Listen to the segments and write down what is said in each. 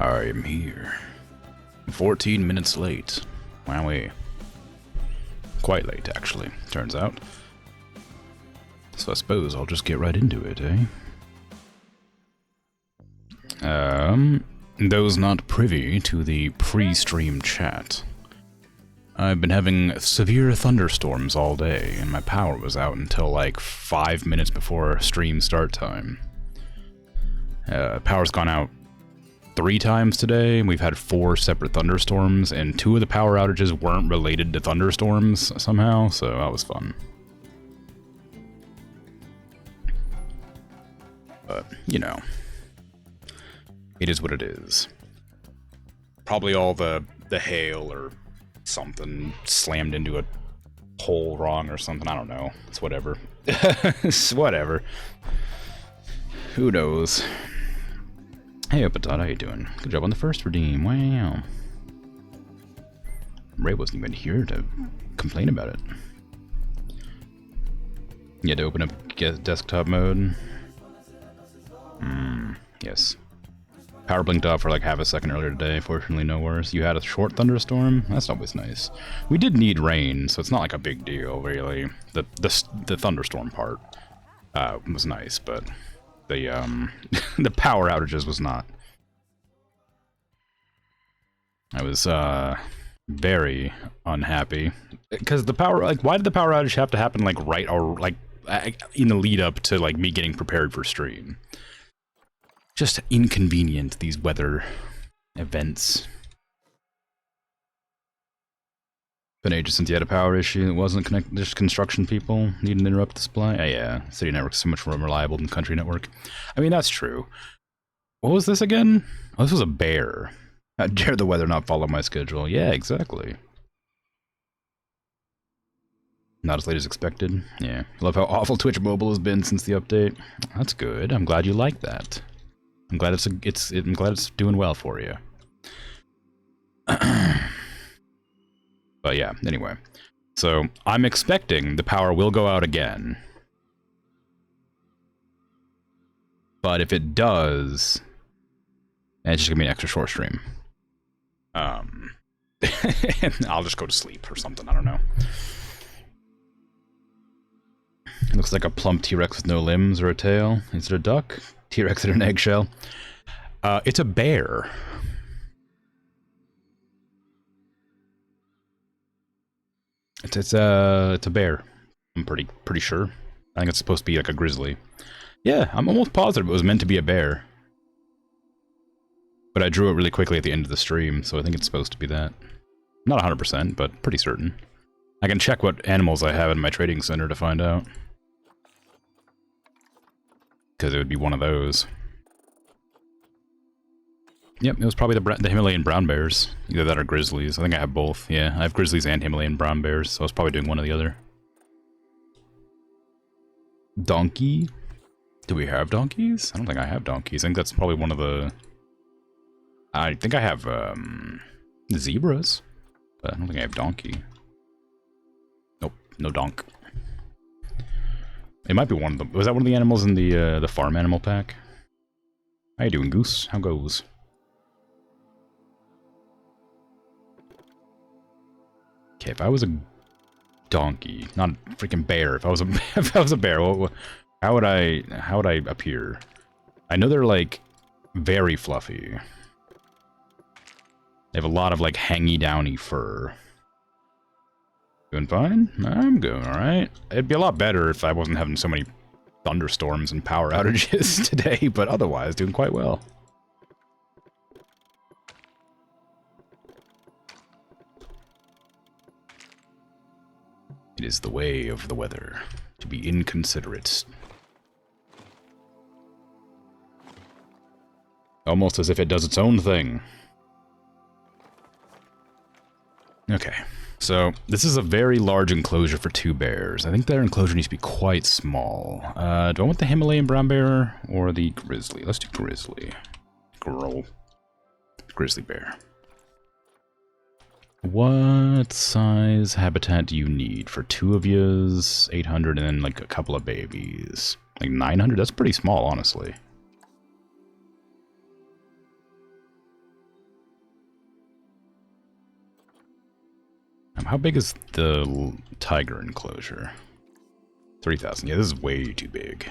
I am here. 14 minutes late. Wowee. Quite late, actually, turns out. So I suppose I'll just get right into it, eh? Those not privy to the pre-stream chat. I've been having severe thunderstorms all day, and my power was out until like 5 minutes before stream start time. Power's gone out 3 times today, and we've had 4 separate thunderstorms, and 2 of the power outages weren't related to thunderstorms somehow, so that was fun. But, you know, it is what it is. Probably all the hail or something slammed into a hole wrong or something, I don't know. It's whatever. It's whatever. Who knows? Hey, Opatot, how you doing? Good job on the first redeem. Wow. Ray wasn't even here to complain about it. You had to open up desktop mode. Yes. Power blinked off for like half a second earlier today. Fortunately, no worse. You had a short thunderstorm? That's always nice. We did need rain, so it's not like a big deal, really. The thunderstorm part was nice, but the the power outages was not. I was very unhappy because the power, like, why did the power outage have to happen like right or like in the lead up to like me getting prepared for stream? Just inconvenient, these weather events. Been ages since you had a power issue. It wasn't connected, just construction people need an interrupt display. Oh, yeah, city network is so much more reliable than country network. I mean, that's true. What was this again? Oh, this was a bear. How dare the weather not follow my schedule? Yeah, exactly. Not as late as expected. Yeah. I love how awful Twitch Mobile has been since the update. That's good. I'm glad you like that. I'm glad I'm glad it's doing well for you. But yeah, anyway. So I'm expecting the power will go out again. But if it does, it's just gonna be an extra short stream. I'll just go to sleep or something, I don't know. It looks like a plump T-Rex with no limbs or a tail. Is it a duck? T-Rex in an eggshell. It's a bear. It's a bear. I'm pretty sure. I think it's supposed to be like a grizzly. Yeah, I'm almost positive it was meant to be a bear. But I drew it really quickly at the end of the stream, so I think it's supposed to be that. Not 100%, but pretty certain. I can check what animals I have in my trading center to find out. Because it would be one of those. Yep, it was probably the Himalayan brown bears. Either that or grizzlies. I think I have both. Yeah, I have grizzlies and Himalayan brown bears, so I was probably doing one or the other. Donkey? Do we have donkeys? I don't think I have donkeys. I think that's probably one of the... I think I have zebras, but I don't think I have donkey. Nope, no donk. It might be one of them. Was that one of the animals in the farm animal pack? How you doing, Goose? How goes? Okay, if I was a donkey, not a freaking bear. If I was a if I was a bear, how would I appear? I know they're like very fluffy. They have a lot of like hangy downy fur. Doing fine? I'm doing alright. It'd be a lot better if I wasn't having so many thunderstorms and power outages today, but otherwise doing quite well. It is the way of the weather to be inconsiderate. Almost as if it does its own thing. Okay. So, this is a very large enclosure for 2 bears. I think their enclosure needs to be quite small. Do I want the Himalayan brown bear or the grizzly? Let's do grizzly. Girl. Grizzly bear. What size habitat do you need for 2 of yous? 800 and then like a couple of babies. Like 900? That's pretty small, honestly. How big is the tiger enclosure? 3,000. Yeah, this is way too big.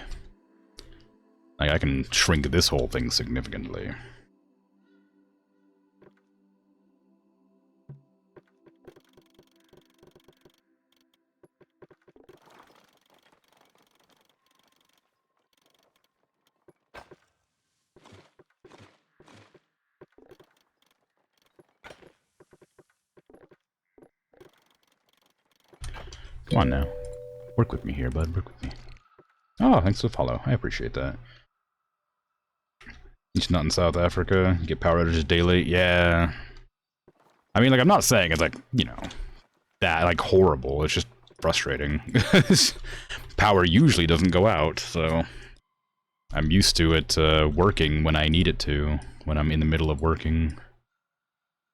Like, I can shrink this whole thing significantly. Come on now. Work with me here, bud. Work with me. Oh, thanks for the follow. I appreciate that. He's not in South Africa. You get power outages daily. Yeah. I mean, like, I'm not saying it's, like, you know, that, like, horrible. It's just frustrating. Power usually doesn't go out, so I'm used to it working when I need it to, when I'm in the middle of working.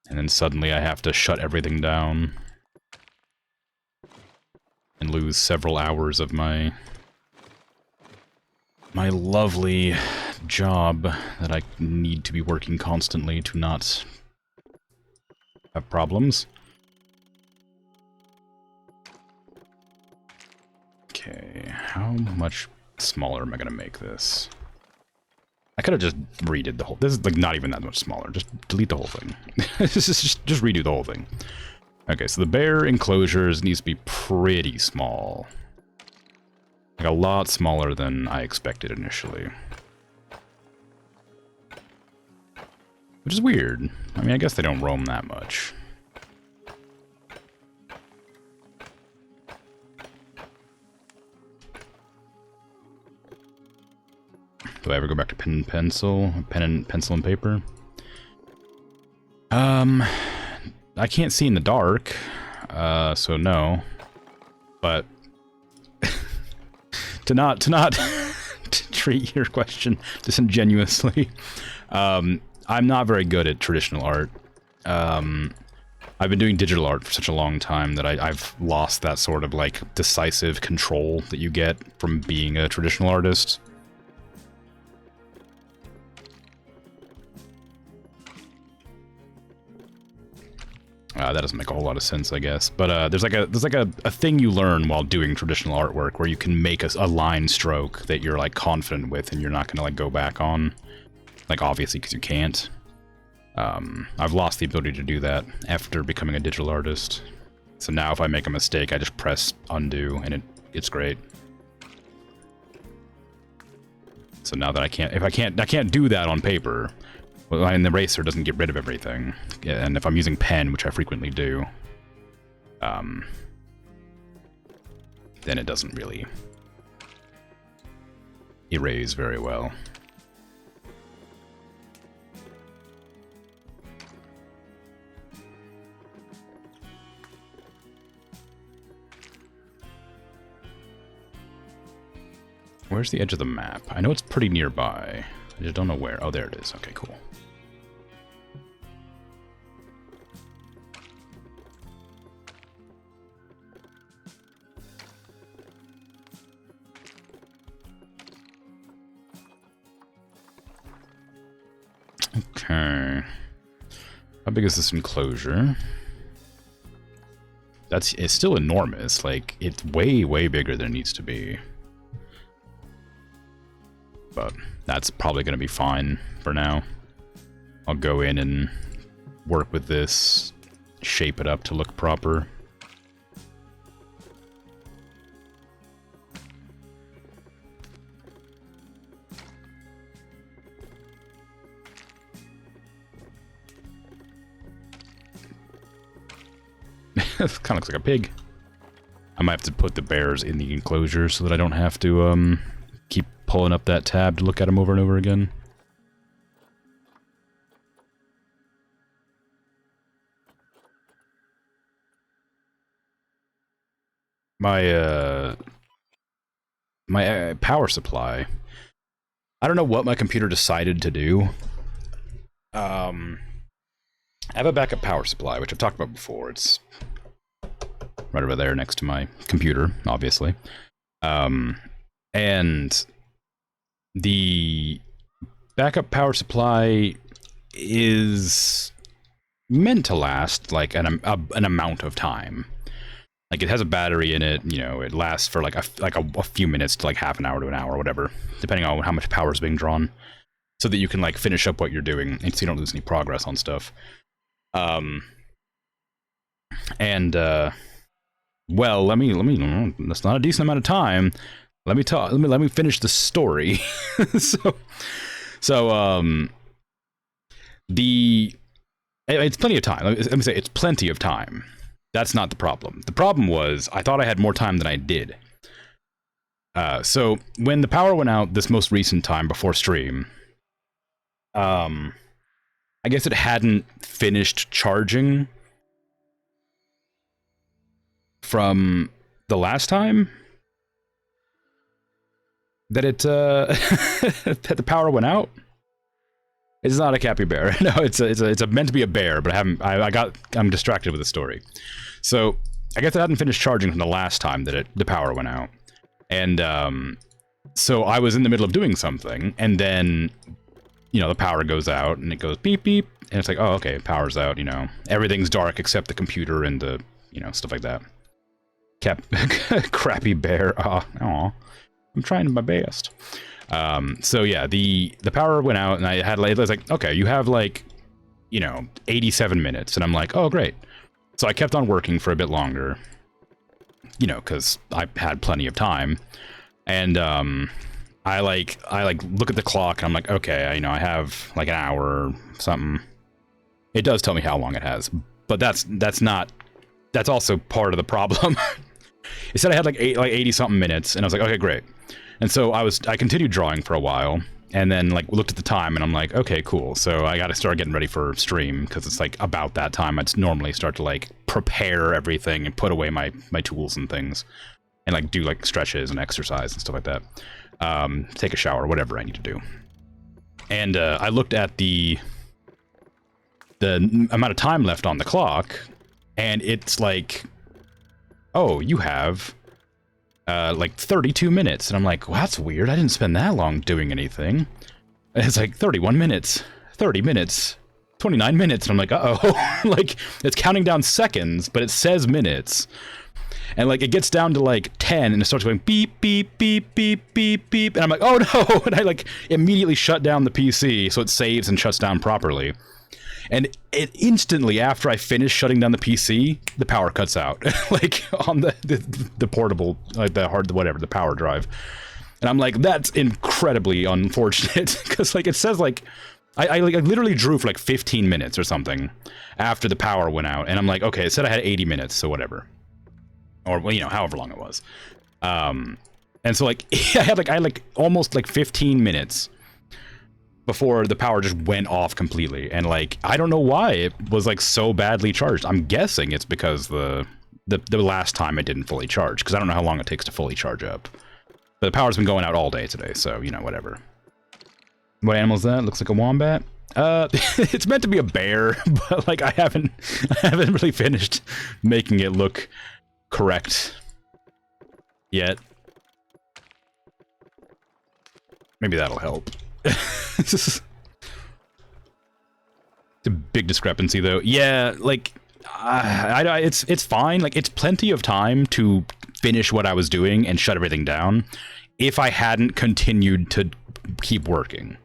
And then suddenly I have to shut everything down and lose several hours of my lovely job that I need to be working constantly to not have problems. Okay, how much smaller am I gonna make this? I could have just redid the whole... This is, like, not even that much smaller. Just delete the whole thing. just redo the whole thing. Okay, so the bear enclosures needs to be pretty small. Like, a lot smaller than I expected initially. Which is weird. I mean, I guess they don't roam that much. Do I ever go back to pen and pencil and paper? I can't see in the dark, so no. But to not to treat your question disingenuously, I'm not very good at traditional art. I've been doing digital art for such a long time that I've lost that sort of, like, decisive control that you get from being a traditional artist. That doesn't make a whole lot of sense, I guess. But there's like a thing you learn while doing traditional artwork where you can make a line stroke that you're, like, confident with and you're not gonna, like, go back on. Like, obviously, because you can't. I've lost the ability to do that after becoming a digital artist. So now if I make a mistake, I just press undo and it's great. So now that I can't do that on paper. Well, and the eraser doesn't get rid of everything. Yeah, and if I'm using pen, which I frequently do, then it doesn't really erase very well. Where's the edge of the map? I know it's pretty nearby. I just don't know where. Oh, there it is. Okay, cool. Okay. How big is this enclosure? It's still enormous. Like, it's way, way bigger than it needs to be. But that's probably going to be fine for now. I'll go in and work with this, shape it up to look proper. This kind of looks like a pig. I might have to put the bears in the enclosure so that I don't have to keep pulling up that tab to look at them over and over again. My power supply. I don't know what my computer decided to do. I have a backup power supply, which I've talked about before. It's right over there next to my computer, obviously. And the backup power supply is meant to last, like, an amount of time. Like, it has a battery in it, you know, it lasts for like a few minutes to like half an hour to an hour, or whatever, depending on how much power is being drawn, so that you can like finish up what you're doing and so you don't lose any progress on stuff. Well, let me that's not a decent amount of time. Let me finish the story. so it's plenty of time. Let me say it's plenty of time. That's not the problem. The problem was I thought I had more time than I did. So when the power went out this most recent time before stream, I guess it hadn't finished charging from the last time that it that the power went out. It's not a capybara. No, it's meant to be a bear, but I'm distracted with the story. So I guess it hadn't finished charging from the last time that the power went out, and so I was in the middle of doing something, and then, you know, the power goes out and it goes beep beep, and it's like, oh, okay, power's out. You know, everything's dark except the computer and the, you know, stuff like that. Crappy bear. Aw, I'm trying my best. So yeah, the power went out, and I was like, okay, you have like, you know, 87 minutes, and I'm like, oh great. So I kept on working for a bit longer, you know, because I had plenty of time, and I look at the clock, and I'm like, okay, you know, I have like an hour or something. It does tell me how long it has, but that's also part of the problem. It said I had like 80 something minutes, and I was like, okay, great. And so I continued drawing for a while, and then like looked at the time, and I'm like, okay, cool. So I got to start getting ready for stream, because it's like about that time I'd normally start to like prepare everything and put away my tools and things, and like do like stretches and exercise and stuff like that. Take a shower, whatever I need to do. And I looked at the amount of time left on the clock, and it's like, oh, you have like 32 minutes. And I'm like, well, that's weird. I didn't spend that long doing anything. And it's like 31 minutes, 30 minutes, 29 minutes. And I'm like, uh-oh. Like, it's counting down seconds, but it says minutes. And like, it gets down to like 10, and it starts going beep, beep, beep, beep, beep, beep. And I'm like, oh no. And I like immediately shut down the PC so it saves and shuts down properly. And it instantly, after I finish shutting down the PC, the power cuts out, like on the portable, like the power drive. And I'm like, that's incredibly unfortunate, because like it says like, I literally drew for like 15 minutes or something after the power went out, and I'm like, okay, it said I had 80 minutes, so whatever, or well, you know, however long it was. And so like I had like almost like 15 minutes before the power just went off completely, and like I don't know why it was like so badly charged. I'm guessing it's because the last time it didn't fully charge, because I don't know how long it takes to fully charge up. But the power's been going out all day today, so you know, whatever. What animal is that? Looks like a wombat. It's meant to be a bear, but like I haven't really finished making it look correct yet. Maybe that'll help. It's a big discrepancy, though. Yeah, like it's fine. Like, it's plenty of time to finish what I was doing and shut everything down if I hadn't continued to keep working.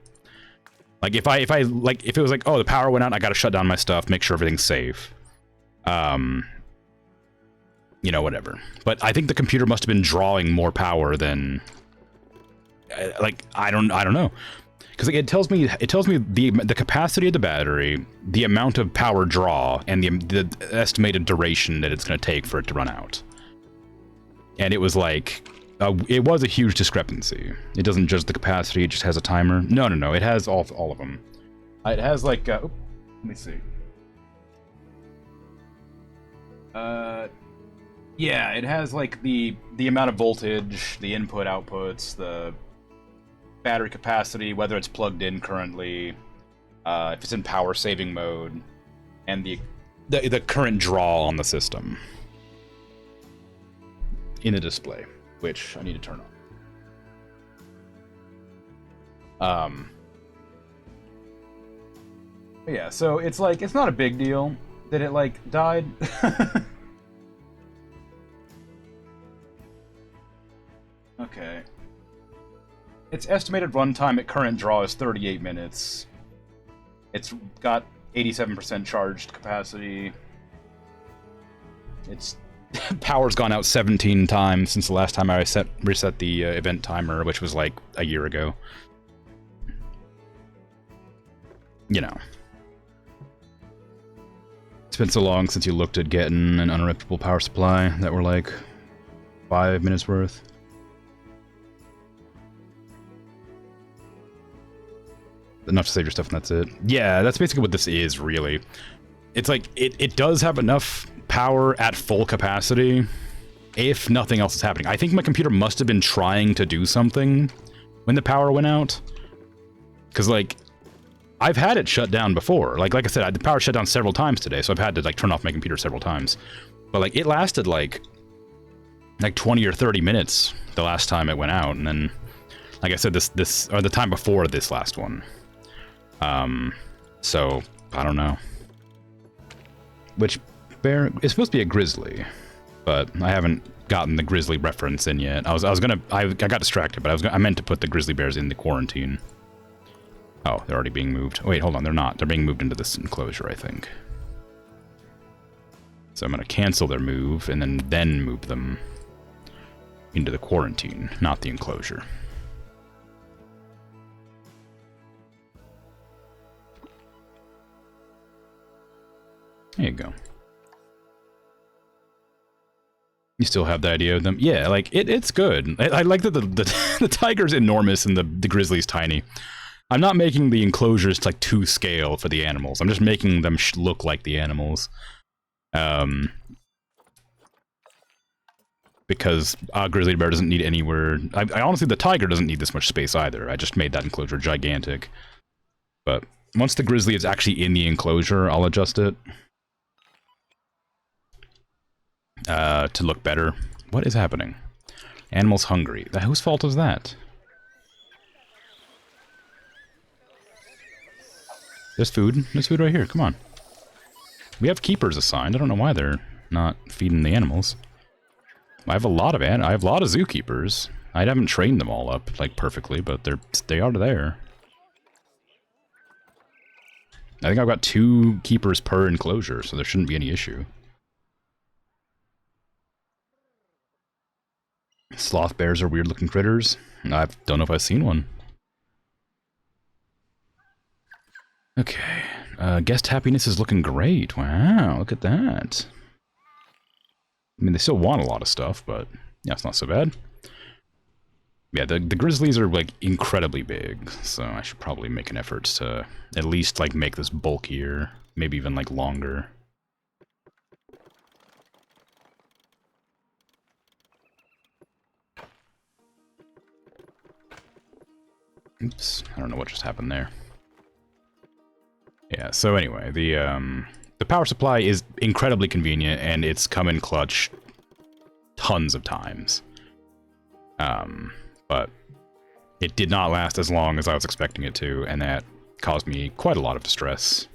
Like, if it was like, oh, the power went out, I gotta shut down my stuff, make sure everything's safe. You know, whatever. But I think the computer must have been drawing more power than, like, I don't know. Because like, it tells me the capacity of the battery, the amount of power draw, and the estimated duration that it's going to take for it to run out. And it was like, it was a huge discrepancy. It doesn't judge the capacity; it just has a timer. No, it has all of them. It has like, let me see. Yeah, it has like the amount of voltage, the input outputs, the battery capacity, whether it's plugged in currently, if it's in power saving mode, and the current draw on the system in the display, which I need to turn on. Yeah, so it's like, it's not a big deal that it like died. Okay. Its estimated runtime at current draw is 38 minutes. It's got 87% charged capacity. Its power's gone out 17 times since the last time I reset the event timer, which was like a year ago. You know. It's been so long since you looked at getting an uninterruptible power supply that we're like 5 minutes worth. Enough to save your stuff and that's it. Yeah, that's basically what this is, really. It's like, it does have enough power at full capacity if nothing else is happening. I think my computer must have been trying to do something when the power went out. Because, like, I've had it shut down before. Like I said, the power shut down several times today, so I've had to, like, turn off my computer several times. But, like, it lasted, like 20 or 30 minutes the last time it went out, and then, like I said, this or the time before this last one. So, I don't know. Which bear is supposed to be a grizzly, but I haven't gotten the grizzly reference in yet. I got distracted, but I meant to put the grizzly bears in the quarantine. Oh, they're already being moved. Wait, hold on, they're not. They're being moved into this enclosure, I think. So I'm gonna cancel their move and then move them into the quarantine, not the enclosure. There you go. You still have the idea of them? Yeah, like, it's good. I like that the tiger's enormous and the grizzly's tiny. I'm not making the enclosures, like, to scale for the animals. I'm just making them look like the animals. Because a grizzly bear doesn't need anywhere... I honestly, the tiger doesn't need this much space either. I just made that enclosure gigantic. But once the grizzly is actually in the enclosure, I'll adjust it. To look better. What is happening? Animals hungry. Whose fault is that? There's food. There's food right here. Come on. We have keepers assigned. I don't know why they're not feeding the animals. I have a lot of zookeepers. I haven't trained them all up like perfectly, but they are there. I think I've got 2 keepers per enclosure, so there shouldn't be any issue. Sloth bears are weird-looking critters. I don't know if I've seen one. Okay. Guest happiness is looking great. Wow, look at that. I mean, they still want a lot of stuff, but yeah, it's not so bad. Yeah, the grizzlies are, like, incredibly big, so I should probably make an effort to at least, like, make this bulkier. Maybe even, like, longer. Oops, I don't know what just happened there. Yeah, so anyway, the power supply is incredibly convenient, and it's come in clutch tons of times. But it did not last as long as I was expecting it to, and that caused me quite a lot of distress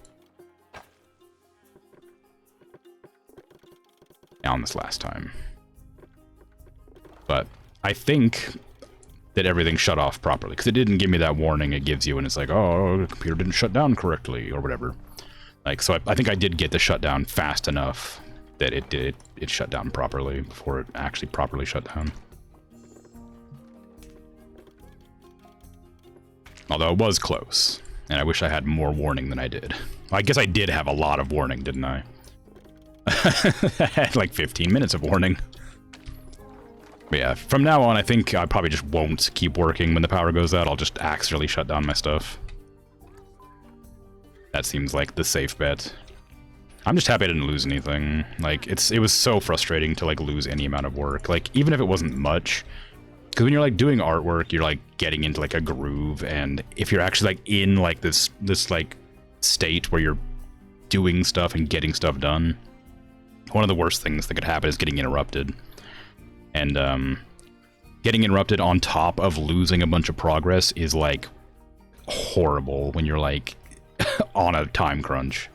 on this last time. But I think that everything shut off properly, because it didn't give me that warning it gives you when it's like, oh, the computer didn't shut down correctly, or whatever. Like, so I think I did get the shutdown fast enough that it shut down properly before it actually properly shut down. Although it was close, and I wish I had more warning than I did. I guess I did have a lot of warning, didn't I? I had like 15 minutes of warning. But yeah, from now on, I think I probably just won't keep working when the power goes out. I'll just accidentally shut down my stuff. That seems like the safe bet. I'm just happy I didn't lose anything. Like, it was so frustrating to, like, lose any amount of work. Like, even if it wasn't much. Because when you're, like, doing artwork, you're, like, getting into, like, a groove. And if you're actually, like, in, like, this like, state where you're doing stuff and getting stuff done, one of the worst things that could happen is getting interrupted. And, getting interrupted on top of losing a bunch of progress is, like, horrible when you're, like, on a time crunch.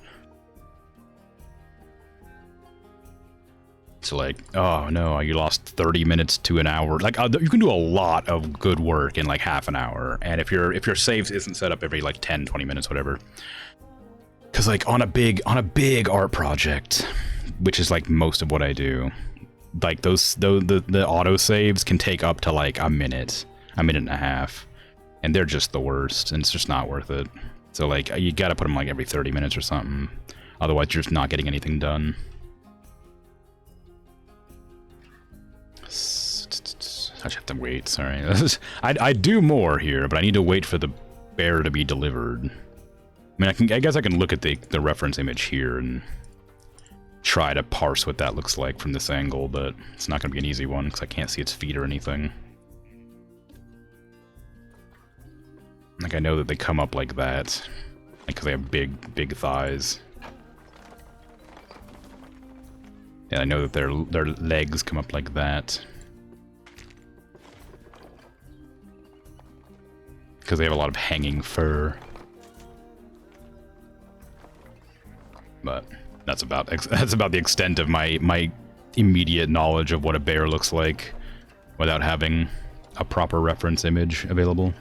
So like, oh no, you lost 30 minutes to an hour. Like you can do a lot of good work in like half an hour. And if your save isn't set up every like 10, 20 minutes, whatever. Cause like on a big art project, which is like most of what I do, like the auto saves can take up to like a minute and a half. And they're just the worst, and it's just not worth it. So like you gotta put them like every 30 minutes or something. Otherwise you're just not getting anything done. I just have to wait, sorry. I do more here, but I need to wait for the bear to be delivered. I mean, I guess I can look at the reference image here and try to parse what that looks like from this angle, but it's not going to be an easy one because I can't see its feet or anything. Like, I know that they come up like that, like, because they have big thighs. And I know that their legs come up like that. Because they have a lot of hanging fur. But that's about the extent of my immediate knowledge of what a bear looks like without having a proper reference image available.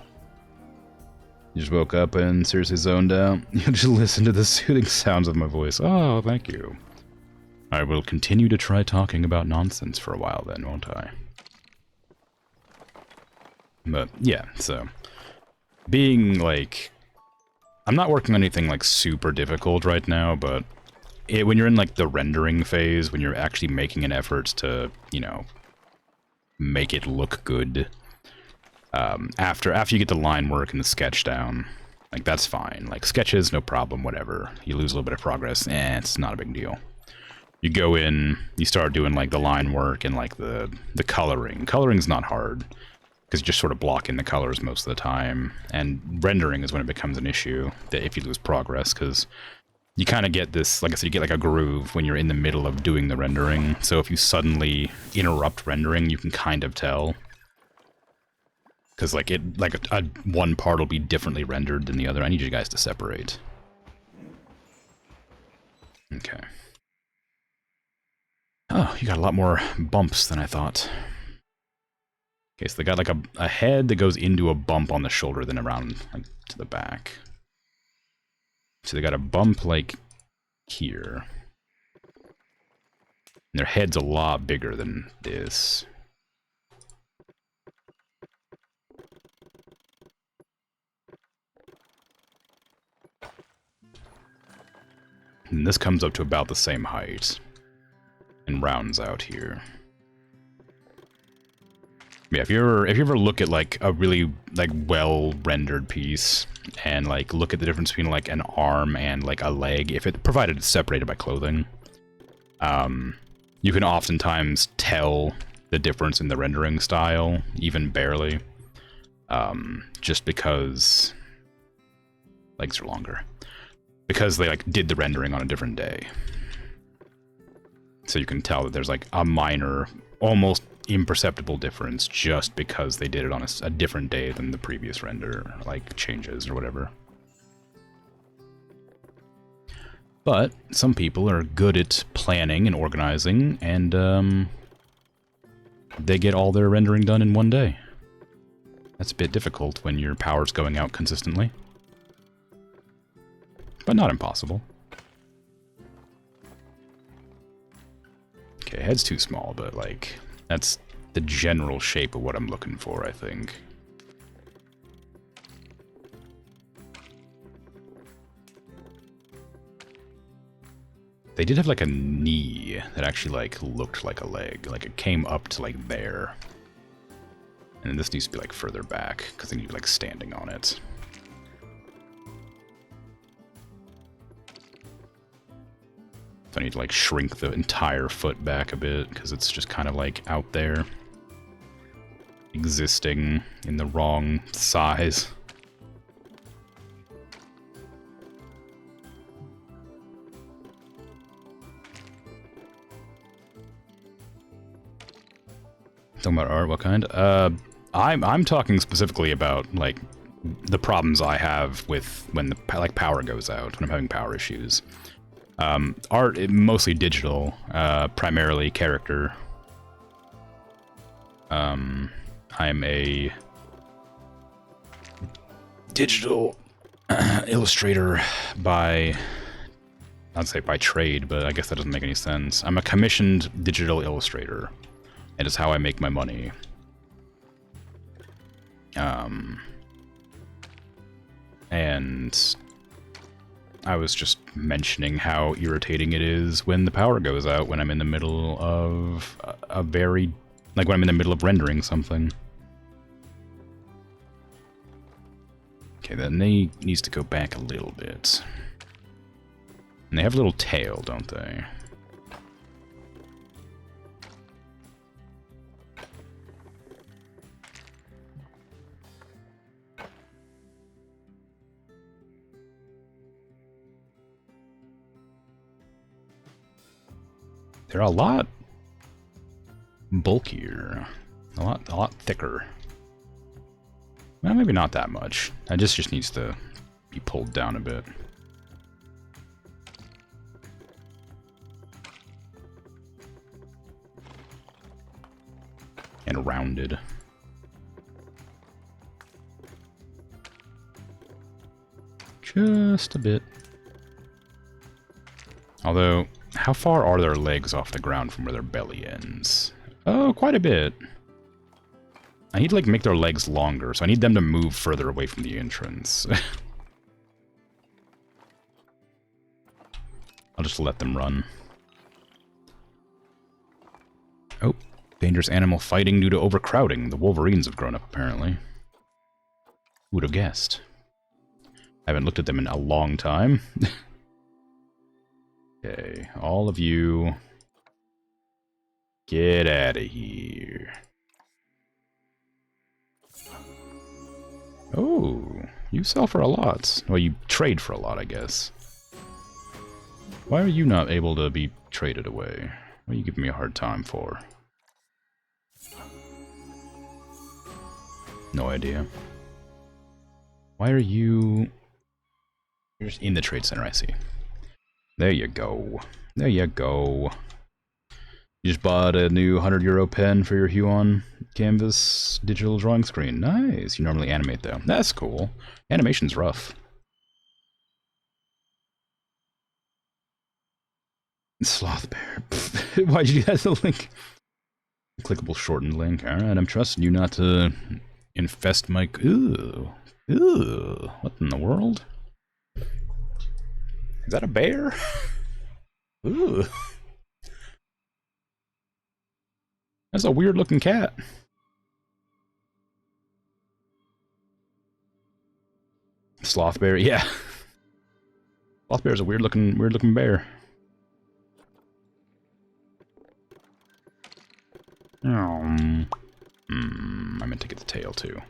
You just woke up and seriously zoned out. You just listen to the soothing sounds of my voice. Oh, thank you. I will continue to try talking about nonsense for a while then, won't I? But yeah, so being like, I'm not working on anything like super difficult right now, but when you're in like the rendering phase, when you're actually making an effort to, you know, make it look good, after you get the line work and the sketch down, like that's fine. Like sketches, no problem, whatever. You lose a little bit of progress, it's not a big deal. You go in, you start doing like the line work and like the coloring. Coloring's not hard, because you just sort of block in the colors most of the time. And rendering is when it becomes an issue, that if you lose progress, because you kind of get this, like I said, you get like a groove when you're in the middle of doing the rendering. So if you suddenly interrupt rendering, you can kind of tell. Because like one part will be differently rendered than the other. I need you guys to separate. Okay. Oh, you got a lot more bumps than I thought. Okay, so they got like a head that goes into a bump on the shoulder, then around like to the back. So they got a bump like here. And their head's a lot bigger than this. And this comes up to about the same height. And rounds out here. Yeah, if you ever look at like a really like well rendered piece and like look at the difference between like an arm and like a leg, if it provided it's separated by clothing, you can oftentimes tell the difference in the rendering style, even barely, just because legs are longer, because they like did the rendering on a different day. So you can tell that there's like a minor, almost imperceptible difference just because they did it on a different day than the previous render, like changes or whatever. But some people are good at planning and organizing, and they get all their rendering done in one day. That's a bit difficult when your power's going out consistently. But not impossible. Okay, head's too small, but like, that's the general shape of what I'm looking for, I think. They did have like a knee that actually like looked like a leg, like it came up to like there. And this needs to be like further back, because they need to be like standing on it. So I need to like shrink the entire foot back a bit, because it's just kind of like out there, existing in the wrong size. Talking about art, what kind? I'm talking specifically about like the problems I have with when the like power goes out, when I'm having power issues. Art, mostly digital, primarily character. I'm a digital illustrator by, I'd say by trade, but I guess that doesn't make any sense. I'm a commissioned digital illustrator. It is how I make my money. And I was just mentioning how irritating it is when the power goes out when I'm in the middle of a very... like when I'm in the middle of rendering something. Okay, then they needs to go back a little bit. And they have a little tail, don't they? They're a lot bulkier, a lot thicker. Well, maybe not that much. That just needs to be pulled down a bit. And rounded. Just a bit. Although, how far are their legs off the ground from where their belly ends? Oh, quite a bit. I need to, like, make their legs longer, so I need them to move further away from the entrance. I'll just let them run. Oh, dangerous animal fighting due to overcrowding. The wolverines have grown up, apparently. Who would have guessed? I haven't looked at them in a long time. Okay, all of you... get out of here. Oh, you sell for a lot. Well, you trade for a lot, I guess. Why are you not able to be traded away? What are you giving me a hard time for? No idea. Why are you... You're just in the trade center, I see. There you go. There you go. You just bought a new €100 pen for your Huon canvas digital drawing screen. Nice. You normally animate though. That's cool. Animation's rough. Sloth bear. Why'd you do that to the link? Clickable shortened link. Alright, I'm trusting you not to infest my... Ooh. Ooh. What in the world? Is that a bear? Ooh. That's a weird looking cat. Sloth bear, yeah. Sloth bear is a weird looking bear. I meant to get the tail too.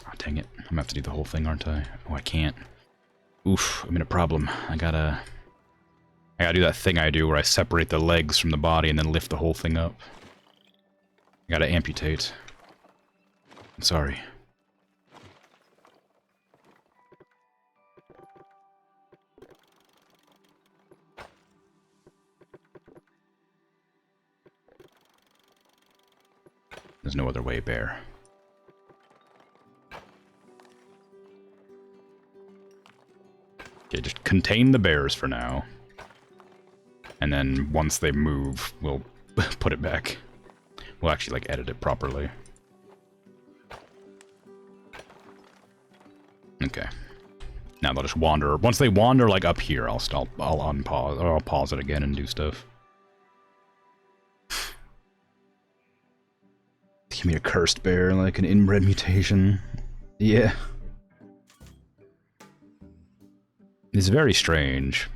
Oh, dang it. I'm gonna have to do the whole thing, aren't I? Oh, I can't. Oof, I'm in a problem. I gotta do that thing I do where I separate the legs from the body and then lift the whole thing up. I gotta amputate. I'm sorry. There's no other way, bear. Okay, just contain the bears for now. And then once they move, we'll put it back. We'll actually, like, edit it properly. Okay. Now they'll just wander. Once they wander, like, up here, I'll unpause, or I'll pause it again and do stuff. Give me a cursed bear, like an inbred mutation. Yeah. It's very strange.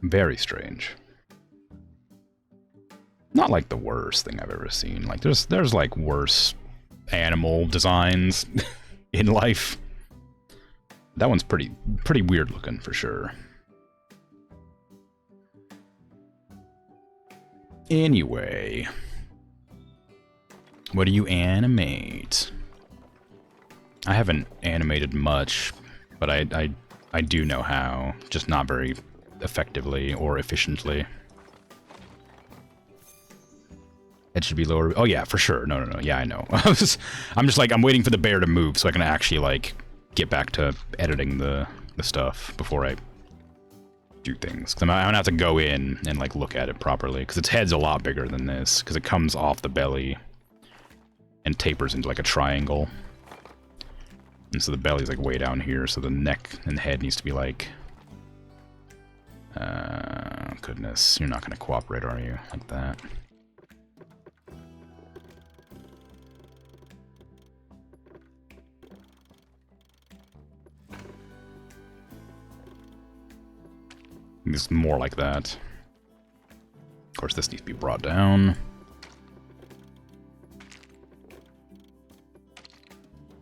Very strange. Not like the worst thing I've ever seen. Like there's like worse animal designs in life. That one's pretty weird looking for sure. Anyway, what do you animate? I haven't animated much, but I I do know how, just not very effectively or efficiently. It should be lower. Oh yeah, for sure. No, no, no. Yeah, I know. I'm just like, I'm waiting for the bear to move so I can actually like get back to editing the stuff before I do things. Cause I'm gonna have to go in and like look at it properly because its head's a lot bigger than this because it comes off the belly and tapers into like a triangle. And so the belly's like way down here, so the neck and the head needs to be like... goodness, you're not gonna cooperate, are you? Like that. It's more like that. Of course, this needs to be brought down.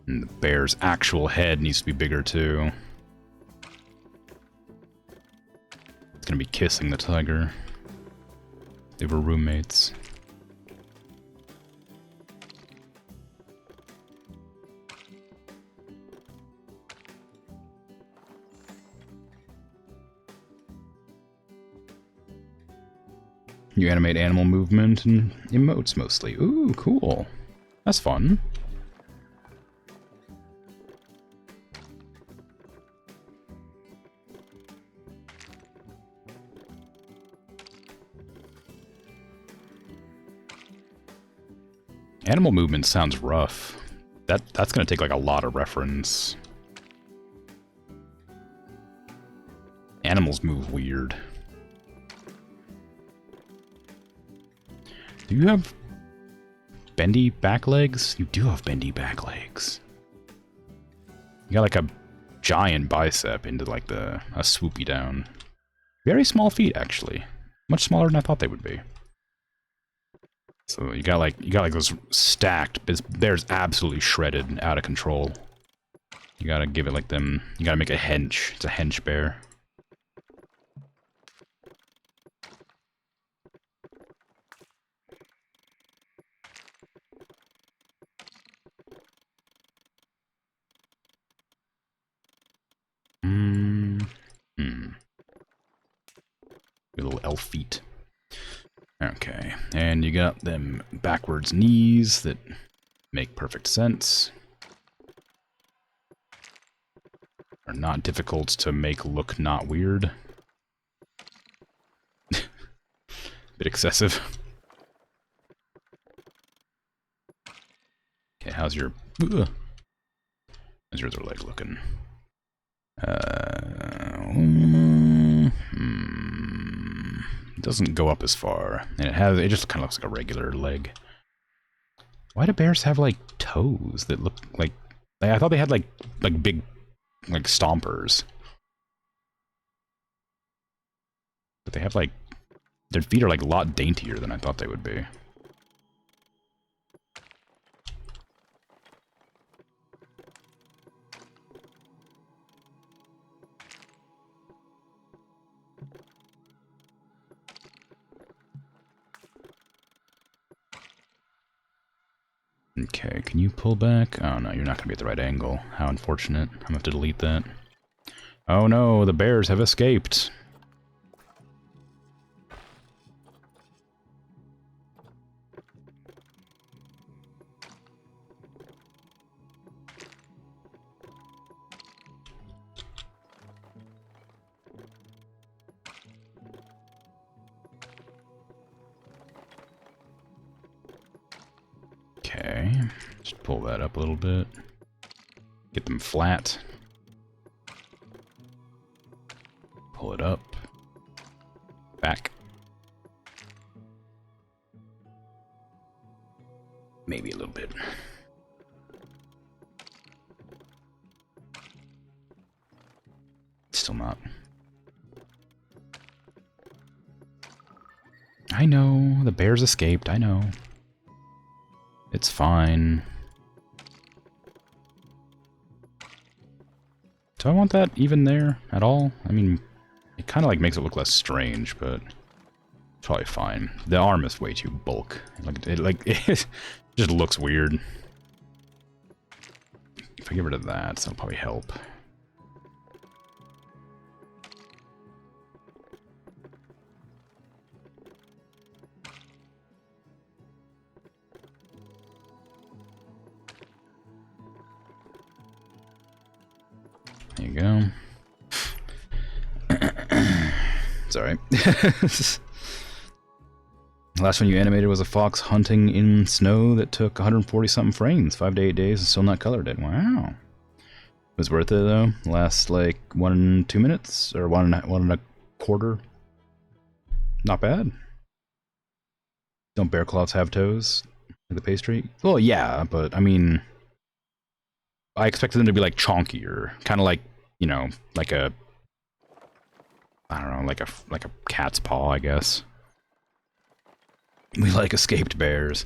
And the bear's actual head needs to be bigger, too. It's gonna be kissing the tiger. They were roommates. You animate animal movement and emotes mostly. Ooh, cool. That's fun. Animal movement sounds rough. That's gonna take like a lot of reference. Animals move weird. Do you have bendy back legs? You do have bendy back legs. You got like a giant bicep into like a swoopy down. Very small feet actually. Much smaller than I thought they would be. So you got like those stacked. Bear's absolutely shredded, out of control. You gotta give it like them. You gotta make a hench. It's a hench bear. Little elf feet. Okay, and you got them backwards knees that make perfect sense. Are not difficult to make look not weird. Bit excessive. Okay, how's your other leg looking? It doesn't go up as far, and it just kind of looks like a regular leg. Why do bears have like toes that look like? I thought they had like big like stompers, but they have like their feet are like a lot daintier than I thought they would be. Okay, can you pull back? Oh no, you're not gonna be at the right angle. How unfortunate. I'm gonna have to delete that. Oh no, the bears have escaped. Okay, just pull that up a little bit. Get them flat. Pull it up. Back. Maybe a little bit. Still not. I know, the bears escaped, I know. It's fine. Do I want that even there at all? I mean, it kind of like makes it look less strange, but it's probably fine. The arm is way too bulk. It just looks weird. If I get rid of that, that'll probably help. go. Sorry. The last one you animated was a fox hunting in snow that took 140 something frames, 5 to 8 days, and still not colored it. Wow. It was worth it though. Last like 2 minutes or one and a quarter. Not bad. Don't bear claws have toes? Like the pastry? Well, yeah, but I mean, I expected them to be like chonkier, kind of like, you know, like a, I don't know, like a cat's paw, I guess. We like escaped bears.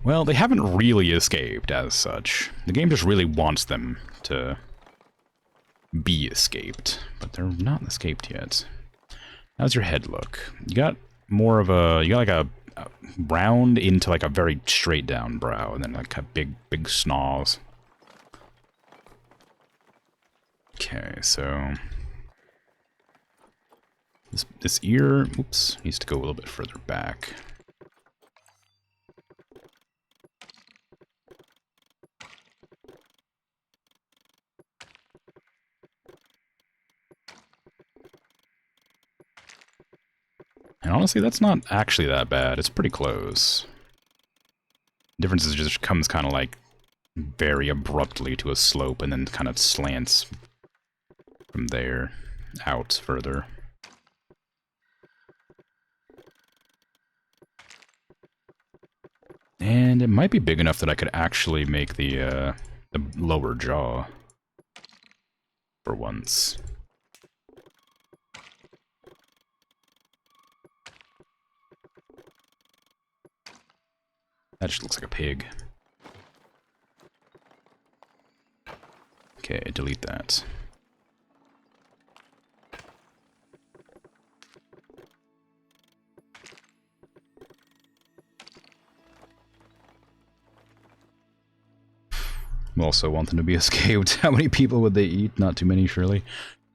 Well, they haven't really escaped as such. The game just really wants them to be escaped, but they're not escaped yet. How's your head look? You got more of a, you got like a round into like a very straight down brow, and then like a big snarls. Okay, so this ear, oops, needs to go a little bit further back. And honestly, that's not actually that bad. It's pretty close. The difference is it just comes kind of like very abruptly to a slope and then kind of slants from there out further. And it might be big enough that I could actually make the lower jaw for once. That just looks like a pig. Okay, delete that. I also want them to be escaped. How many people would they eat? Not too many, surely.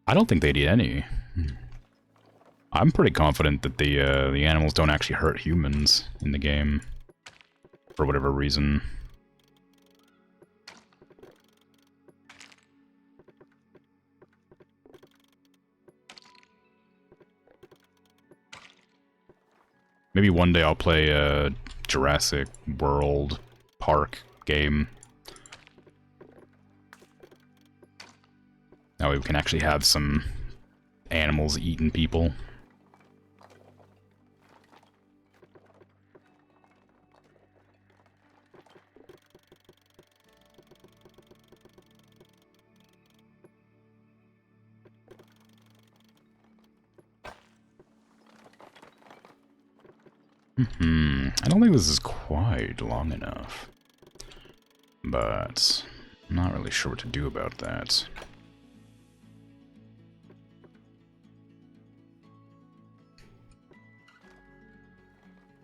I don't think they'd eat any. I'm pretty confident that the animals don't actually hurt humans in the game. For whatever reason. Maybe one day I'll play a Jurassic World Park game. That way we can actually have some animals eating people. I don't think this is quite long enough. But I'm not really sure what to do about that.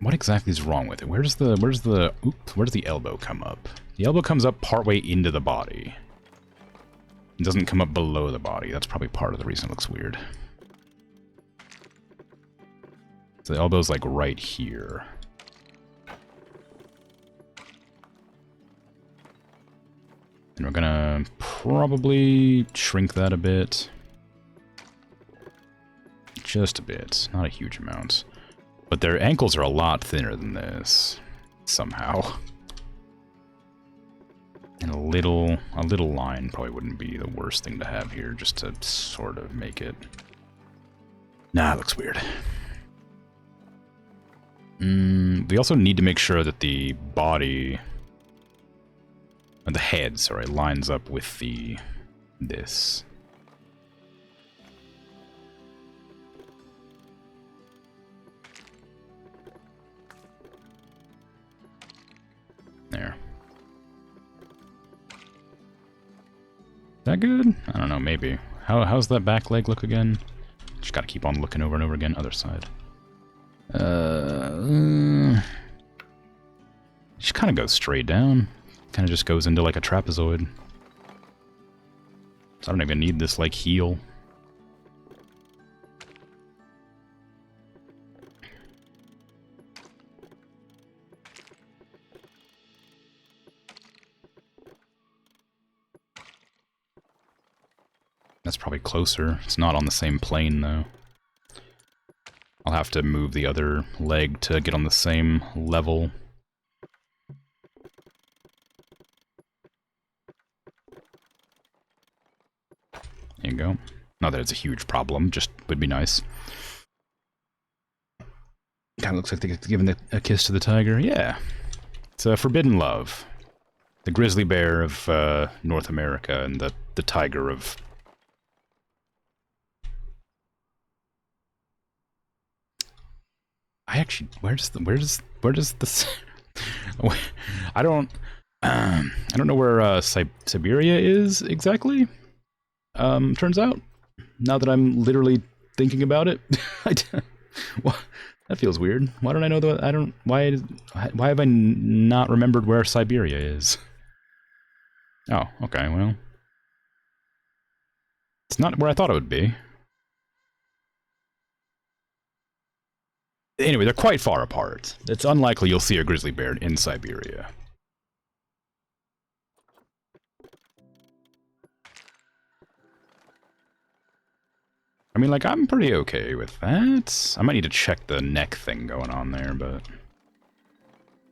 What exactly is wrong with it? Where's the elbow come up? The elbow comes up partway into the body. It doesn't come up below the body. That's probably part of the reason it looks weird. So the elbow's like right here. And we're gonna probably shrink that a bit. Just a bit, not a huge amount. But their ankles are a lot thinner than this, somehow. And a little line probably wouldn't be the worst thing to have here, just to sort of make it... Nah, it looks weird. We also need to make sure that the body... Or the head, sorry, lines up with this. There. Is that good? I don't know, maybe. How's that back leg look again? Just gotta keep on looking over and over again. Other side. Just kind of goes straight down. Kind of just goes into like a trapezoid. So I don't even need this like heel. That's probably closer. It's not on the same plane, though. I'll have to move the other leg to get on the same level. There you go. Not that it's a huge problem, just would be nice. Kind of looks like they're giving a kiss to the tiger. Yeah. It's a forbidden love. The grizzly bear of North America and the tiger of... I actually... Where does this... I don't know where Siberia is exactly. Turns out, now that I'm literally thinking about it, well, that feels weird. Why don't I know that? I don't. Why have I not remembered where Siberia is? Oh, okay. Well, it's not where I thought it would be. Anyway, they're quite far apart. It's unlikely you'll see a grizzly bear in Siberia. I mean, like, I'm pretty okay with that. I might need to check the neck thing going on there, but...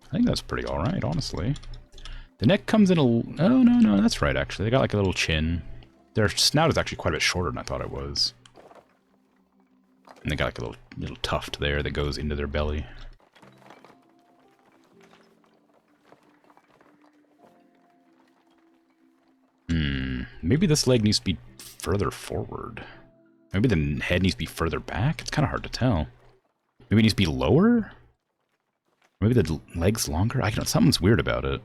I think that's pretty alright, honestly. The neck comes in a... Oh, no, that's right, actually. They got, like, a little chin. Their snout is actually quite a bit shorter than I thought it was. And they got, like, a little tuft there that goes into their belly. Maybe this leg needs to be further forward. Maybe the head needs to be further back? It's kind of hard to tell. Maybe it needs to be lower? Maybe the leg's longer? I don't know, something's weird about it.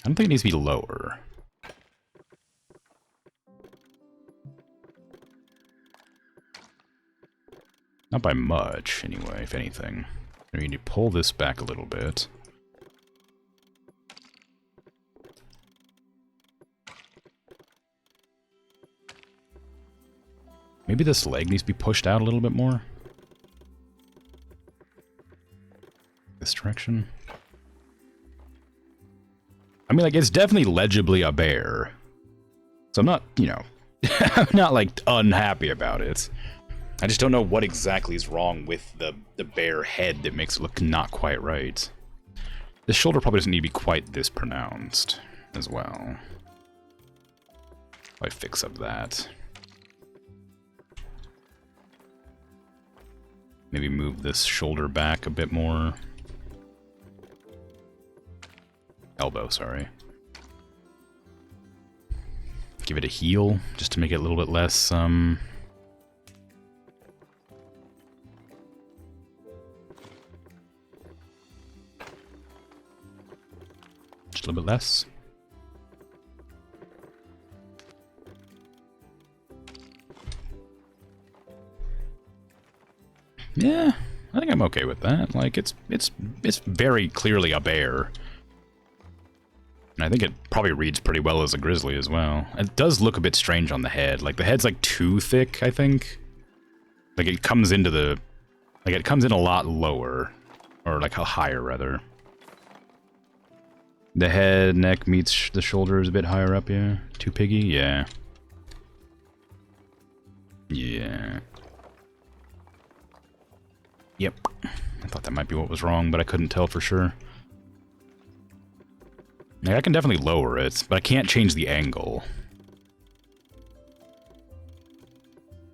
I don't think it needs to be lower. Not by much, anyway, if anything. We need to pull this back a little bit. Maybe this leg needs to be pushed out a little bit more. This direction. I mean, like, it's definitely legibly a bear. So I'm not, you know, I'm not, like, unhappy about it. I just don't know what exactly is wrong with the bear head that makes it look not quite right. The shoulder probably doesn't need to be quite this pronounced as well. If I fix up that. Maybe move this shoulder back a bit more. Elbow, sorry. Give it a heel, just to make it a little bit less, just a little bit less. Yeah, I think I'm okay with that. Like, it's very clearly a bear. And I think it probably reads pretty well as a grizzly as well. It does look a bit strange on the head. Like, the head's, like, too thick, I think. Like, it comes into the... Like, it comes in a lot lower. Or, like, higher, rather. The head, neck meets the shoulders a bit higher up, yeah? Too piggy? Yeah. Yeah. Yep. I thought that might be what was wrong, but I couldn't tell for sure. Yeah, I can definitely lower it, but I can't change the angle.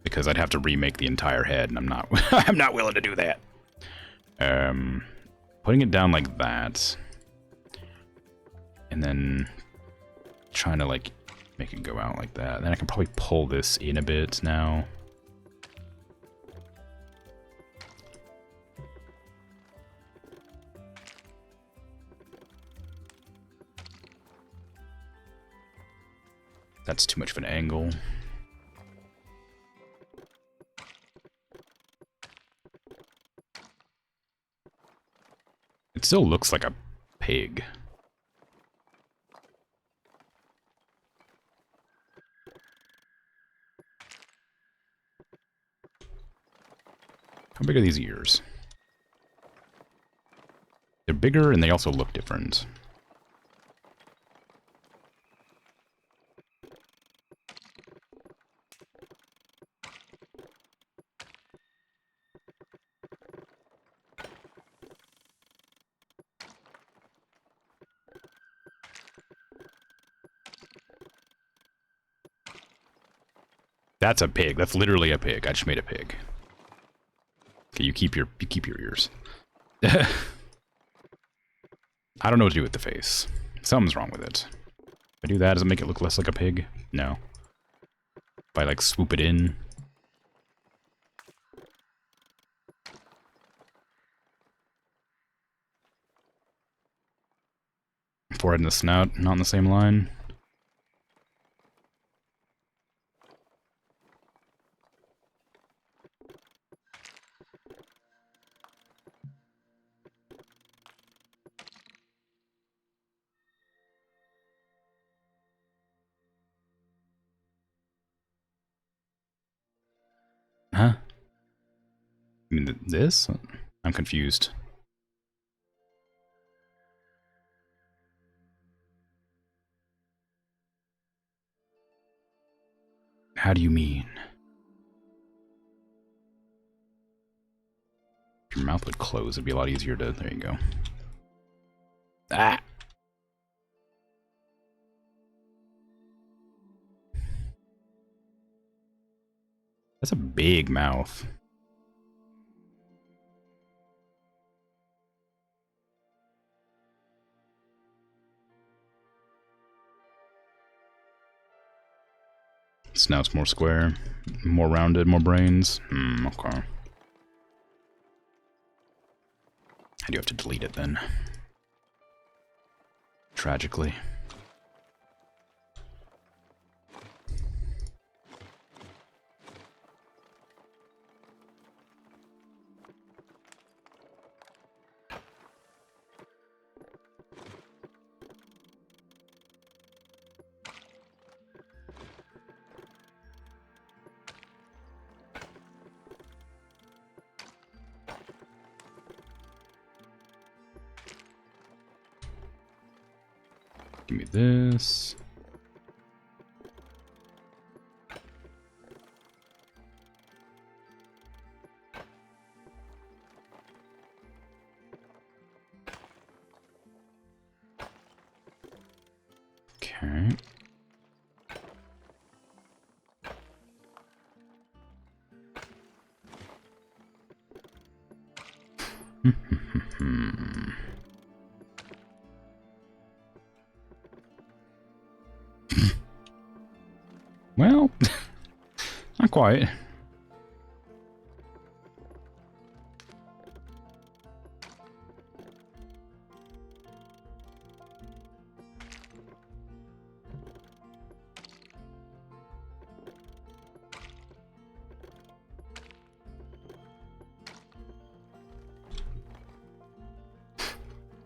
Because I'd have to remake the entire head, and I'm not I'm not willing to do that. Putting it down like that. And then trying to, like, make it go out like that. Then I can probably pull this in a bit now. That's too much of an angle. It still looks like a pig. How big are these ears? They're bigger and they also look different. That's a pig. That's literally a pig. I just made a pig. Okay, you keep your ears. I don't know what to do with the face. Something's wrong with it. If I do that, does it make it look less like a pig? No. If I like swoop it in. Forehead and the snout, not in the same line. Huh? I mean, this? I'm confused. How do you mean? If your mouth would close, it'd be a lot easier to... There you go. Ah! That's a big mouth. Snout's more square, more rounded, more brains. Okay. I do have to delete it then. Tragically. Give me this. Okay. Well, not quite.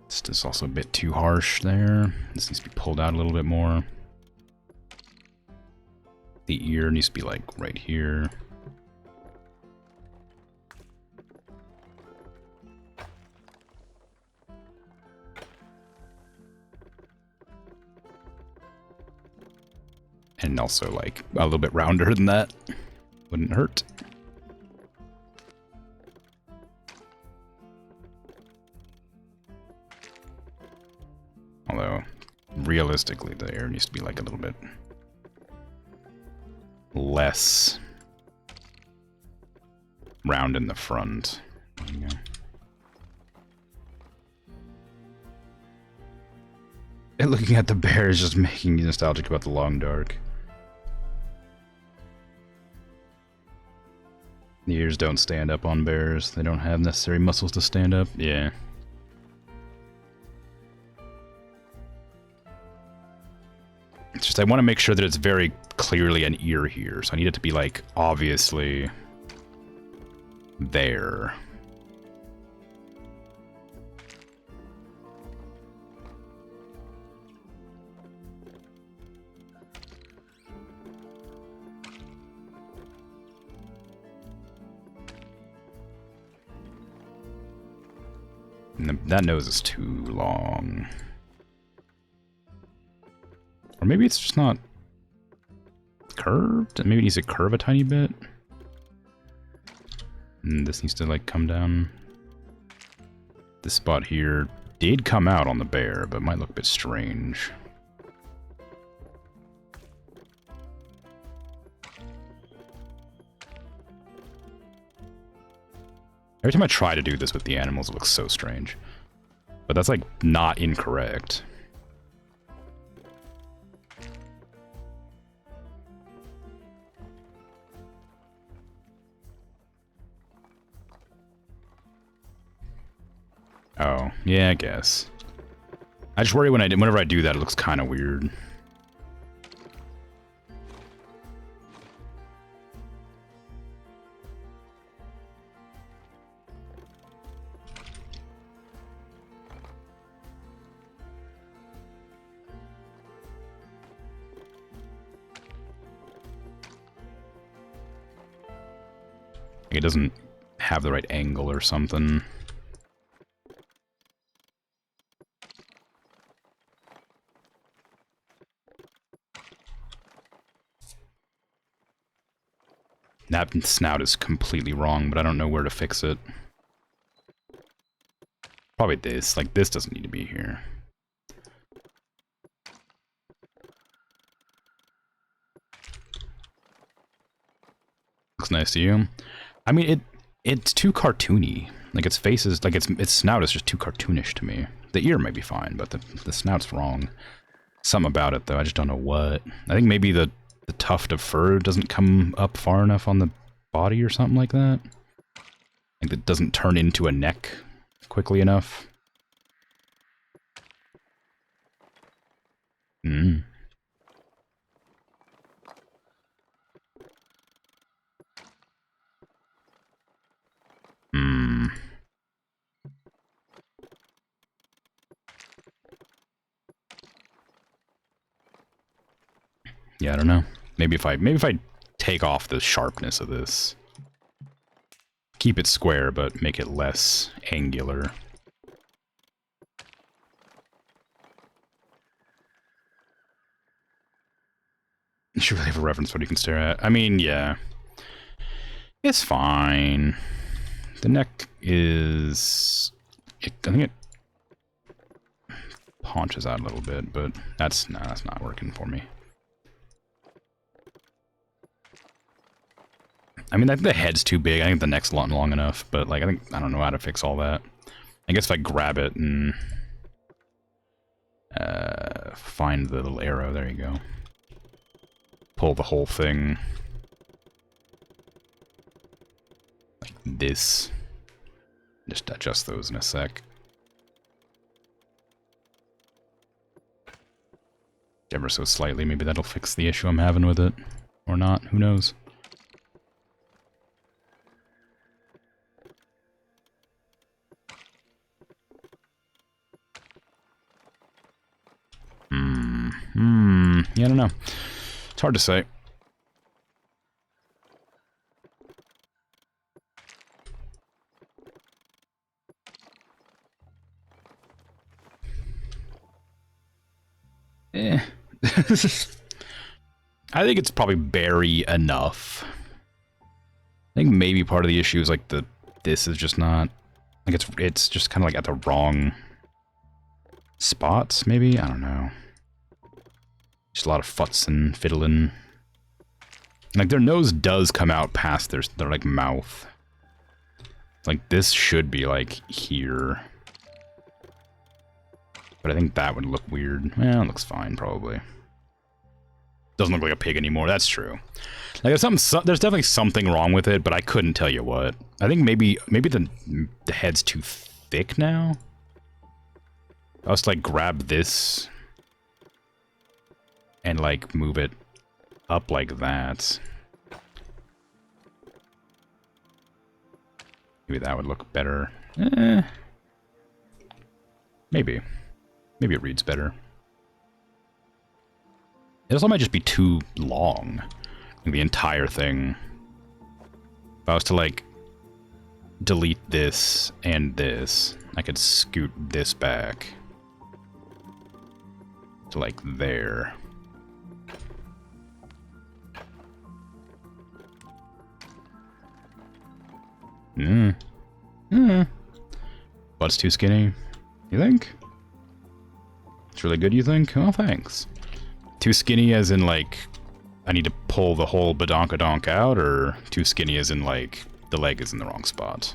This is also a bit too harsh there. This needs to be pulled out a little bit more. The ear needs to be like right here. And also like a little bit rounder than that. Wouldn't hurt. Although, realistically, the ear needs to be like a little bit less round in the front. There you go. And looking at the bear is just making me nostalgic about the long dark. The ears don't stand up on bears. They don't have necessary muscles to stand up. Yeah. It's just I want to make sure that it's very clearly an ear here. So I need it to be like obviously there. And that nose is too long. Or maybe it's just not curved? Maybe it needs to curve a tiny bit. And this needs to, like, come down. This spot here did come out on the bear, but might look a bit strange. Every time I try to do this with the animals, it looks so strange. But that's, like, not incorrect. Oh, yeah, I guess. I just worry whenever I do that, it looks kind of weird. It doesn't have the right angle or something. That snout is completely wrong, but I don't know where to fix it. Probably this. Like, this doesn't need to be here. Looks nice to you. I mean, it's too cartoony. Like, its face is, like, its snout is just too cartoonish to me. The ear may be fine, but the snout's wrong. Something about it, though. I just don't know what. I think maybe the tuft of fur doesn't come up far enough on the body or something like that. Like, it doesn't turn into a neck quickly enough. Hmm. Hmm. Yeah, I don't know. Maybe if I take off the sharpness of this. Keep it square, but make it less angular. You should really have a reference what you can stare at. I mean, yeah. It's fine. The neck is... I think it haunches out a little bit, but that's not working for me. I mean, the head's too big. I think the neck's not long enough, but, like, I don't know how to fix all that. I guess if I grab it and find the little arrow, there you go. Pull the whole thing like this. Just adjust those in a sec. Ever so slightly, maybe that'll fix the issue I'm having with it. Or not, who knows? Yeah, I don't know. It's hard to say. I think it's probably berry enough. I think maybe part of the issue is like this is just not like it's just kind of like at the wrong spots, maybe? I don't know. Just a lot of futs and fiddling. Like, their nose does come out past their like, mouth. Like, this should be, like, here. But I think that would look weird. Well, it looks fine, probably. Doesn't look like a pig anymore, that's true. Like, there's definitely something wrong with it, but I couldn't tell you what. I think maybe the head's too thick now? I was to, like, grab this and, like, move it up like that. Maybe that would look better. Maybe. Maybe it reads better. It also might just be too long. Like the entire thing. If I was to, like, delete this and this. I could scoot this back to like there. Butt's too skinny, you think? It's really good, you think? Oh, thanks. Too skinny as in, like, I need to pull the whole badonkadonk out, or too skinny as in, like, the leg is in the wrong spot?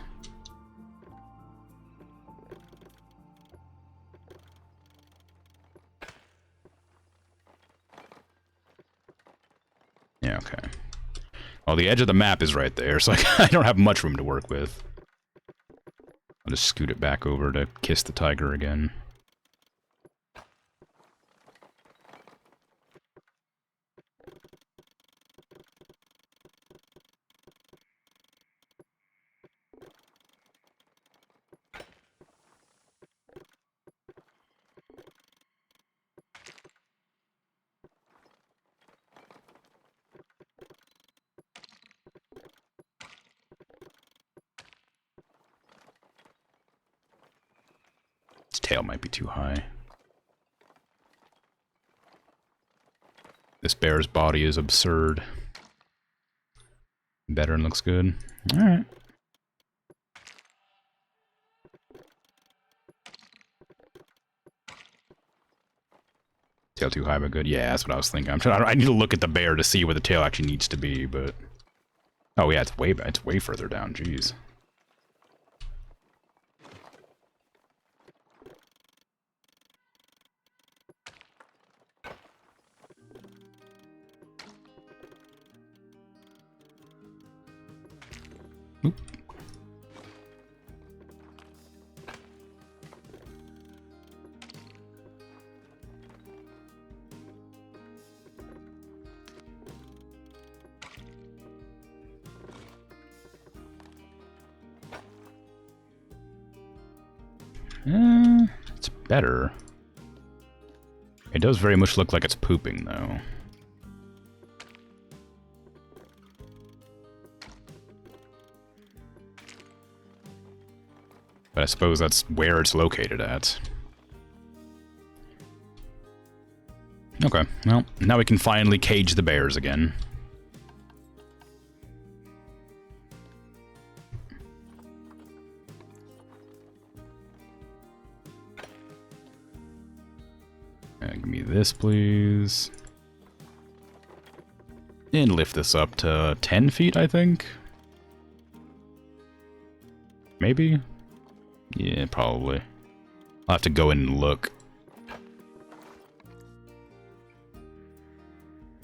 Yeah, okay. Well, the edge of the map is right there, so I don't have much room to work with. I'll just scoot it back over to kiss the tiger again. Its tail might be too high. This bear's body is absurd. Better and looks good. Alright. Tail too high but good. Yeah, that's what I was thinking. I need to look at the bear to see where the tail actually needs to be, but... Oh yeah, it's way further down, jeez. Oop. It's better. It does very much look like it's pooping, though. But I suppose that's where it's located at. Okay, well, now we can finally cage the bears again. Give me this, please. And lift this up to 10 feet, I think? Maybe? Yeah, probably. I'll have to go in and look.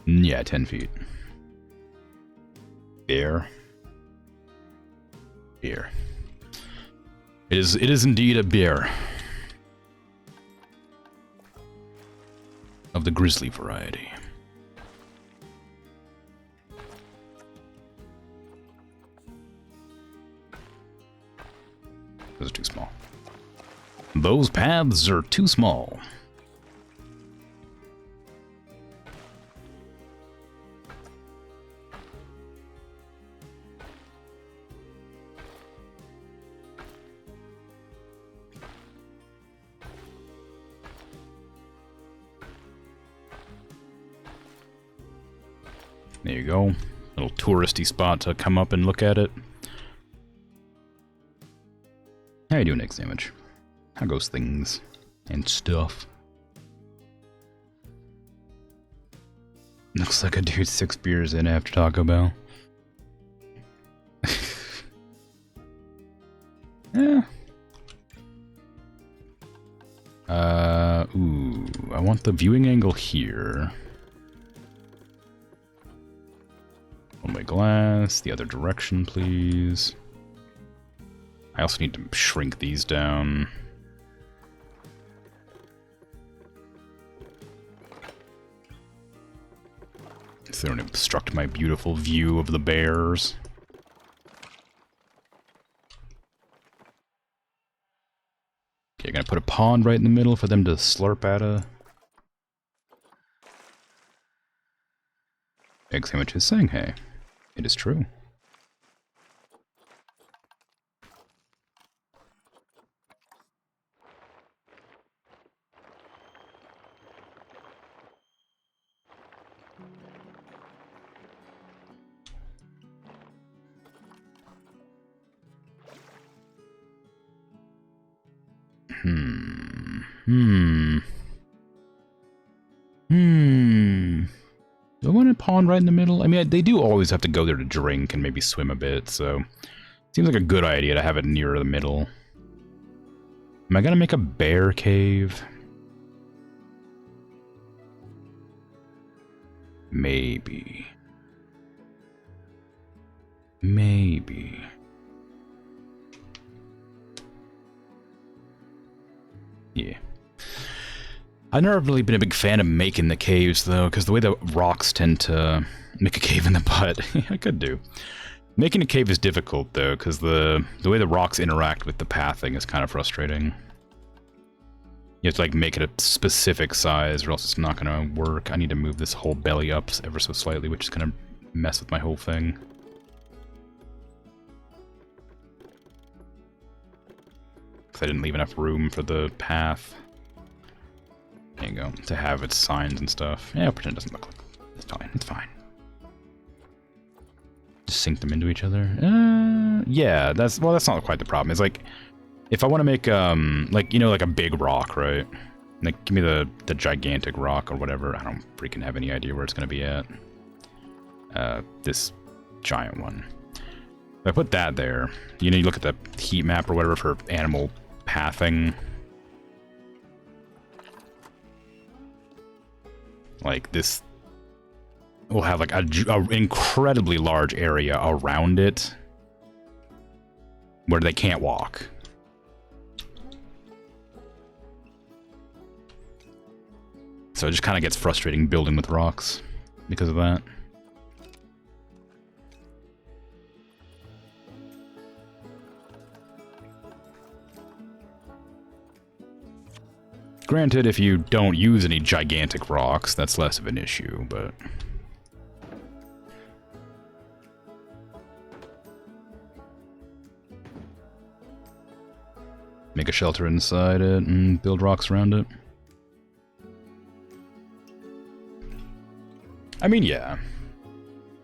Yeah, 10 feet. Bear. Bear. It is indeed a bear. Of the grizzly variety. Those are too small. Those paths are too small. There you go. Little touristy spot to come up and look at it. How you doing, Nick Sandwich? How goes things and stuff? Looks like a dude 6 beers in after Taco Bell. Yeah. Ooh, I want the viewing angle here. On my glass, the other direction, please. I also need to shrink these down. So they don't obstruct my beautiful view of the bears. Okay, gonna put a pond right in the middle for them to slurp out of. Egg Sandwich is saying hey. It is true. Do I want to pond right in the middle? I mean, they do always have to go there to drink and maybe swim a bit, so... Seems like a good idea to have it near the middle. Am I gonna make a bear cave? Maybe. Maybe. Yeah. I've never really been a big fan of making the caves, though, because the way the rocks tend to make a cave in the butt, I could do. Making a cave is difficult, though, because the way the rocks interact with the pathing is kind of frustrating. You have to, like, make it a specific size, or else it's not going to work. I need to move this whole belly up ever so slightly, which is going to mess with my whole thing. Because I didn't leave enough room for the path. There you go. To have its signs and stuff. Yeah, I'll pretend it doesn't look like it. It's fine. It's fine. Just sync them into each other. Yeah, that's not quite the problem. It's like, if I want to make, like, you know, like a big rock, right? Like, give me the gigantic rock or whatever. I don't freaking have any idea where it's going to be at. This giant one. If I put that there, you know, you look at the heat map or whatever for animal pathing. Like, this will have, like, a incredibly large area around it where they can't walk. So it just kind of gets frustrating building with rocks because of that. Granted, if you don't use any gigantic rocks, that's less of an issue, but... Make a shelter inside it and build rocks around it. I mean, yeah.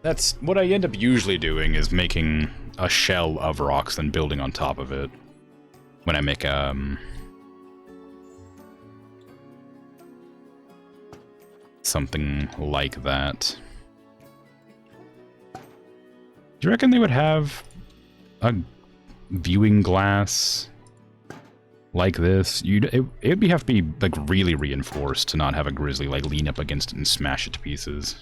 That's what I end up usually doing, is making a shell of rocks and building on top of it. When I make, something like that. Do you reckon they would have a viewing glass like this? It'd have to be, like, really reinforced to not have a grizzly, like, lean up against it and smash it to pieces.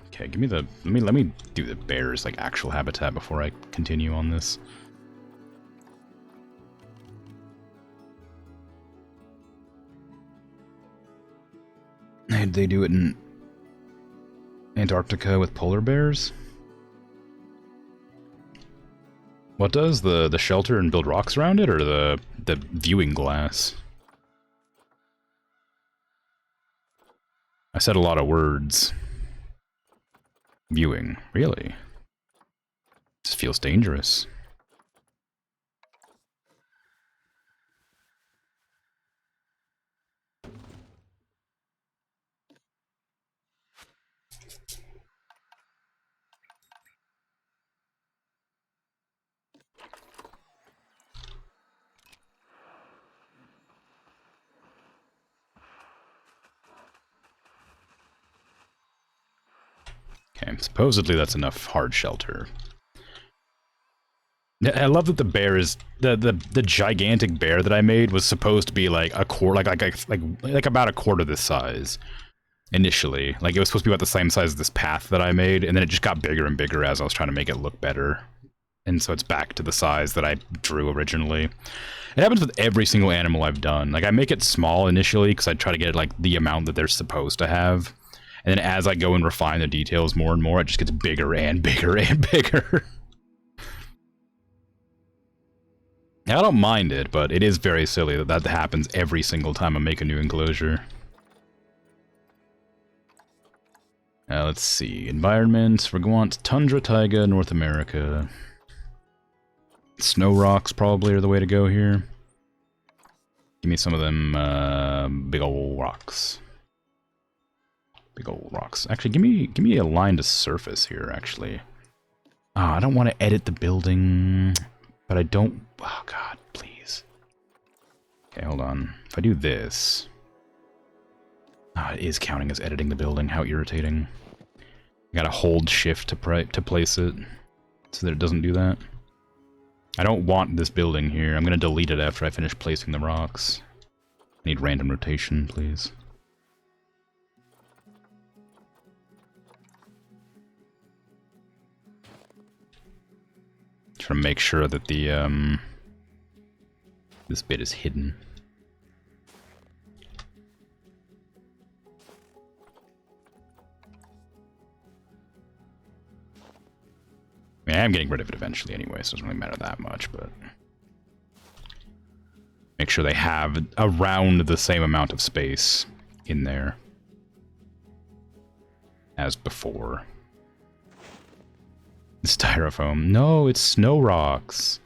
Okay, give me the... Let me do the bear's, like, actual habitat before I continue on this. Did they do it in Antarctica with polar bears? What does? The shelter and build rocks around it, or the viewing glass? I said a lot of words. Viewing, really? This feels dangerous. Okay, supposedly that's enough hard shelter. I love that the bear is the gigantic bear that I made was supposed to be like a quarter, like about a quarter this size initially. Like, it was supposed to be about the same size as this path that I made, and then it just got bigger and bigger as I was trying to make it look better. And so it's back to the size that I drew originally. It happens with every single animal I've done. Like, I make it small initially because I try to get it, like, the amount that they're supposed to have. And then as I go and refine the details more and more, it just gets bigger and bigger and bigger. I don't mind it, but it is very silly that that happens every single time I make a new enclosure. Let's see. Environment. We're going to Tundra, Taiga, North America. Snow rocks probably are the way to go here. Give me some of them big old rocks. Big old rocks. Actually, give me a line to surface here, actually. I don't want to edit the building, but I don't... Oh, God, please. Okay, hold on. If I do this... it is counting as editing the building. How irritating. I gotta hold shift to place it so that it doesn't do that. I don't want this building here. I'm gonna delete it after I finish placing the rocks. I need random rotation, please. Trying to make sure that the this bit is hidden. I mean, I'm getting rid of it eventually anyway, so it doesn't really matter that much, but... Make sure they have around the same amount of space in there as before. Styrofoam. No, it's snow rocks.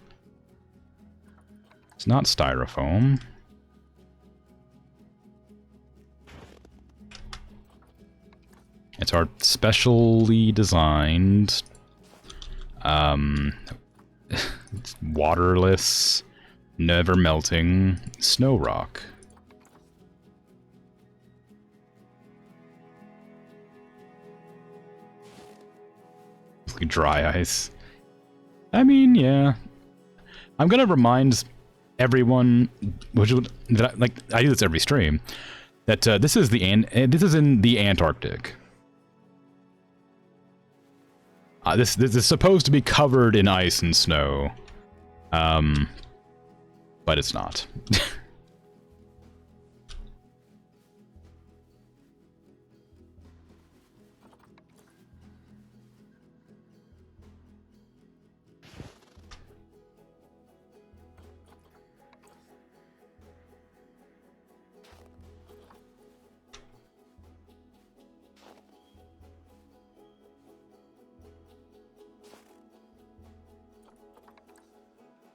It's not styrofoam. It's our specially designed, it's waterless, never melting snow rock. Dry ice. I mean, yeah. I'm gonna remind everyone, I do this every stream, that this is in the Antarctic. This is supposed to be covered in ice and snow, but it's not.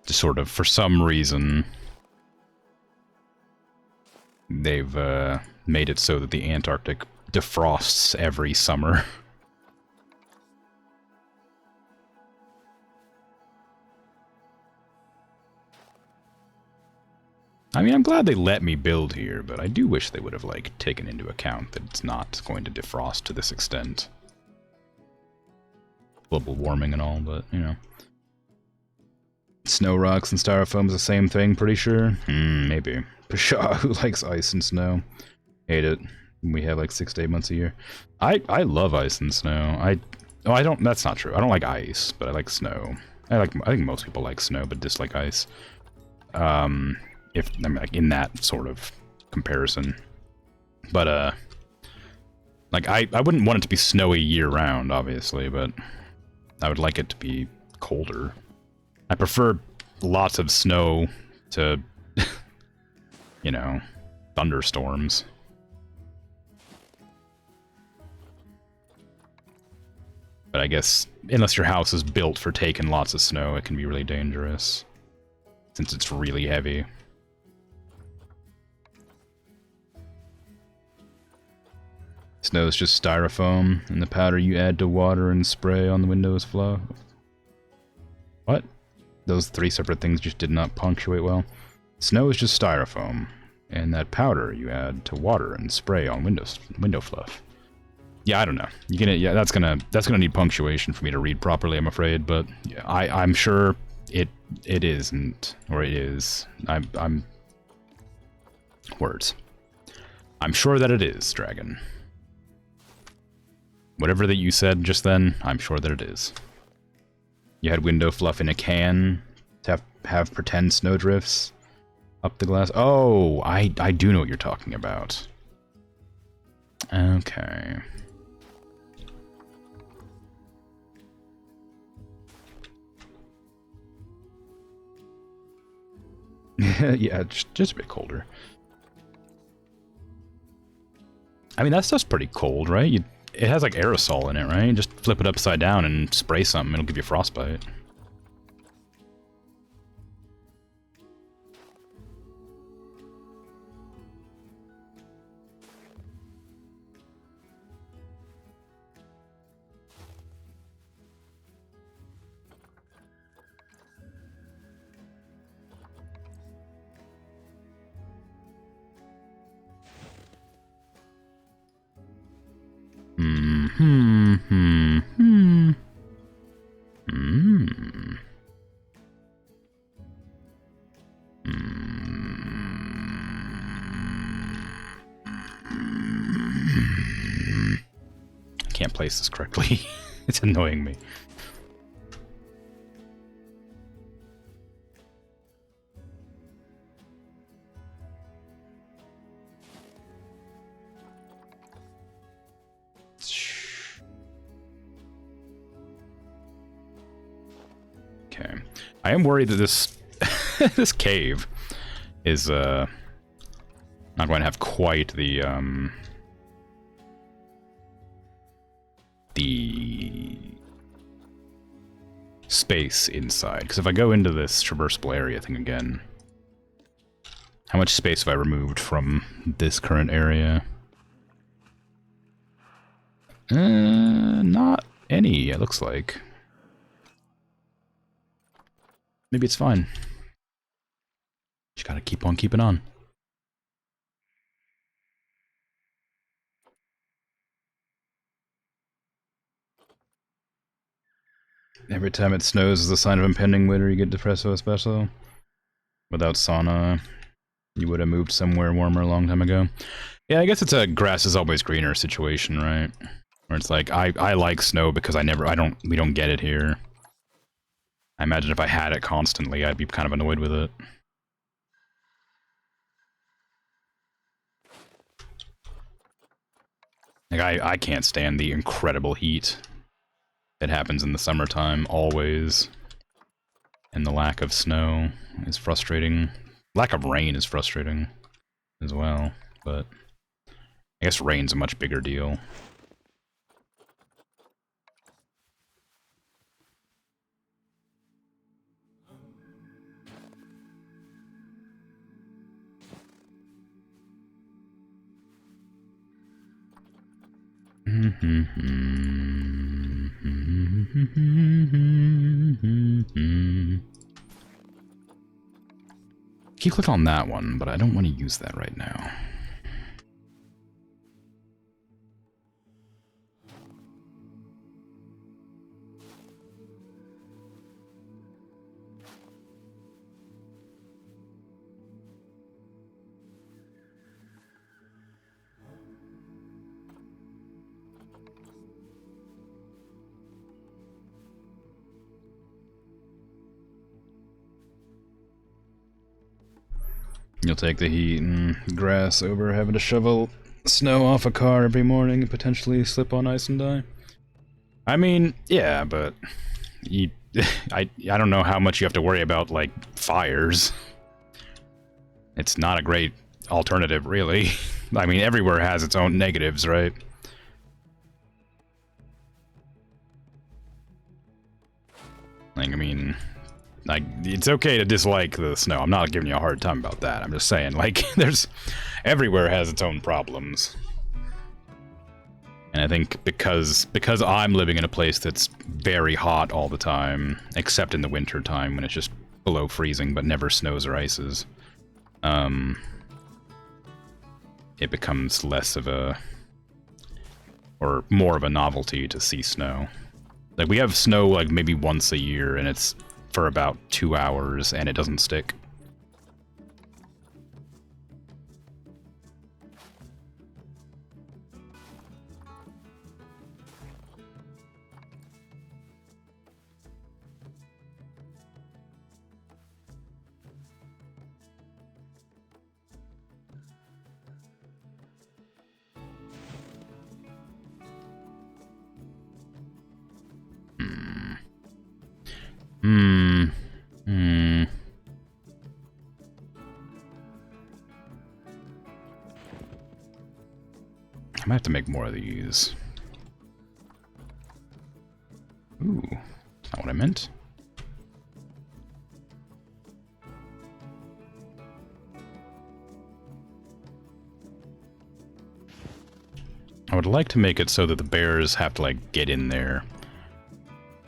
Just sort of, for some reason, they've made it so that the Antarctic defrosts every summer. I mean, I'm glad they let me build here, but I do wish they would have, like, taken into account that it's not going to defrost to this extent. Global warming and all, but, you know. Snow rocks and styrofoam is the same thing, pretty sure? Maybe. Pshaw, who likes ice and snow? Hate it. We have like 6 to 8 months a year. I love ice and snow. I don't, that's not true. I don't like ice, but I like snow. I think most people like snow, but dislike ice. I mean, like, in that sort of comparison. But, like, I wouldn't want it to be snowy year-round, obviously, but I would like it to be colder. I prefer lots of snow to, you know, thunderstorms. But I guess, unless your house is built for taking lots of snow, it can be really dangerous, since it's really heavy. Snow is just styrofoam, and the powder you add to water and spray on the windows flow. What? Those 3 separate things just did not punctuate well. Snow is just styrofoam, and that powder you add to water and spray on window fluff. Yeah, I don't know. Yeah, that's gonna need punctuation for me to read properly, I'm afraid. But yeah, I'm sure it isn't, or it is. I'm words. I'm sure that it is, Dragon. Whatever that you said just then, I'm sure that it is. You had window fluff in a can to have pretend snowdrifts up the glass. Oh, I do know what you're talking about. Okay. Yeah, just a bit colder. I mean, that stuff's pretty cold, right? It has like aerosol in it, right? You just flip it upside down and spray something, it'll give you frostbite. I can't place this correctly. It's annoying me. Okay. I am worried that this this cave is not going to have quite the space inside. Because if I go into this traversable area thing again, how much space have I removed from this current area? Not any, it looks like. Maybe it's fine. Just gotta keep on keeping on. Every time it snows is a sign of impending winter, you get depresso espresso. Without sauna, you would have moved somewhere warmer a long time ago. Yeah, I guess it's a grass is always greener situation, right? Where it's like, I like snow because we don't get it here. I imagine if I had it constantly, I'd be kind of annoyed with it. Like, I can't stand the incredible heat that happens in the summertime, always. And the lack of snow is frustrating. Lack of rain is frustrating as well, but I guess rain's a much bigger deal. Keep clicking on that one, but I don't want to use that right now. You'll take the heat and grass over having to shovel snow off a car every morning and potentially slip on ice and die. I mean, yeah, but I don't know how much you have to worry about, like, fires. It's not a great alternative, really. I mean, everywhere has its own negatives, right? Like, I mean, like, it's okay to dislike the snow. I'm not giving you a hard time about that. I'm just saying, like, everywhere has its own problems. And I think because I'm living in a place that's very hot all the time, except in the winter time when it's just below freezing but never snows or ices, it becomes less of a, or more of a novelty to see snow. Like, we have snow, like, maybe once a year, and it's for about 2 hours, and it doesn't stick. I might have to make more of these. Ooh, that's not what I meant. I would like to make it so that the bears have to, like, get in there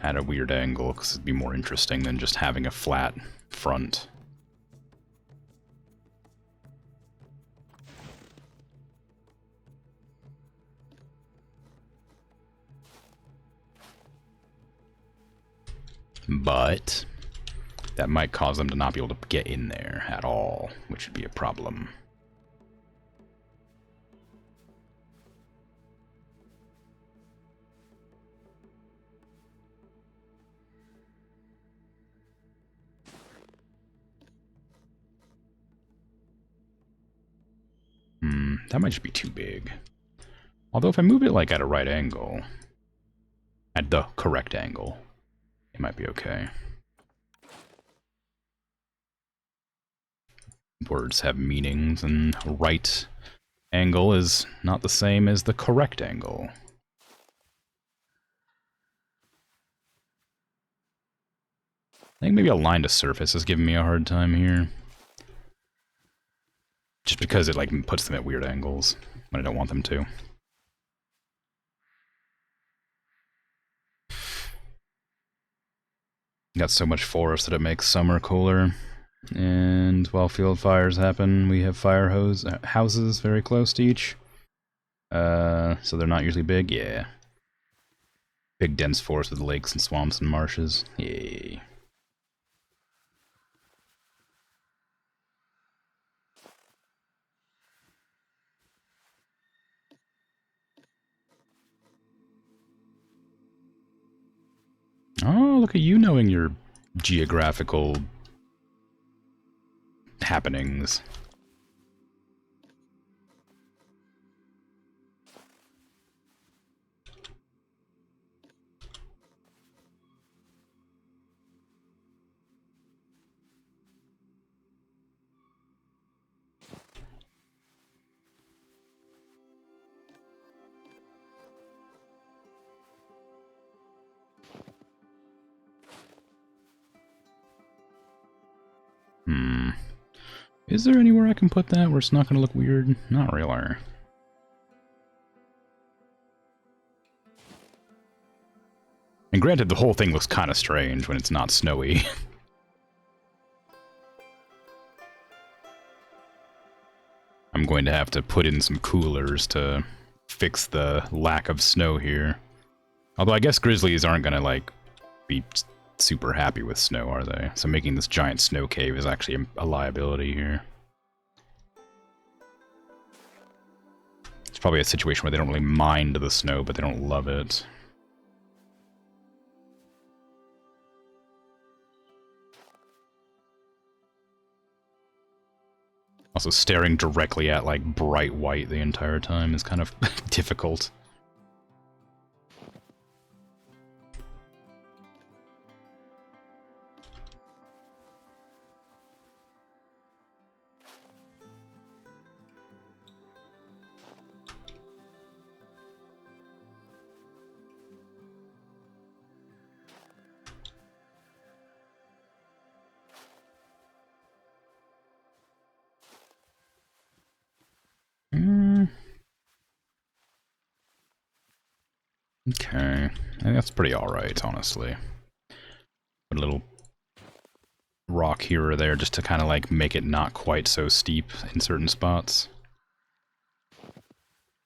at a weird angle, because it'd be more interesting than just having a flat front. but that might cause them to not be able to get in there at all, which would be a problem. That might just be too big. Although if I move it like at a right angle, at the correct angle, it might be okay. Words have meanings, and right angle is not the same as the correct angle. I think maybe align to surface is giving me a hard time here. Just because it like puts them at weird angles when I don't want them to. Got so much forest that it makes summer cooler. And while field fires happen, we have fire houses very close to each. So they're not usually big, yeah. Big dense forest with lakes and swamps and marshes, yay. Oh, look at you knowing your geographical happenings. Is there anywhere I can put that where it's not going to look weird? Not really. And granted, the whole thing looks kind of strange when it's not snowy. I'm going to have to put in some coolers to fix the lack of snow here. Although I guess grizzlies aren't going to, like, be super happy with snow, are they? So making this giant snow cave is actually a liability here. It's probably a situation where they don't really mind the snow, but they don't love it. Also, staring directly at, like, bright white the entire time is kind of difficult. Okay, I think that's pretty alright, honestly. Put a little rock here or there just to kind of like make it not quite so steep in certain spots.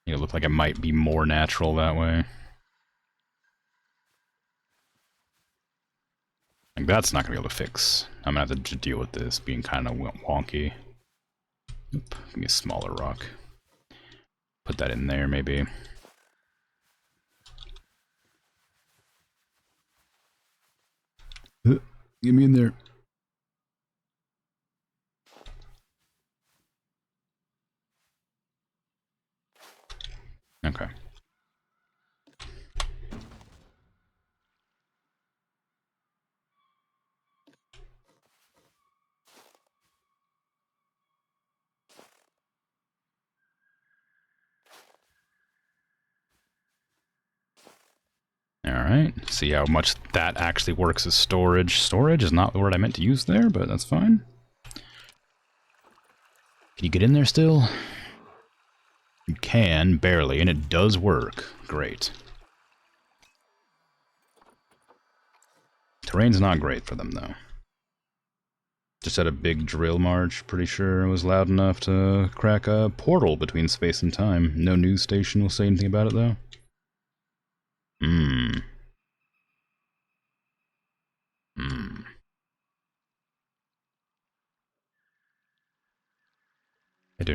You know, look like it might be more natural that way. Like, that's not gonna be able to fix. I'm gonna have to deal with this being kind of wonky. Oop, give me a smaller rock. Put that in there, maybe. Get me in there. Okay. Alright, see how much that actually works as storage. Storage is not the word I meant to use there, but that's fine. Can you get in there still? You can, barely, and it does work. Great. Terrain's not great for them, though. Just had a big drill march, pretty sure it was loud enough to crack a portal between space and time. No news station will say anything about it, though.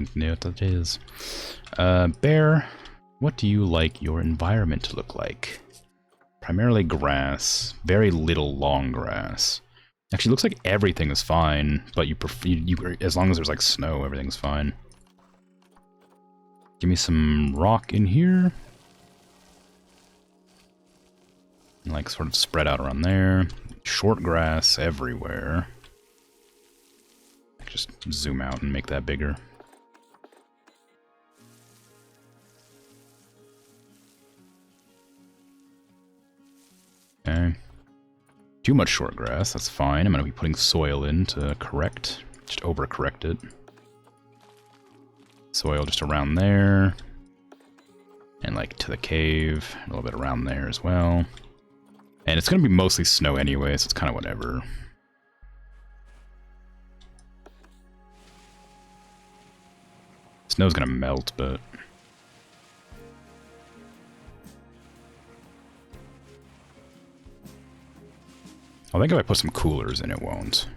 don't know what that is. Bear, what do you like your environment to look like? Primarily grass. Very little long grass. Actually, looks like everything is fine, but you prefer, as long as there's like snow, everything's fine. Give me some rock in here. And like sort of spread out around there. Short grass everywhere. Just zoom out and make that bigger. Okay. Too much short grass, that's fine. I'm going to be putting soil in to correct. Just overcorrect it. Soil just around there. And like to the cave. A little bit around there as well. And it's going to be mostly snow anyway, so it's kind of whatever. Snow's going to melt, but... I think if I put some coolers in, it won't.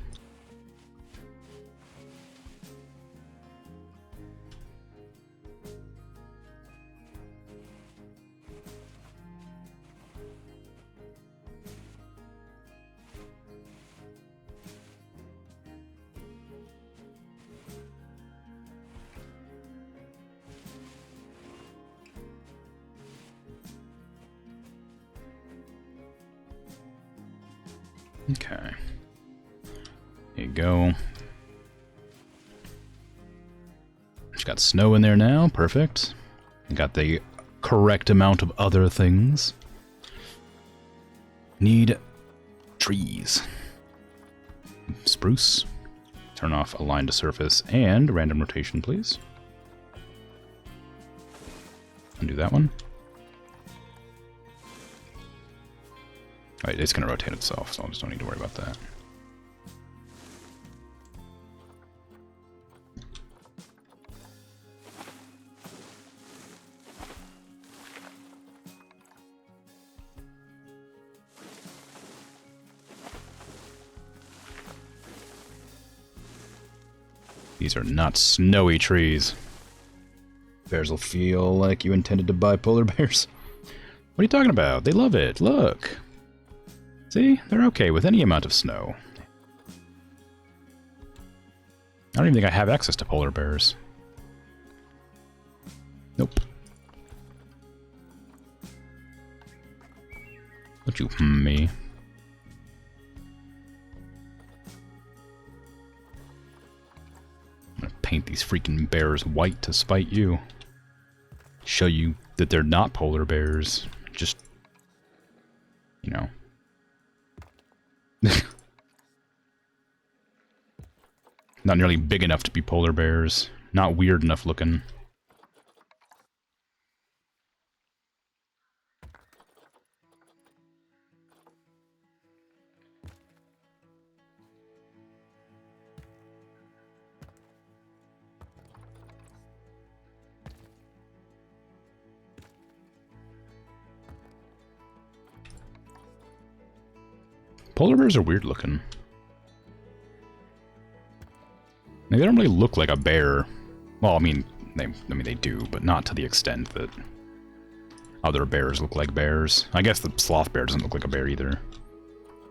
Okay. There you go. Just got snow in there now. Perfect. Got the correct amount of other things. Need trees. Spruce. Turn off align to surface and random rotation, please. Undo that one. Alright, it's going to rotate itself, so I just don't need to worry about that. These are not snowy trees. Bears will feel like you intended to buy polar bears. What are you talking about? They love it. Look. See? They're okay with any amount of snow. I don't even think I have access to polar bears. Nope. Don't you me. I'm gonna paint these freaking bears white to spite you. Show you that they're not polar bears. Just, you know. Not nearly big enough to be polar bears. Not weird enough looking. Polar bears are weird looking. They don't really look like a bear. Well, I mean they do, but not to the extent that other bears look like bears. I guess the sloth bear doesn't look like a bear either.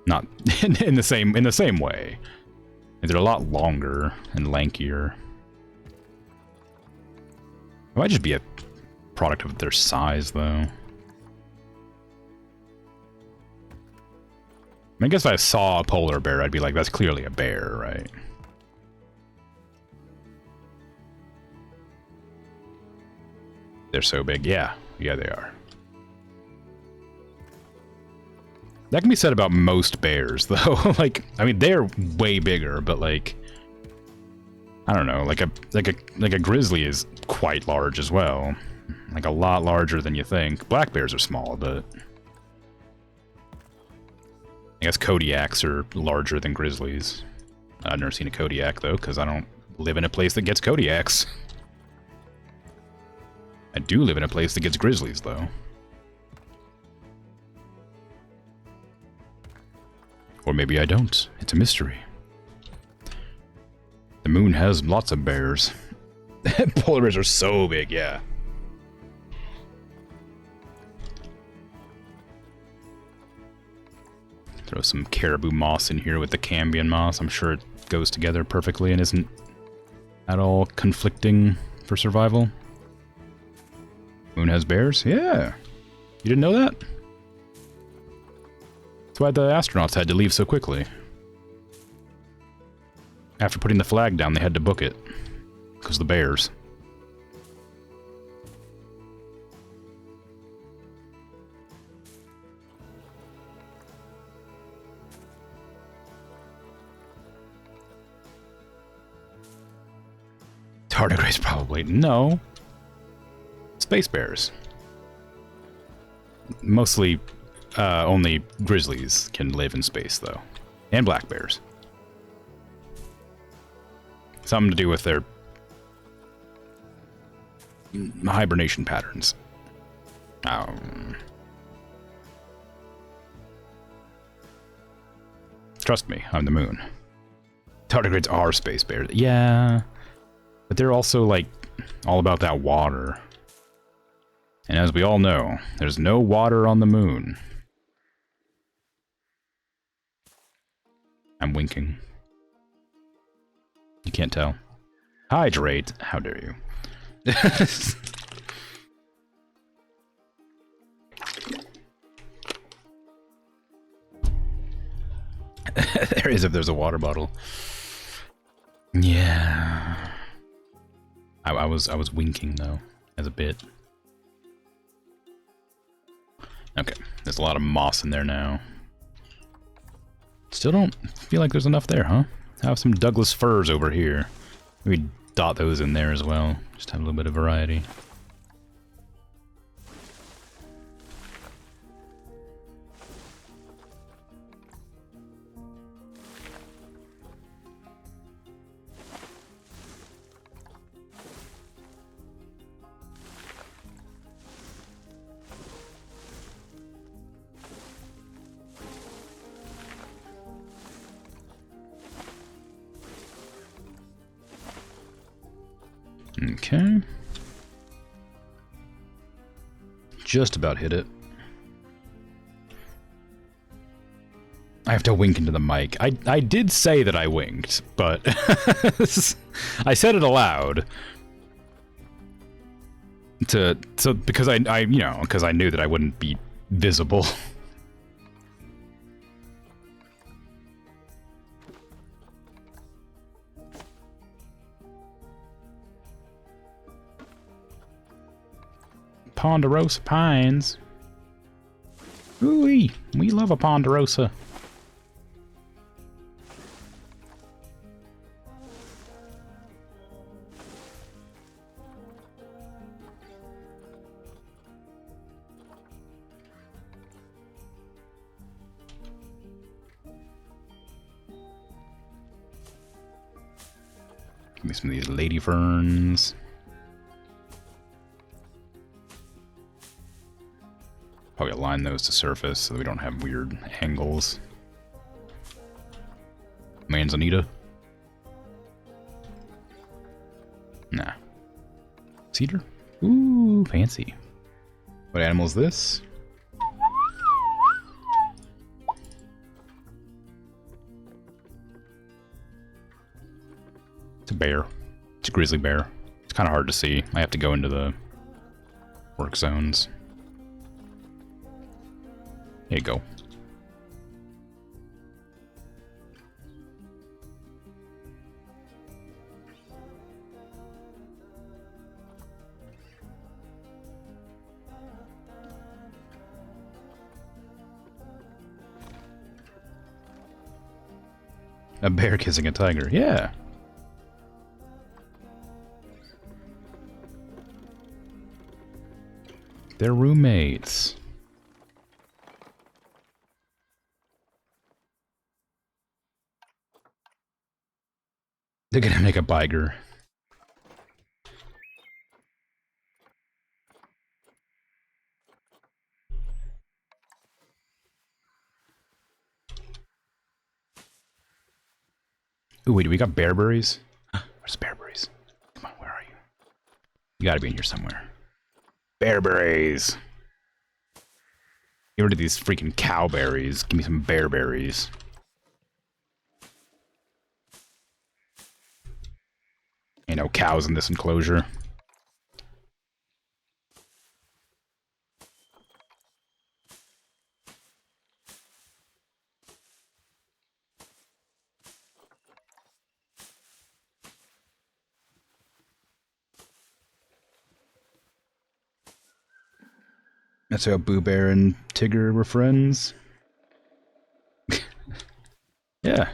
Not in the same way. They're a lot longer and lankier. It might just be a product of their size, though. I guess if I saw a polar bear, I'd be like, that's clearly a bear, right? They're so big. Yeah. Yeah, they are. That can be said about most bears, though. Like, I mean, they're way bigger, but like, I don't know, like a grizzly is quite large as well. Like a lot larger than you think. Black bears are small, but I guess Kodiaks are larger than grizzlies. I've never seen a Kodiak, though, because I don't live in a place that gets Kodiaks. I do live in a place that gets grizzlies, though. Or maybe I don't. It's a mystery. The moon has lots of bears. Polar bears are so big, yeah. Throw some caribou moss in here with the Cambion moss. I'm sure it goes together perfectly and isn't at all conflicting for survival. Moon has bears? Yeah. You didn't know that? That's why the astronauts had to leave so quickly. After putting the flag down, they had to book it. Because of the bears. Tardigrades probably. No. Space bears. Mostly, only grizzlies can live in space, though. And black bears. Something to do with their hibernation patterns. Trust me, I'm the moon. Tardigrades are space bears. Yeah. But they're also, like, all about that water. And as we all know, there's no water on the moon. I'm winking. You can't tell. Hydrate. How dare you? There is if there's a water bottle. Yeah. I was winking though, as a bit. Okay, there's a lot of moss in there now. Still don't feel like there's enough there, huh? I have some Douglas firs over here. Maybe dot those in there as well. Just have a little bit of variety. Okay. Just about hit it. I have to wink into the mic. I did say that I winked, but I said it aloud. Because I you know, because I knew that I wouldn't be visible. Ponderosa pines. Ooh-wee, we love a ponderosa. Give me some of these lady ferns. Probably align those to surface so that we don't have weird angles. Manzanita? Nah. Cedar? Ooh, fancy. What animal is this? It's a bear. It's a grizzly bear. It's kind of hard to see. I have to go into the work zones. There you go. A bear kissing a tiger. Yeah. They're roommates. They're gonna make a biger. Ooh, wait, do we got bearberries? Where's bearberries? Come on, where are you? gotta be in here somewhere. Bearberries! Get rid of these freaking cowberries. Give me some bearberries. Ain't no cows in this enclosure. That's how Boo Bear and Tigger were friends. Yeah.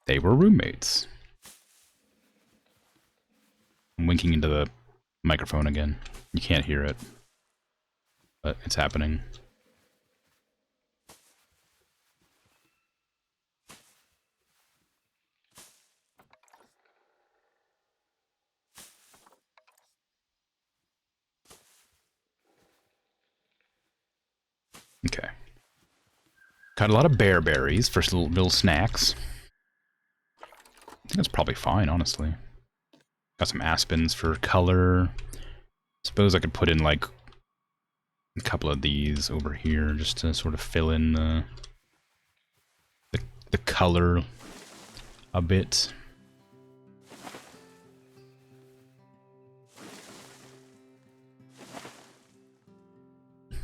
They were roommates. I'm winking into the microphone again. You can't hear it. But it's happening. Okay. Got a lot of bearberries for little snacks. I think that's probably fine, honestly. Got some aspens for color. Suppose I could put in, like, a couple of these over here just to sort of fill in the color a bit.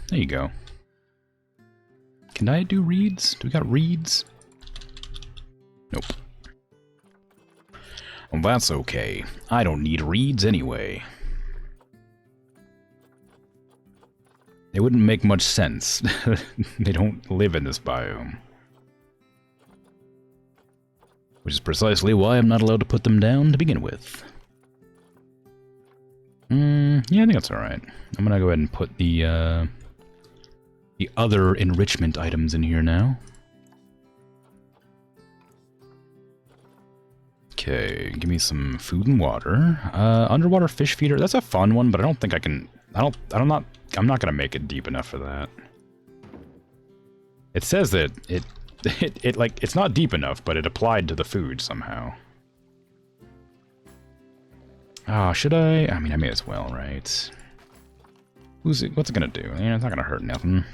There you go. Can I do reeds? Do we got reeds? Nope. Well, that's okay. I don't need reeds anyway. They wouldn't make much sense. They don't live in this biome. Which is precisely why I'm not allowed to put them down to begin with. Yeah, I think that's alright. I'm gonna go ahead and put the other enrichment items in here now. Okay, give me some food and water. Underwater fish feeder, that's a fun one, but I don't think I can... I'm not gonna make it deep enough for that. It says that it like, it's not deep enough, but it applied to the food somehow. Oh, should I? I mean, I may as well, right? What's it gonna do? Yeah, it's not gonna hurt nothing.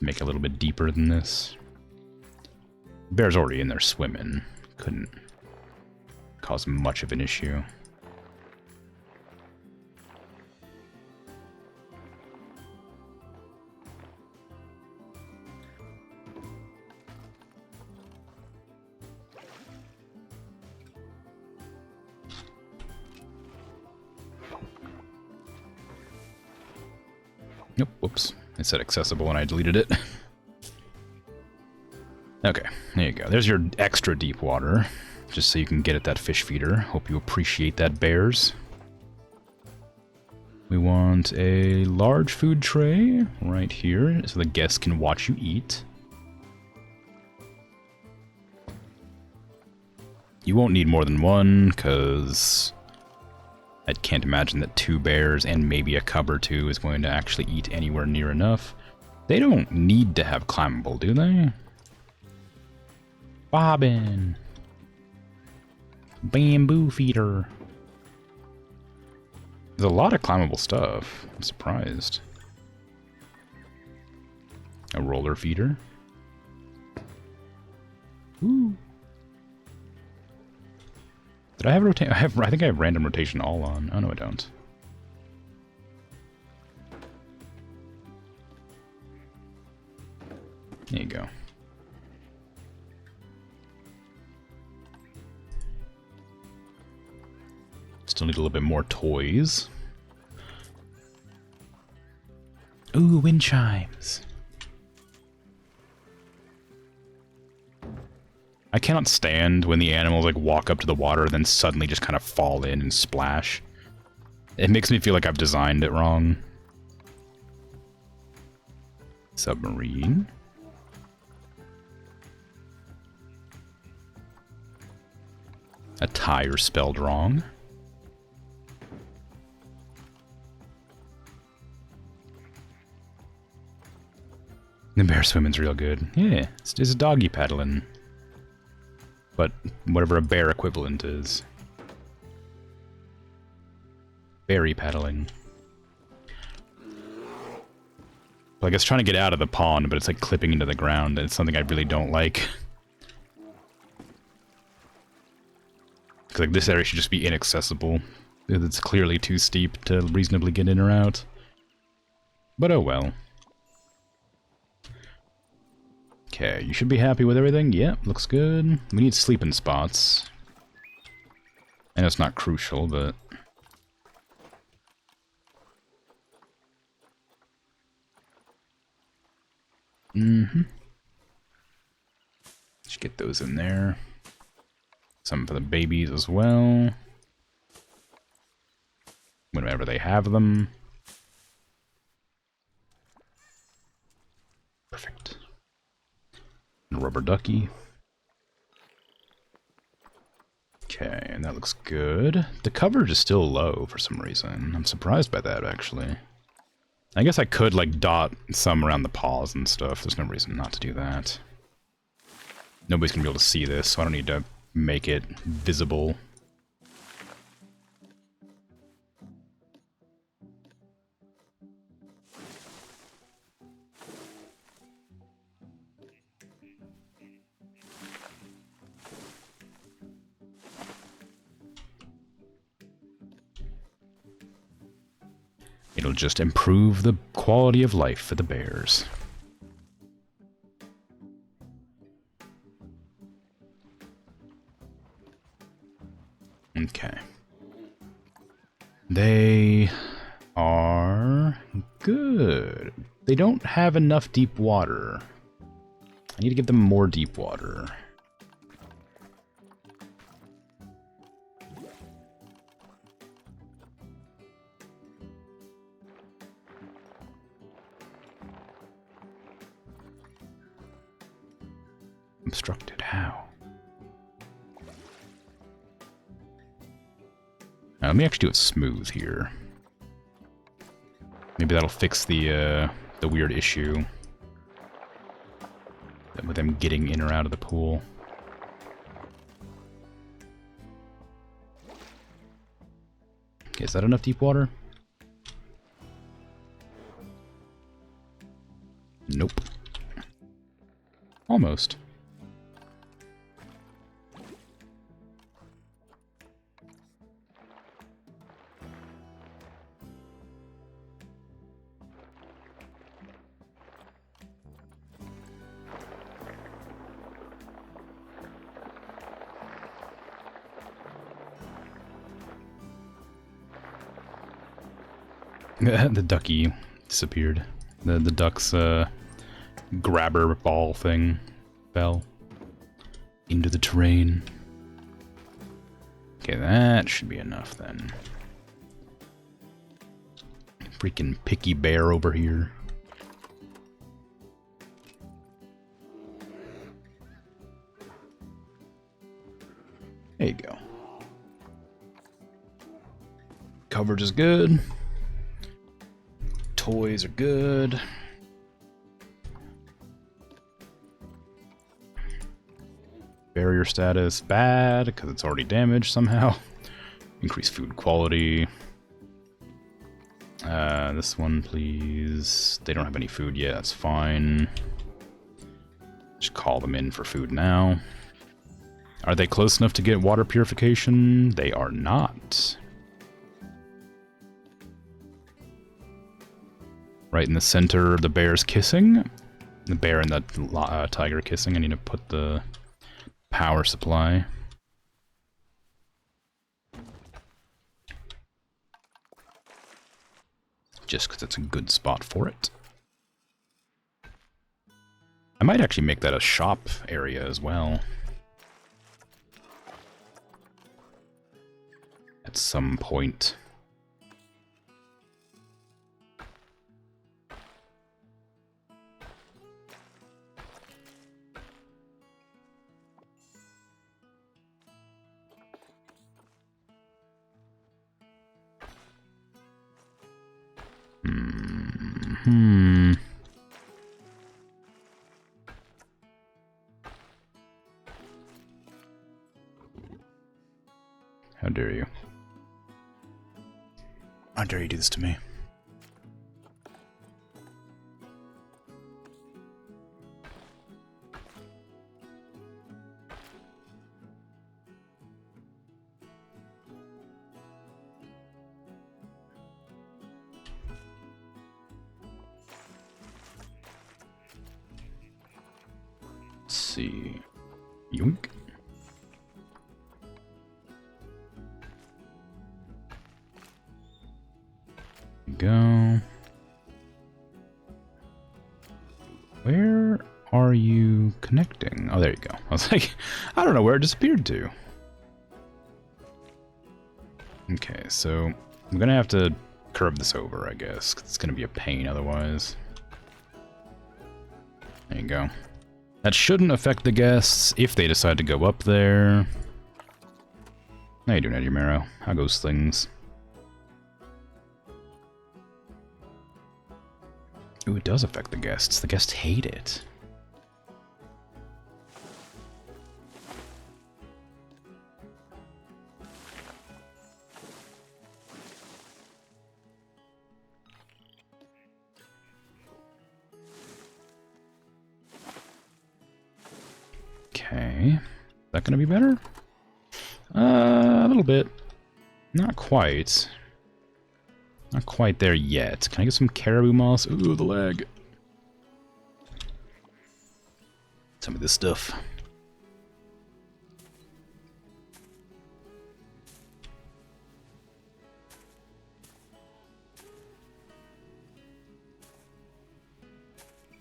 Make it a little bit deeper than this. The bear's already in there swimming. Couldn't cause much of an issue. Nope, whoops. It said accessible when I deleted it. Okay, there you go. There's your extra deep water, just so you can get at that fish feeder. Hope you appreciate that, bears. We want a large food tray right here, so the guests can watch you eat. You won't need more than one, because I can't imagine that 2 bears and maybe a cub or 2 is going to actually eat anywhere near enough. They don't need to have climbable, do they? Bobbin. Bamboo feeder. There's a lot of climbable stuff. I'm surprised. A roller feeder. Ooh. Did I have rotation? I think I have random rotation all on. Oh no, I don't. There you go. Still need a little bit more toys. Ooh, wind chimes. I cannot stand when the animals like walk up to the water and then suddenly just kind of fall in and splash. It makes me feel like I've designed it wrong. Submarine. A tire spelled wrong. The bear swimming's real good. Yeah, it's a doggy paddling. But whatever a bear equivalent is. Berry pedaling. Well, I guess trying to get out of the pond, but it's like clipping into the ground. It's something I really don't like. Because like this area should just be inaccessible. It's clearly too steep to reasonably get in or out. But oh well. Okay, you should be happy with everything. Yep, looks good. We need sleeping spots. I know it's not crucial, but... Mm-hmm. Should get those in there. Some for the babies as well. Whenever they have them. Perfect. And a rubber ducky. Okay, and that looks good. The coverage is still low for some reason. I'm surprised by that, actually. I guess I could, like, dot some around the paws and stuff. There's no reason not to do that. Nobody's gonna be able to see this, so I don't need to make it visible. It'll just improve the quality of life for the bears. Okay. They are good. They don't have enough deep water. I need to give them more deep water. Obstructed, how? Now, let me actually do it smooth here. Maybe that'll fix the weird issue with them getting in or out of the pool. Okay, is that enough deep water? Nope. Almost. The ducky disappeared. The duck's grabber ball thing fell into the terrain. Okay, that should be enough then. Freaking picky bear over here. There you go. Coverage is good. Toys are good. Barrier status bad because it's already damaged somehow. Increase food quality. This one, please. They don't have any food yet. That's fine. Just call them in for food now. Are they close enough to get water purification? They are not. Right in the center, the bear's kissing. The bear and the tiger kissing. I need to put the power supply. Just because it's a good spot for it. I might actually make that a shop area as well. At some point. How dare you? How dare you do this to me? Let's see. Yoink. Go. Where are you connecting? Oh, there you go. I was like, I don't know where it disappeared to. Okay, so I'm gonna have to curve this over, I guess, 'cause it's gonna be a pain otherwise. There you go. That shouldn't affect the guests if they decide to go up there. How you doing, Eddie Marrow? How goes things? Ooh, it does affect the guests. The guests hate it. Okay. Is that gonna be better? A little bit. Not quite. Not quite there yet. Can I get some caribou moss? Ooh, the leg. Some of this stuff.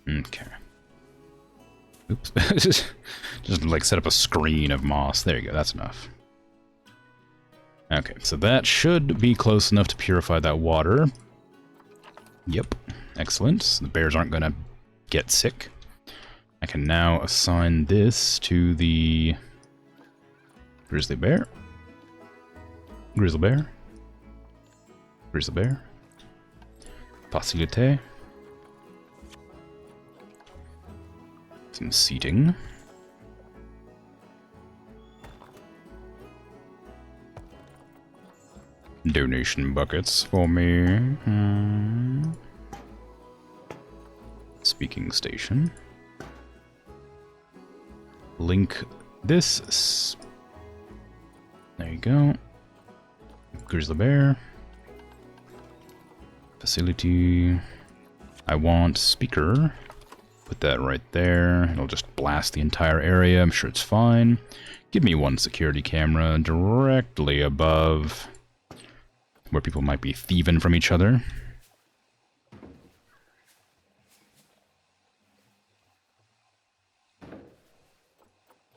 Okay. Oops. Just like set up a screen of moss. There you go, that's enough. Okay, so that should be close enough to purify that water. Yep, excellent. So the bears aren't gonna get sick. I can now assign this to the grizzly bear. Grizzly bear. Grizzly bear. Facilité. Some seating. Donation buckets for me. Speaking station. Link this. There you go. Grizzly bear. Facility. I want speaker. Put that right there. It'll just blast the entire area. I'm sure it's fine. Give me one security camera directly above where people might be thieving from each other.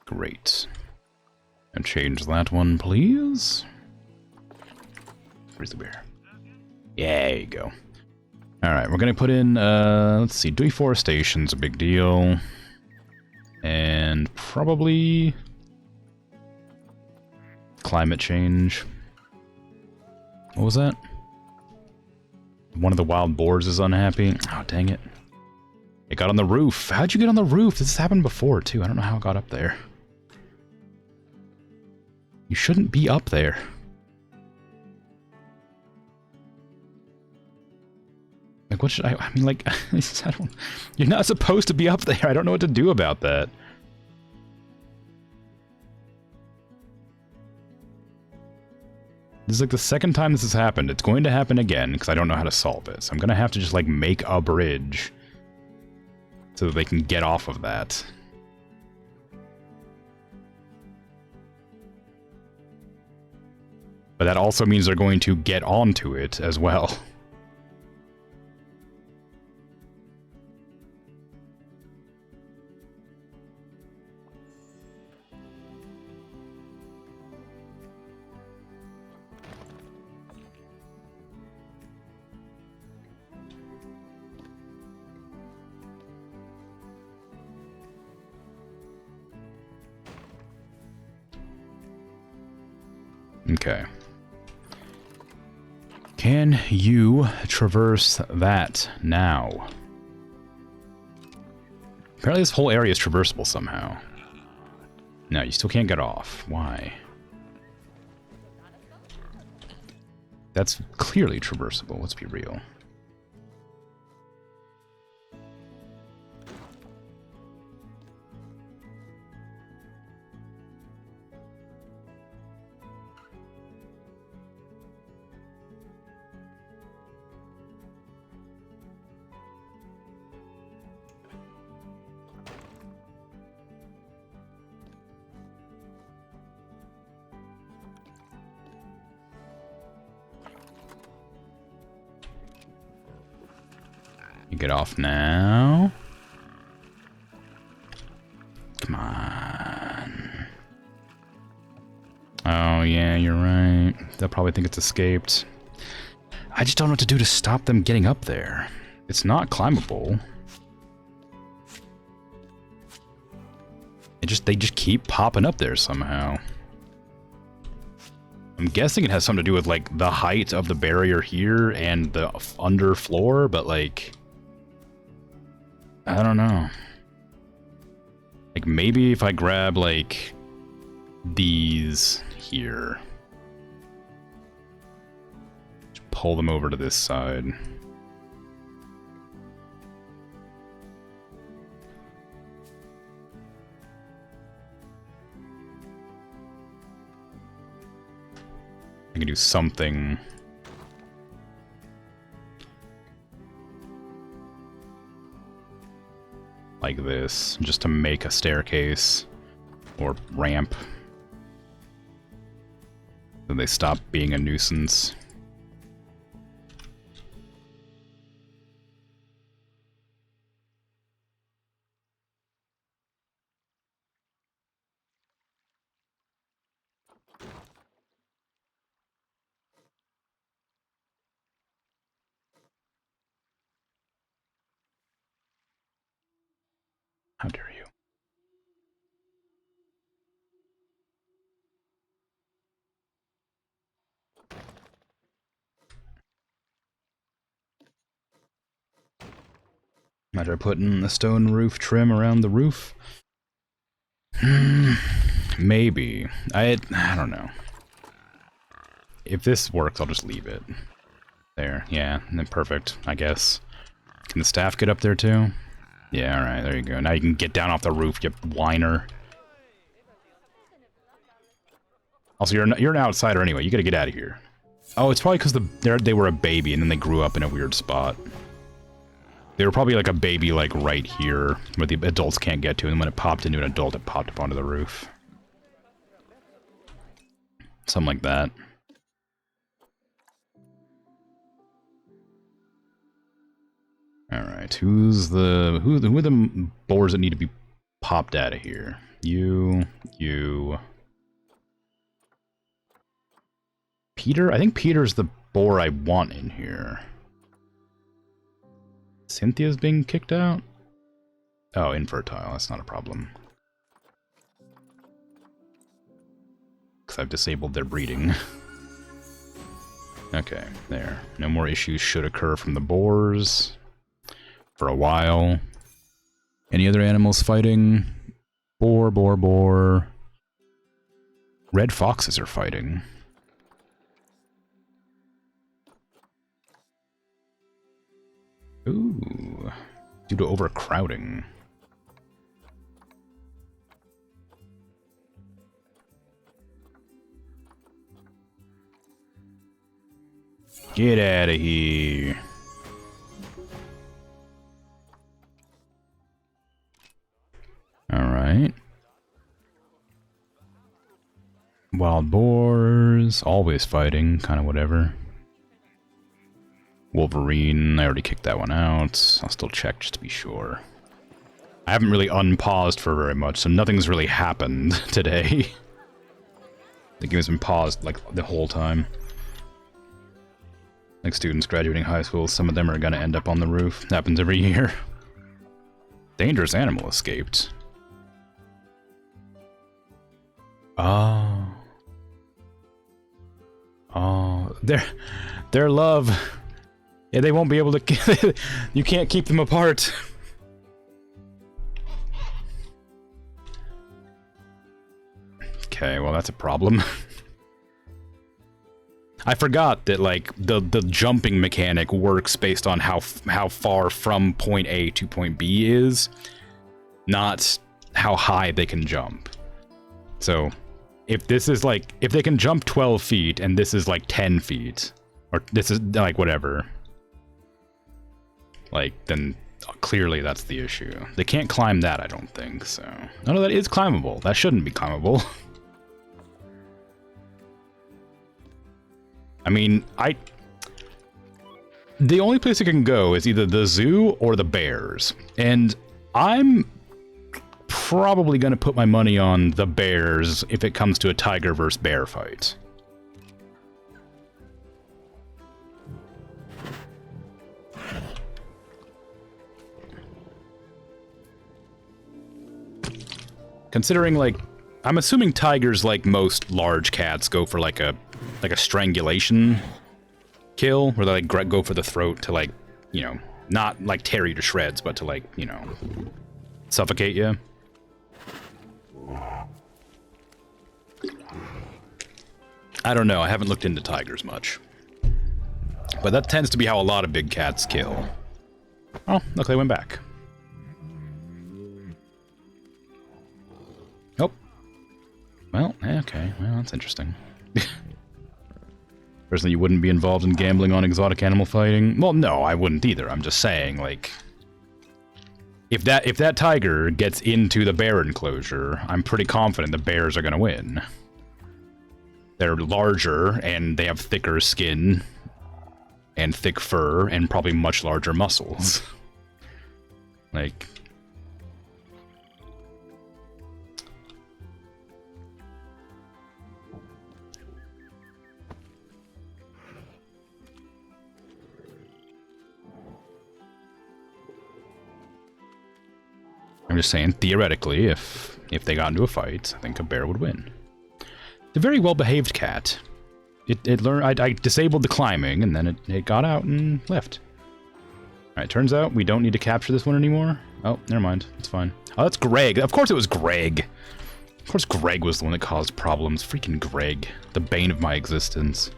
Great. And change that one, please. Where's the bear? Yeah, there you go. Alright, we're gonna put in, let's see, deforestation's a big deal. And probably climate change. What was that? One of the wild boars is unhappy. Oh, dang it. It got on the roof. How'd you get on the roof? This has happened before, too. I don't know how it got up there. You shouldn't be up there. Like, what should I mean, like, I don't... You're not supposed to be up there. I don't know what to do about that. This is like the second time this has happened. It's going to happen again, because I don't know how to solve it. So I'm going to have to just, like, make a bridge so that they can get off of that. But that also means they're going to get onto it as well. Okay. Can you traverse that now? Apparently this whole area is traversable somehow. No, you still can't get off. Why? That's clearly traversable, let's be real. You get off now. Come on. Oh, yeah, you're right. They'll probably think it's escaped. I just don't know what to do to stop them getting up there. It's not climbable. They just keep popping up there somehow. I'm guessing it has something to do with, like, the height of the barrier here and the underfloor, but, like... I don't know. Like, maybe if I grab, like, these here. Just pull them over to this side. I can do something. Like this, just to make a staircase or ramp. So they stop being a nuisance. How dare you? Matter of putting the stone roof trim around the roof? Maybe. I don't know. If this works, I'll just leave it. There, yeah, and then perfect, I guess. Can the staff get up there too? Yeah, alright, there you go. Now you can get down off the roof, you whiner. Also, you're an outsider anyway, you gotta get out of here. Oh, it's probably because they were a baby and then they grew up in a weird spot. They were probably like a baby, like right here, where the adults can't get to, and when it popped into an adult, it popped up onto the roof. Something like that. Alright, who are the boars that need to be popped out of here? You. Peter? I think Peter's the boar I want in here. Cynthia's being kicked out? Oh, infertile, that's not a problem. Because I've disabled their breeding. Okay, there. No more issues should occur from the boars. For a while. Any other animals fighting? Boar. Red foxes are fighting. Ooh. Due to overcrowding. Get out of here. Alright. Wild boars, always fighting, kind of whatever. Wolverine, I already kicked that one out. I'll still check just to be sure. I haven't really unpaused for very much, so nothing's really happened today. The game's been paused, like, the whole time. Like students graduating high school, some of them are gonna end up on the roof. Happens every year. Dangerous animal escaped. Oh. Oh. Their love. Yeah, they won't be able to... You can't keep them apart. Okay, well that's a problem. I forgot that, like, the jumping mechanic works based on how far from point A to point B is, not how high they can jump. So, if this is, like, if they can jump 12 feet and this is, like, 10 feet, or this is, like, whatever, like, then clearly that's the issue. They can't climb that, I don't think, so... No, that is climbable. That shouldn't be climbable. I mean, the only place I can go is either the zoo or the bears. And I'm probably going to put my money on the bears if it comes to a tiger versus bear fight. Considering, like, I'm assuming tigers, like most large cats, go for like a strangulation kill, where they like go for the throat to, like, you know, not like tear you to shreds, but to, like, you know, suffocate you. I don't know, I haven't looked into tigers much. But that tends to be how a lot of big cats kill. Oh, look, they went back. Oh. Well, okay, well, that's interesting. Personally, you wouldn't be involved in gambling on exotic animal fighting? Well, no, I wouldn't either. I'm just saying, like, if that tiger gets into the bear enclosure, I'm pretty confident the bears are gonna win. They're larger, and they have thicker skin, and thick fur, and probably much larger muscles. Like... I'm just saying, theoretically, if they got into a fight, I think a bear would win. It's a very well-behaved cat. It learned... I disabled the climbing, and then it got out and left. Alright, turns out we don't need to capture this one anymore. Oh, never mind. It's fine. Oh, that's Greg. Of course it was Greg. Of course Greg was the one that caused problems. Freaking Greg. The bane of my existence.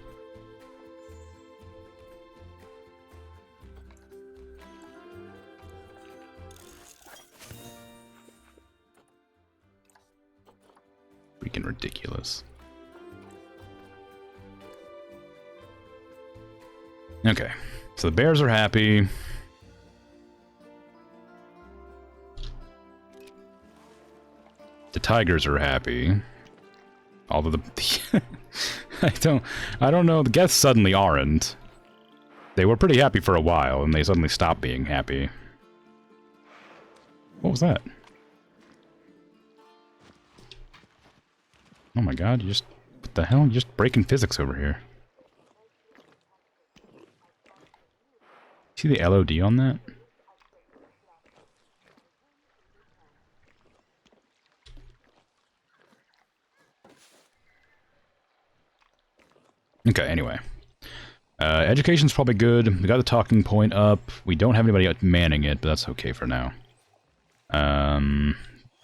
Freaking ridiculous. Okay, so the bears are happy. The tigers are happy. Although the I don't know, the guests suddenly aren't. They were pretty happy for a while, and they suddenly stopped being happy. What was that? Oh my god, you just... What the hell? You're just breaking physics over here. See the LOD on that? Okay, anyway. Education's probably good. We got the talking point up. We don't have anybody manning it, but that's okay for now.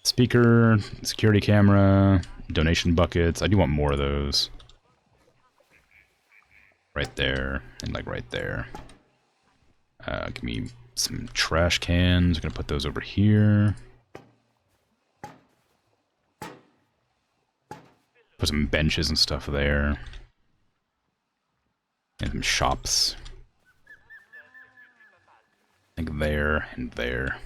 Speaker, security camera, donation buckets. I do want more of those. Right there, and like right there. Give me some trash cans. I'm gonna put those over here. Put some benches and stuff there. And some shops. I think there and there.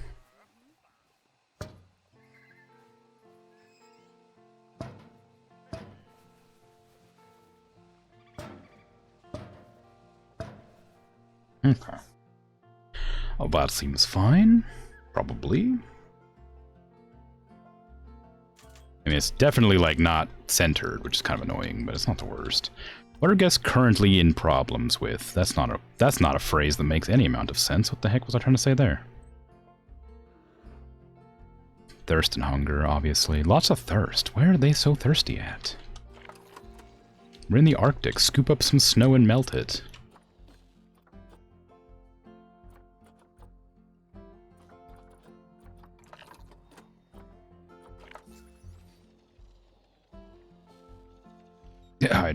Okay. Oh, that seems fine. Probably. I mean, it's definitely, like, not centered, which is kind of annoying, but it's not the worst. What are guests currently in problems with? That's not a phrase that makes any amount of sense. What the heck was I trying to say there? Thirst and hunger, obviously. Lots of thirst. Where are they so thirsty at? We're in the Arctic. Scoop up some snow and melt it.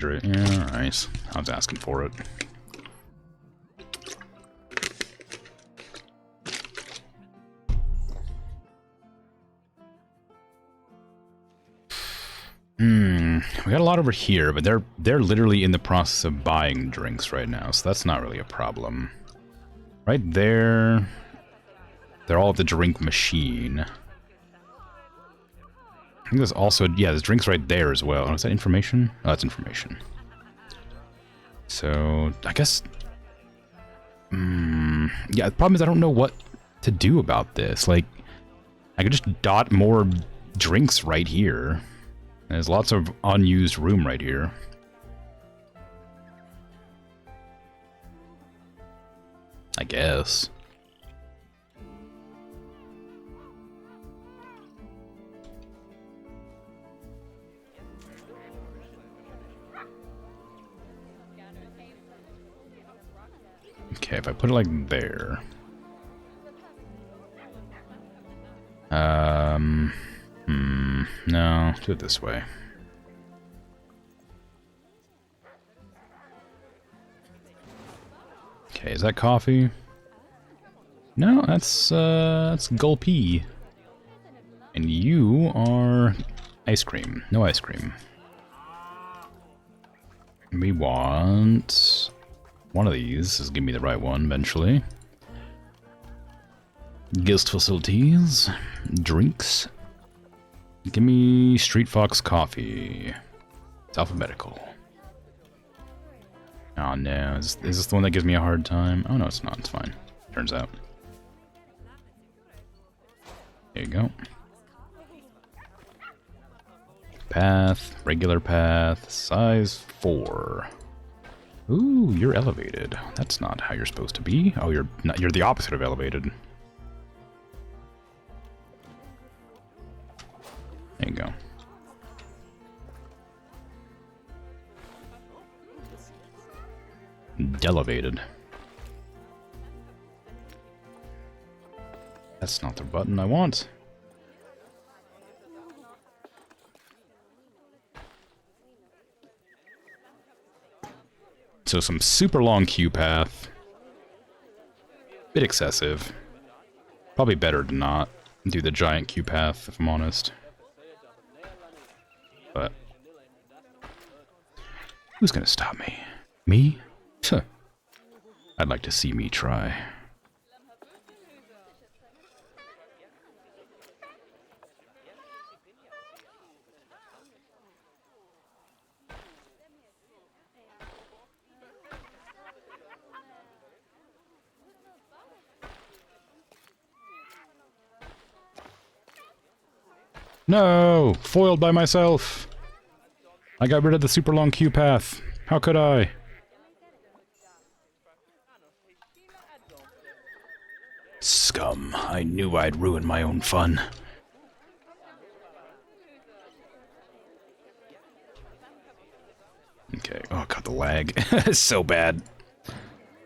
hydrate. Yeah, alright. I was asking for it. We got a lot over here, but they're literally in the process of buying drinks right now, so that's not really a problem. Right there, they're all at the drink machine. I think there's also, yeah, there's drinks right there as well. Oh, is that information? Oh, that's information. So, I guess... yeah, the problem is I don't know what to do about this. Like, I could just dot more drinks right here. There's lots of unused room right here. I guess. Okay, if I put it like there. No, do it this way. Okay, is that coffee? No, that's gulpy. And you are ice cream. No ice cream. We want one of these. This is give me the right one eventually. Guest facilities. Drinks. Give me Street Fox coffee. It's alphabetical. Oh no, is this the one that gives me a hard time? Oh no, it's not, it's fine. Turns out. There you go. Path, regular path, size 4. Ooh, you're elevated. That's not how you're supposed to be. Oh, you're not, you're the opposite of elevated. There you go. Delevated. That's not the button I want. So some super long queue path. Bit excessive. Probably better to not do the giant queue path, if I'm honest. But who's gonna stop me? Me? Huh. I'd like to see me try. No! Foiled by myself! I got rid of the super long queue path. How could I? Scum. I knew I'd ruin my own fun. Okay. Oh god, the lag. It's so bad.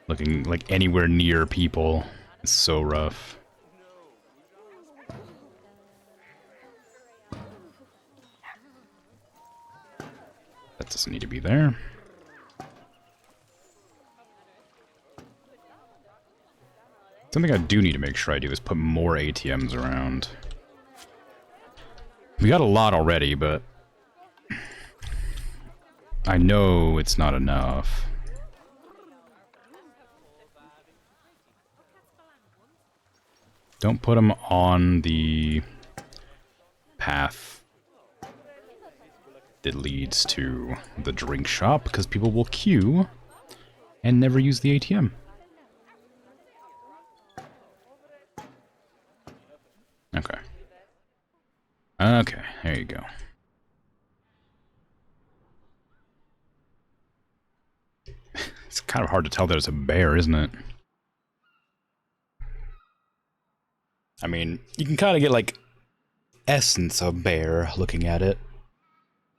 Looking like anywhere near people. It's so rough. That doesn't need to be there. Something I do need to make sure I do is put more ATMs around. We got a lot already, but I know it's not enough. Don't put them on the path that leads to the drink shop, because people will queue and never use the ATM. Okay. Okay, there you go. It's kind of hard to tell that it's a bear, isn't it? I mean, you can kind of get, like, essence of bear looking at it.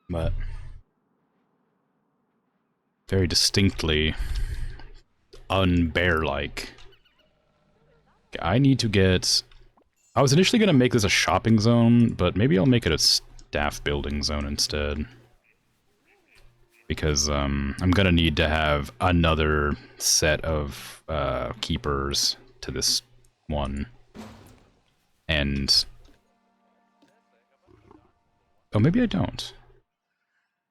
But very distinctly unbear-like. I need to get... I was initially going to make this a shopping zone, but maybe I'll make it a staff building zone instead. because I'm gonna need to have another set of keepers to this one, and oh, maybe I don't,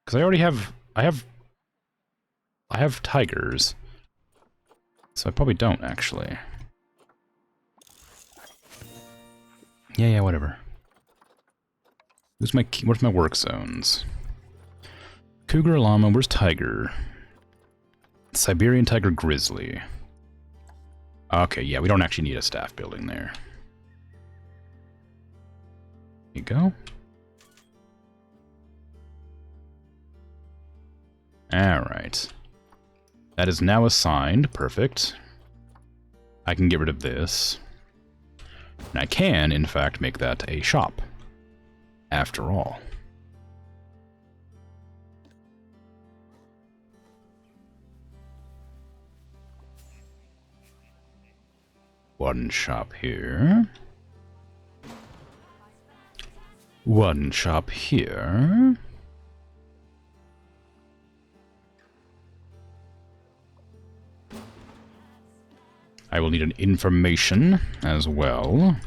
because I already have I have tigers, so I probably don't actually. Yeah, whatever. Where's my work zones? Cougar llama, where's tiger? Siberian tiger grizzly. Okay, yeah, we don't actually need a staff building there. There you go. Alright. That is now assigned. Perfect. I can get rid of this. And I can, in fact, make that a shop. After all. One shop here. One shop here. I will need an information as well.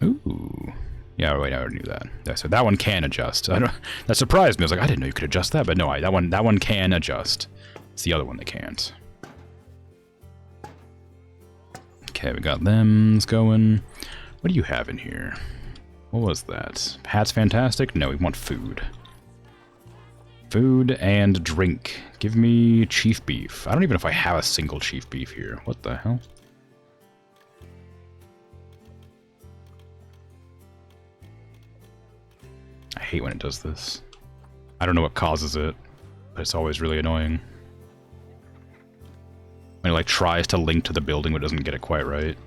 Ooh. Yeah, wait, I already knew that. Yeah, so that one can adjust. That surprised me. I was like, I didn't know you could adjust that, but no, that one can adjust. It's the other one that can't. Okay, we got them going. What do you have in here? What was that? Hat's fantastic? No, we want food. Food and drink. Give me chief beef. I don't even know if I have a single chief beef here. What the hell? I hate when it does this. I don't know what causes it, but it's always really annoying. When it like tries to link to the building but doesn't get it quite right.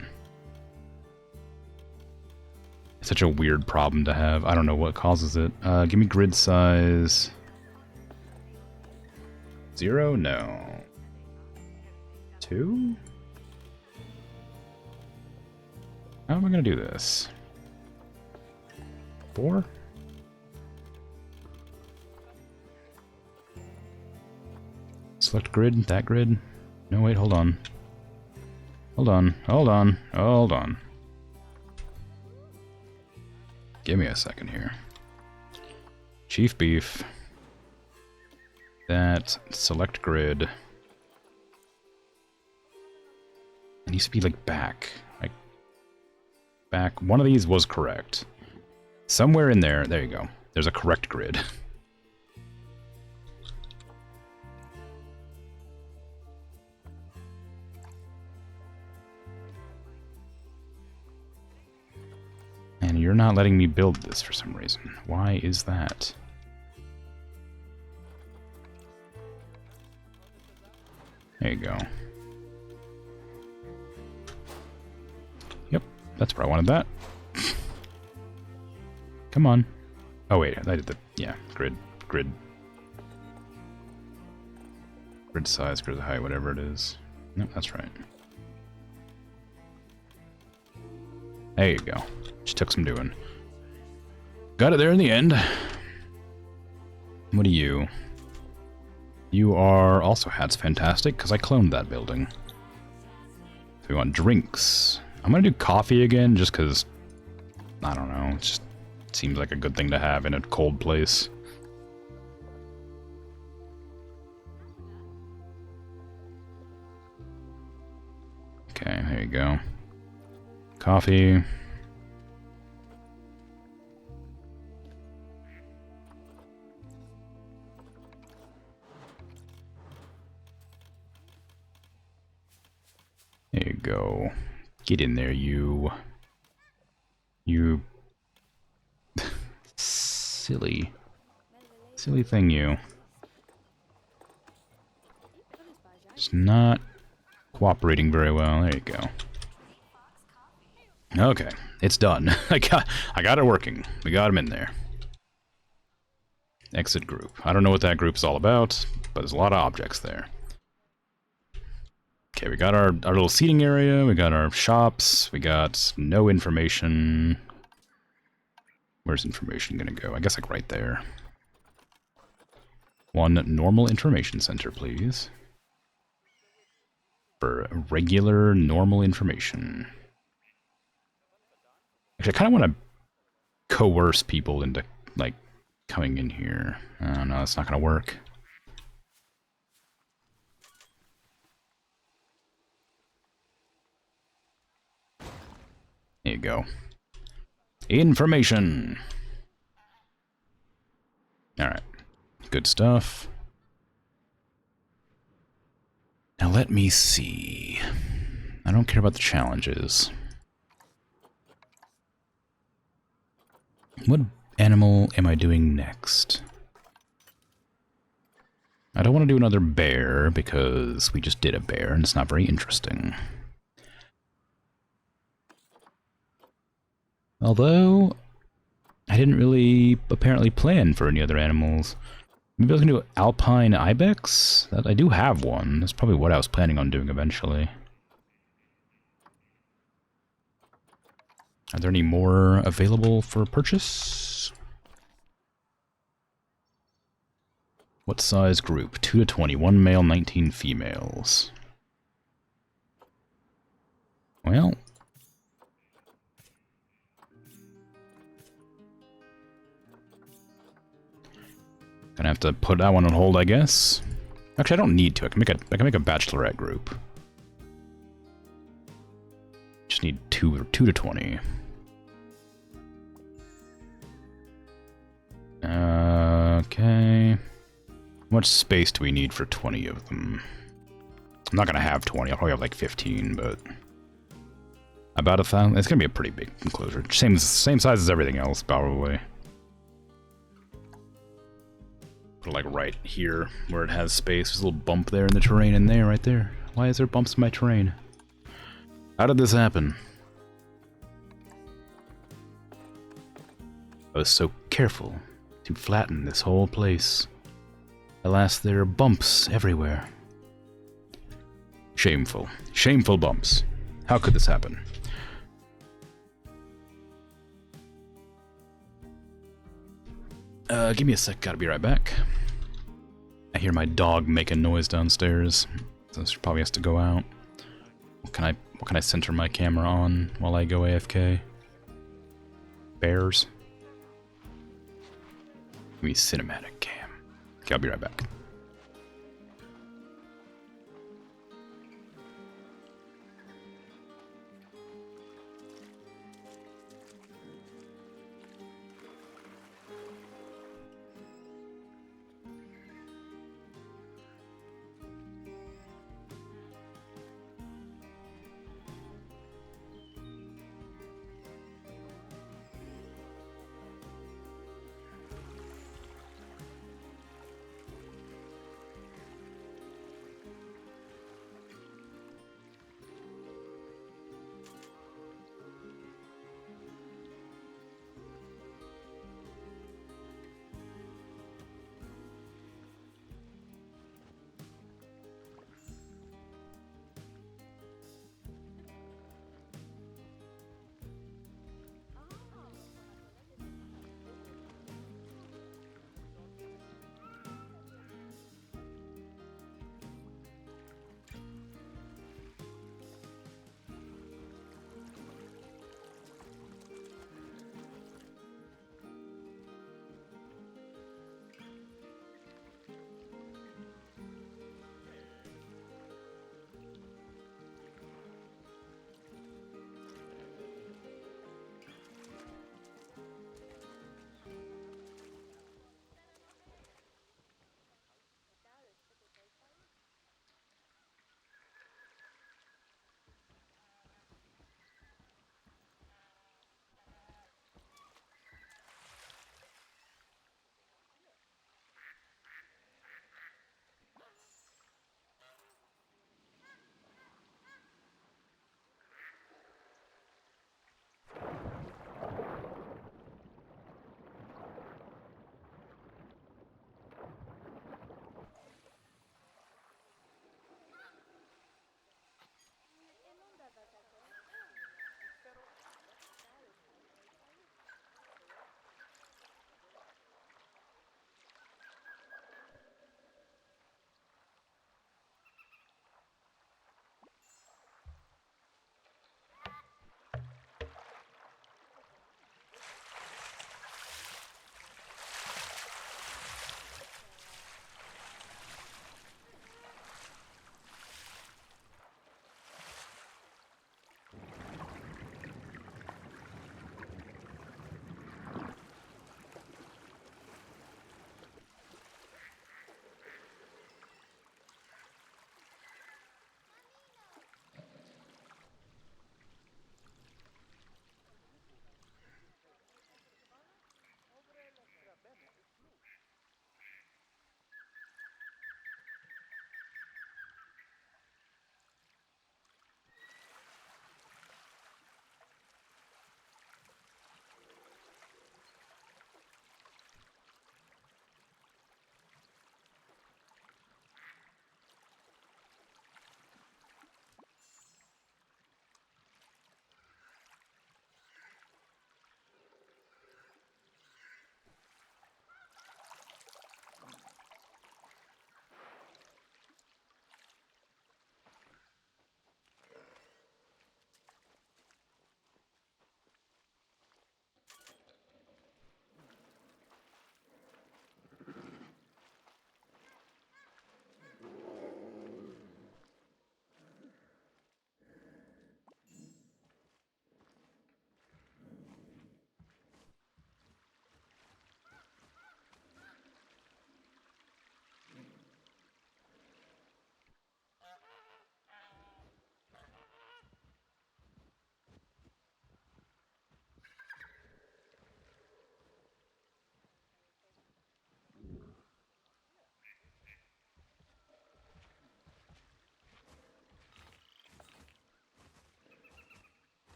It's such a weird problem to have. I don't know what causes it. Give me grid size. 0? No. 2? How am I going to do this? 4? Select grid, that grid. No, wait, hold on. Hold on, hold on, hold on. Give me a second here. Chief beef. That, select grid. It needs to be like back. Like, back. One of these was correct. Somewhere in there, there you go. There's a correct grid. And you're not letting me build this for some reason. Why is that? There you go. Yep, that's where I wanted that. Come on. Oh wait, I did the, yeah, grid. Grid size, grid height, whatever it is. Nope, that's right. There you go. Just took some doing. Got it there in the end. What are you? You are also Hat's fantastic, because I cloned that building. So we want drinks. I'm going to do coffee again, just because, I don't know, it just seems like a good thing to have in a cold place. Okay, there you go. Coffee. There you go. Get in there, you... You... silly thing, you. It's not cooperating very well. There you go. Okay, it's done. I got it working. We got him in there. Exit group. I don't know what that group's all about, but there's a lot of objects there. Okay, we got our little seating area, we got our shops, we got no information. Where's information gonna go? I guess like right there. One normal information center, please. For regular, normal information. Actually, I kind of want to coerce people into, like, coming in here. Oh, no, that's not going to work. There you go. Information! Alright. Good stuff. Now let me see. I don't care about the challenges. What animal am I doing next? I don't want to do another bear because we just did a bear and it's not very interesting. Although, I didn't really apparently plan for any other animals. Maybe I was going to do alpine ibex? I do have one. That's probably what I was planning on doing eventually. Are there any more available for purchase? What size group? 2 to 20. 1 male, 19 females. Well... gonna have to put that one on hold, I guess. Actually, I don't need to. I can make a bachelorette group. Just need 2 to 20. Okay. How much space do we need for 20 of them? I'm not gonna have 20. I'll probably have like 15, but about 1,000. It's gonna be a pretty big enclosure. Same size as everything else, probably. Put it like right here where it has space. There's a little bump there in the terrain in there, right there. Why is there bumps in my terrain? How did this happen? I was so careful to flatten this whole place. Alas, there are bumps everywhere. Shameful. Shameful bumps. How could this happen? Give me a sec, gotta be right back. I hear my dog making noise downstairs, so she probably has to go out. What can I center my camera on while I go AFK? Bears? Give me cinematic cam. Okay, I'll be right back.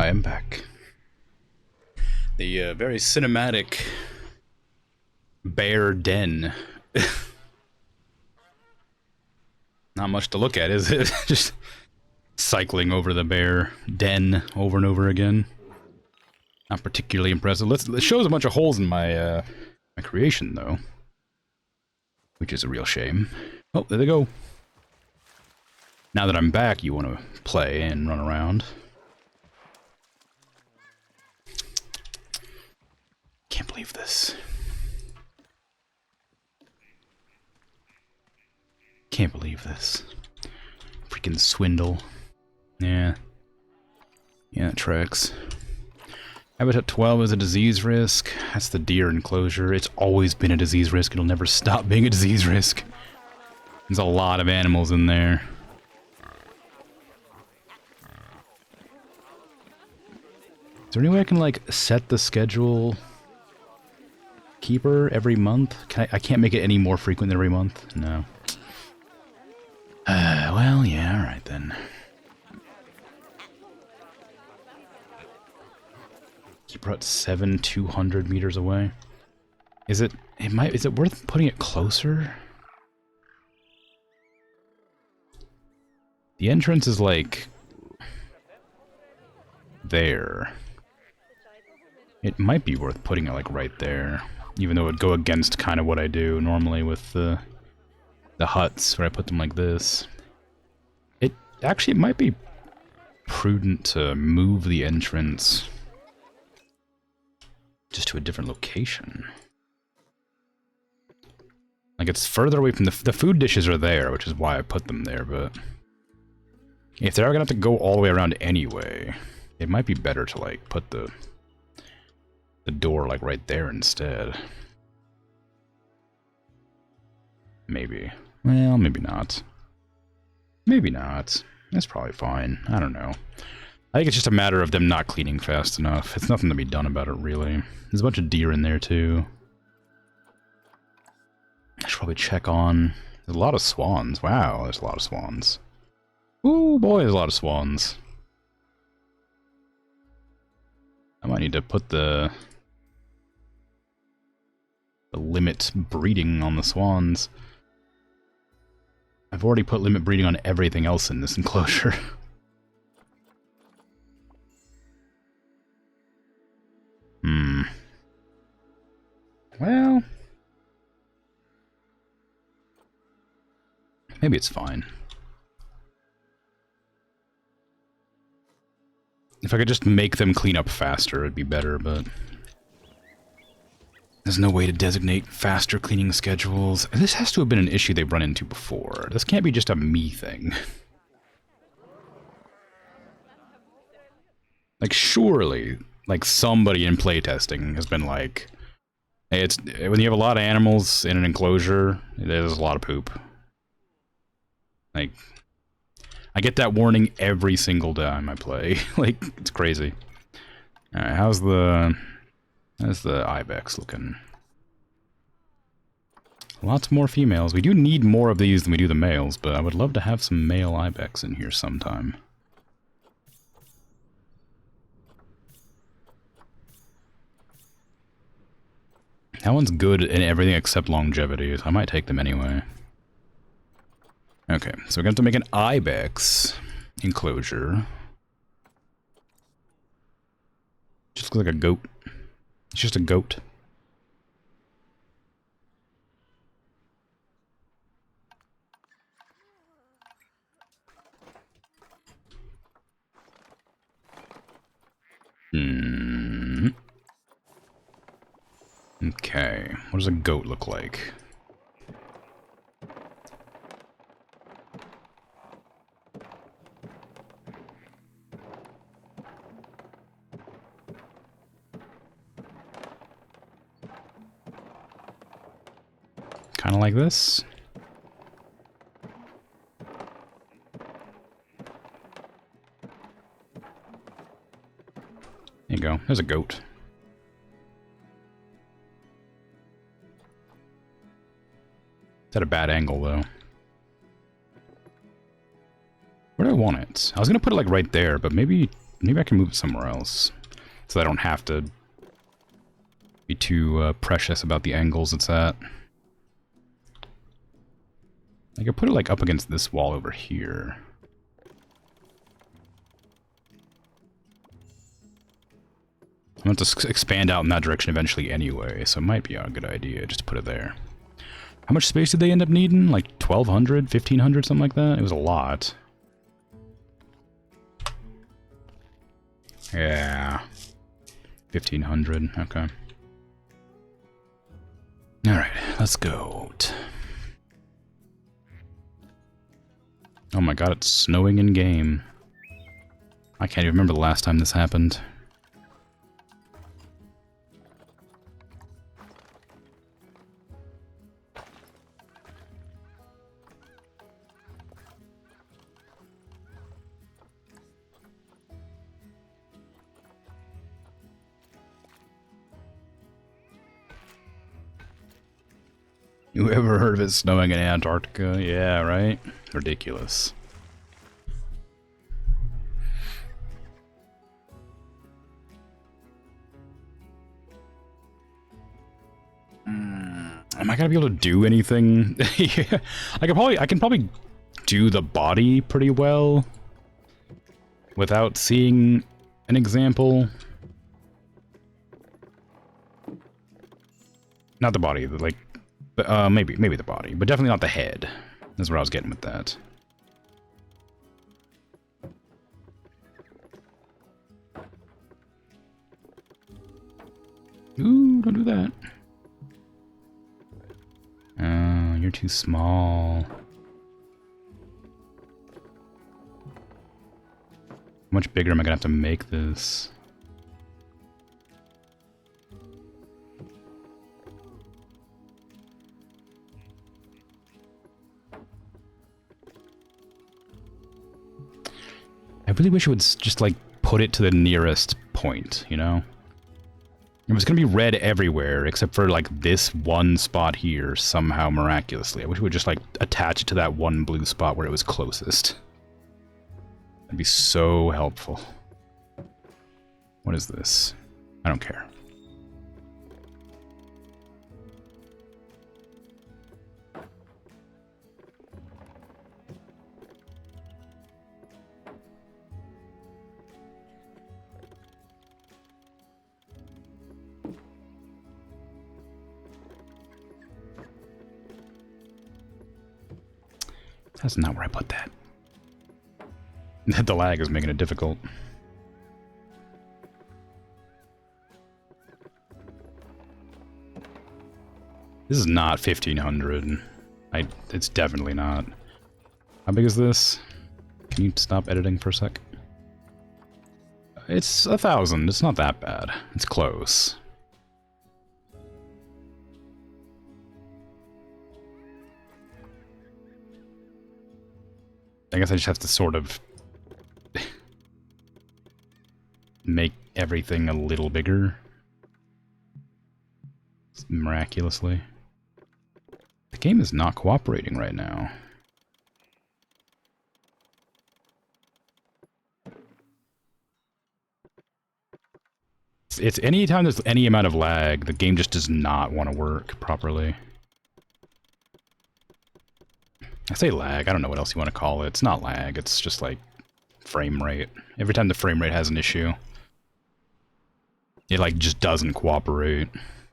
I am back. The very cinematic bear den. Not much to look at, is it? Just cycling over the bear den over and over again. Not particularly impressive. It shows a bunch of holes in my my creation, though, which is a real shame. Oh, there they go. Now that I'm back, you want to play and run around. Can't believe this. Can't believe this. Freaking swindle. Yeah. Yeah, it tracks. Habitat 12 is a disease risk. That's the deer enclosure. It's always been a disease risk. It'll never stop being a disease risk. There's a lot of animals in there. Is there any way I can, like, set the schedule keeper every month? I can't make it any more frequent than every month? No. Well, yeah, alright then. Keeper at 200 meters away. Is it worth putting it closer? The entrance is, like, there. It might be worth putting it, like, right there. Even though it would go against kind of what I do normally with the huts, where I put them like this. It might be prudent to move the entrance just to a different location. Like, it's further away from the food dishes are there, which is why I put them there, but if they're gonna have to go all the way around anyway, it might be better to, like, put the door, like, right there instead. Maybe. Well, maybe not. Maybe not. That's probably fine. I don't know. I think it's just a matter of them not cleaning fast enough. It's nothing to be done about it, really. There's a bunch of deer in there, too. I should probably check on... There's a lot of swans. Wow, there's a lot of swans. Ooh, boy, there's a lot of swans. I might need to put the limit breeding on the swans. I've already put limit breeding on everything else in this enclosure. Well, maybe it's fine. If I could just make them clean up faster, it'd be better, but there's no way to designate faster cleaning schedules. And this has to have been an issue they've run into before. This can't be just a me thing. Like, surely, like, somebody in playtesting has been like, hey, it's when you have a lot of animals in an enclosure, there's a lot of poop. Like, I get that warning every single time I play. Like, it's crazy. Alright, how's the ibex looking? Lots more females. We do need more of these than we do the males, but I would love to have some male ibex in here sometime. That one's good in everything except longevity, so I might take them anyway. Okay, so we're going to have to make an ibex enclosure. Just looks like a goat. It's just a goat. Okay, what does a goat look like? Kind of like this. There you go. There's a goat. It's at a bad angle, though. Where do I want it? I was gonna put it, like, right there, but maybe Maybe I can move it somewhere else, so I don't have to be too precious about the angles it's at. I could put it like up against this wall over here. I'm going to expand out in that direction eventually anyway, so it might be a good idea just to put it there. How much space did they end up needing? Like 1,200, 1,500, something like that? It was a lot. Yeah. 1,500, okay. Alright, let's go. Oh my god, it's snowing in game. I can't even remember the last time this happened. You ever heard of it snowing in Antarctica? Yeah, right? Ridiculous. Am I gonna be able to do anything? Yeah, I can probably do the body pretty well without seeing an example. Not the body, like, maybe the body, but definitely not the head. That's where I was getting with that. Ooh, don't do that. Oh, you're too small. How much bigger am I gonna have to make this? I really wish it would just, like, put it to the nearest point, you know? It was gonna be red everywhere, except for, like, this one spot here, somehow miraculously. I wish it would just, like, attach it to that one blue spot where it was closest. That'd be so helpful. What is this? I don't care. That's not where I put that. The lag is making it difficult. This is not 1,500. It's definitely not. How big is this? Can you stop editing for a sec? It's 1,000. It's not that bad. It's close. I guess I just have to sort of make everything a little bigger. Miraculously. The game is not cooperating right now. It's anytime there's any amount of lag, the game just does not want to work properly. I say lag, I don't know what else you want to call it. It's not lag, it's just like frame rate. Every time the frame rate has an issue, it like just doesn't cooperate.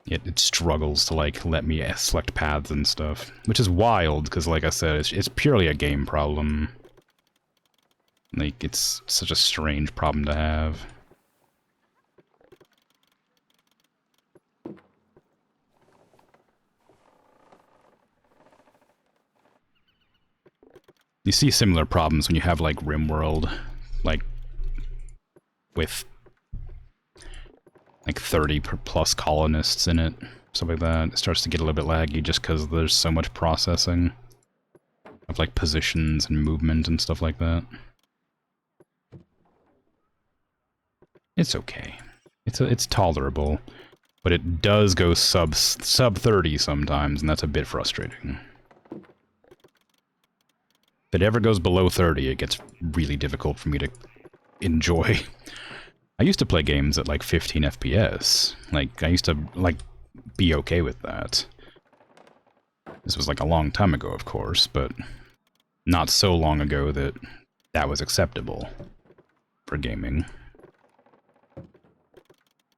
It struggles to like let me select paths and stuff, which is wild because like I said, it's purely a game problem. Like it's such a strange problem to have. You see similar problems when you have, like, RimWorld, like, with, like, 30 plus colonists in it, stuff like that. It starts to get a little bit laggy just because there's so much processing of, like, positions and movement and stuff like that. It's okay. It's tolerable, but it does go sub 30 sometimes, and that's a bit frustrating. If it ever goes below 30, it gets really difficult for me to enjoy. I used to play games at like 15 FPS. Like, I used to, like, be okay with that. This was like a long time ago, of course, but not so long ago that that was acceptable for gaming.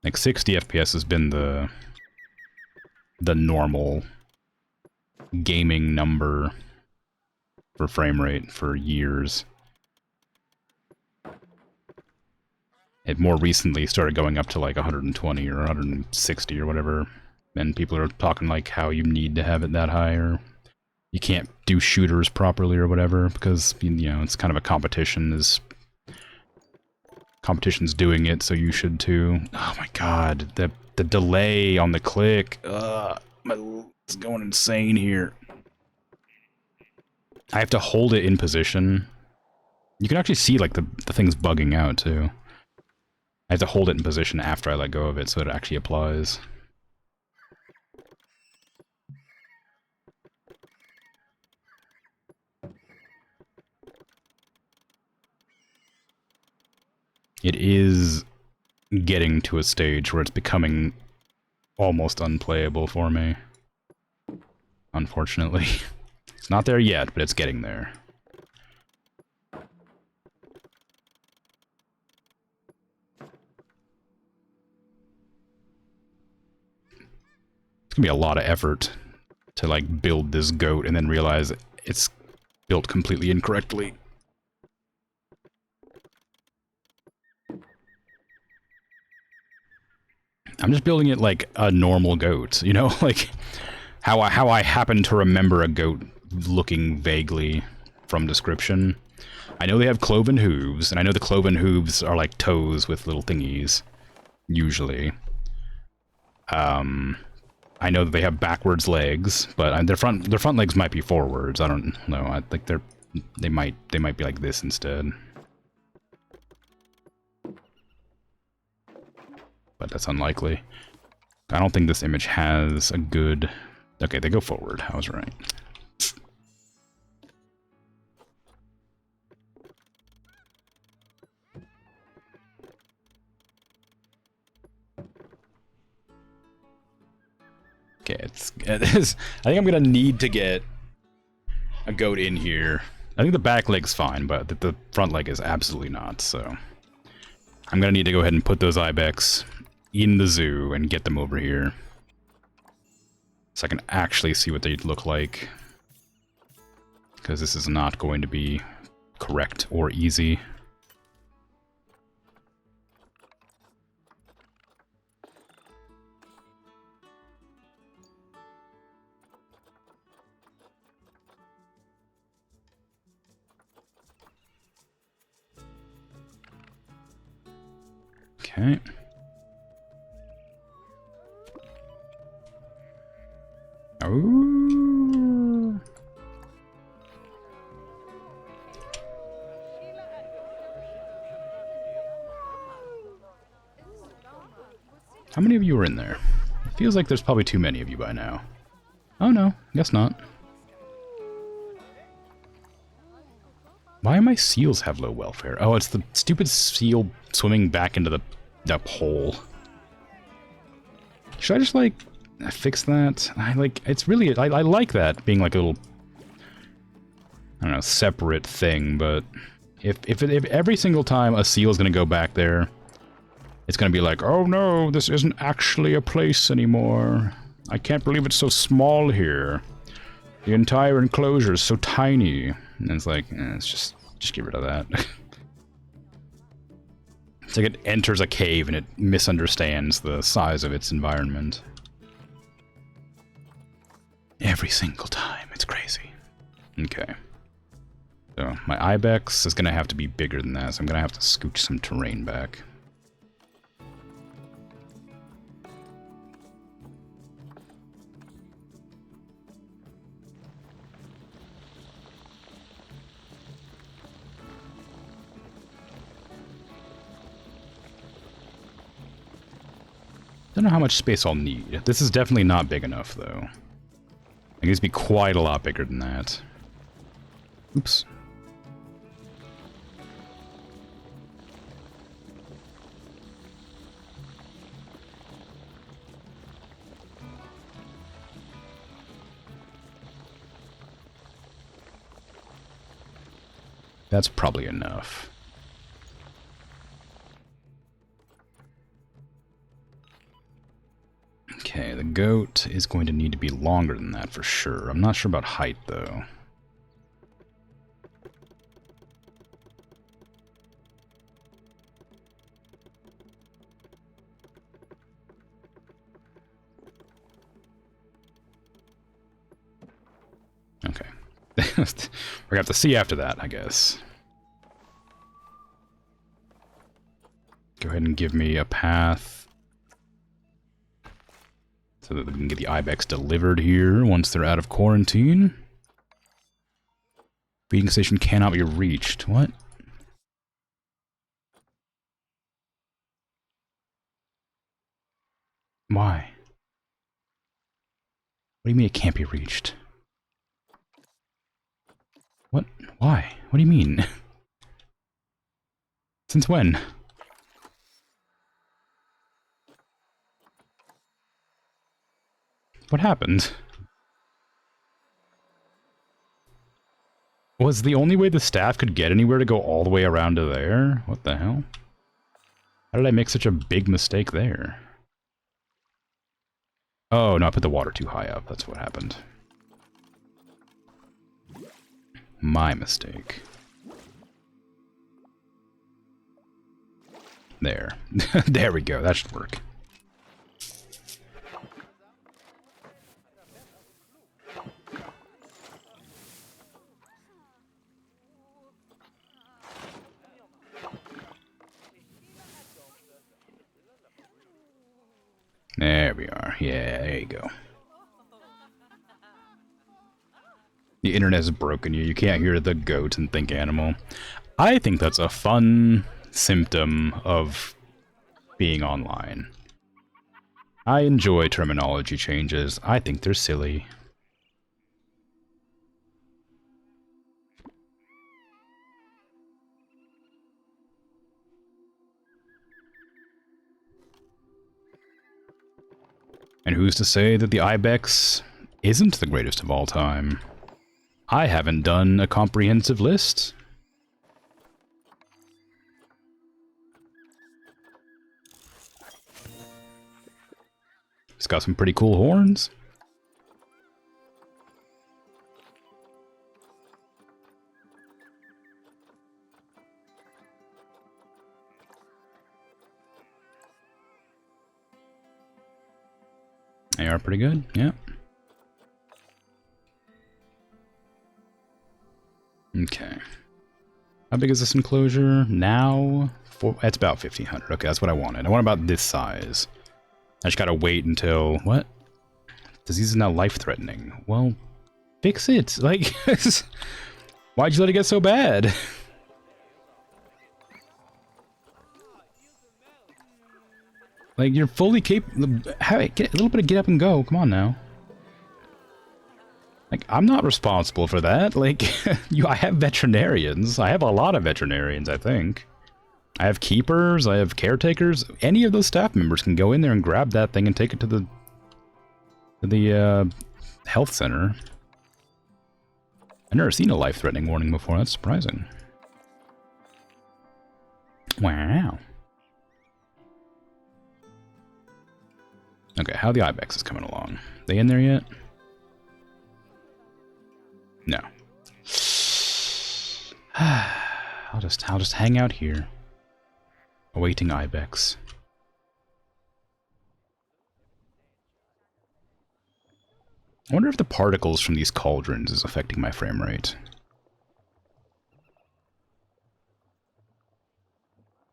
Like 60 FPS has been the normal gaming number for frame rate for years. It more recently started going up to like 120 or 160 or whatever, and people are talking like how you need to have it that high, or you can't do shooters properly or whatever, because, you know, it's kind of a competition. Competition's doing it, so you should too. Oh my god, the delay on the click. It's going insane here. I have to hold it in position. You can actually see like the thing's bugging out too. I have to hold it in position after I let go of it so it actually applies. It is getting to a stage where it's becoming almost unplayable for me. Unfortunately. It's not there yet, but it's getting there. It's gonna be a lot of effort to, like, build this goat and then realize it's built completely incorrectly. I'm just building it like a normal goat, you know? Like, how I happen to remember a goat looking vaguely from description. I know they have cloven hooves, and I know the cloven hooves are like toes with little thingies, usually. I know that they have backwards legs, but their front legs might be forwards. I don't know. I think they might be like this instead. But that's unlikely. I don't think this image has a good... Okay, they go forward. I was right. Okay, I think I'm gonna need to get a goat in here. I think the back leg's fine, but the front leg is absolutely not, so... I'm gonna need to go ahead and put those ibex in the zoo and get them over here. So I can actually see what they look like. Because this is not going to be correct or easy. Okay. Oh. How many of you are in there? It feels like there's probably too many of you by now. Oh no, guess not. Why my seals have low welfare? Oh, it's the stupid seal swimming back into the hole. Should I just, like, fix that? It's really, I like that being like a little, I don't know, separate thing, but if every single time a seal is gonna go back there, it's gonna be like, oh no, this isn't actually a place anymore. I can't believe it's so small here. The entire enclosure is so tiny. And it's like, it's just get rid of that. It's like it enters a cave and it misunderstands the size of its environment. Every single time. It's crazy. Okay. So, my ibex is gonna have to be bigger than that, so I'm gonna have to scooch some terrain back. Don't know how much space I'll need. This is definitely not big enough, though. It needs to be quite a lot bigger than that. Oops. That's probably enough. Okay, the goat is going to need to be longer than that for sure. I'm not sure about height, though. Okay. We're gonna have to see after that, I guess. Go ahead and give me a path so that we can get the ibex delivered here once they're out of quarantine. Feeding station cannot be reached. What? Why? What do you mean it can't be reached? What? Why? What do you mean? Since when? What happened? Was the only way the staff could get anywhere to go all the way around to there? What the hell? How did I make such a big mistake there? Oh, no, I put the water too high up. That's what happened. My mistake. There. There we go. That should work. There we are. Yeah, there you go. The internet is broken. You can't hear the goat and think animal. I think that's a fun symptom of being online. I enjoy terminology changes. I think they're silly. And who's to say that the ibex isn't the greatest of all time? I haven't done a comprehensive list. It's got some pretty cool horns. They are pretty good, yeah. Okay. How big is this enclosure now? It's about 1,500. Okay, that's what I wanted. I want about this size. I just gotta wait until... What? Disease is now life-threatening. Well, fix it. Like, why'd you let it get so bad? Like, you're fully capable... Get a little bit of get up and go. Come on now. Like, I'm not responsible for that. Like, I have veterinarians. I have a lot of veterinarians, I think. I have keepers. I have caretakers. Any of those staff members can go in there and grab that thing and take it to the health center. I've never seen a life-threatening warning before. That's surprising. Wow. Okay, how the ibex is coming along? They in there yet? No. I'll just hang out here, awaiting ibex. I wonder if the particles from these cauldrons is affecting my frame rate.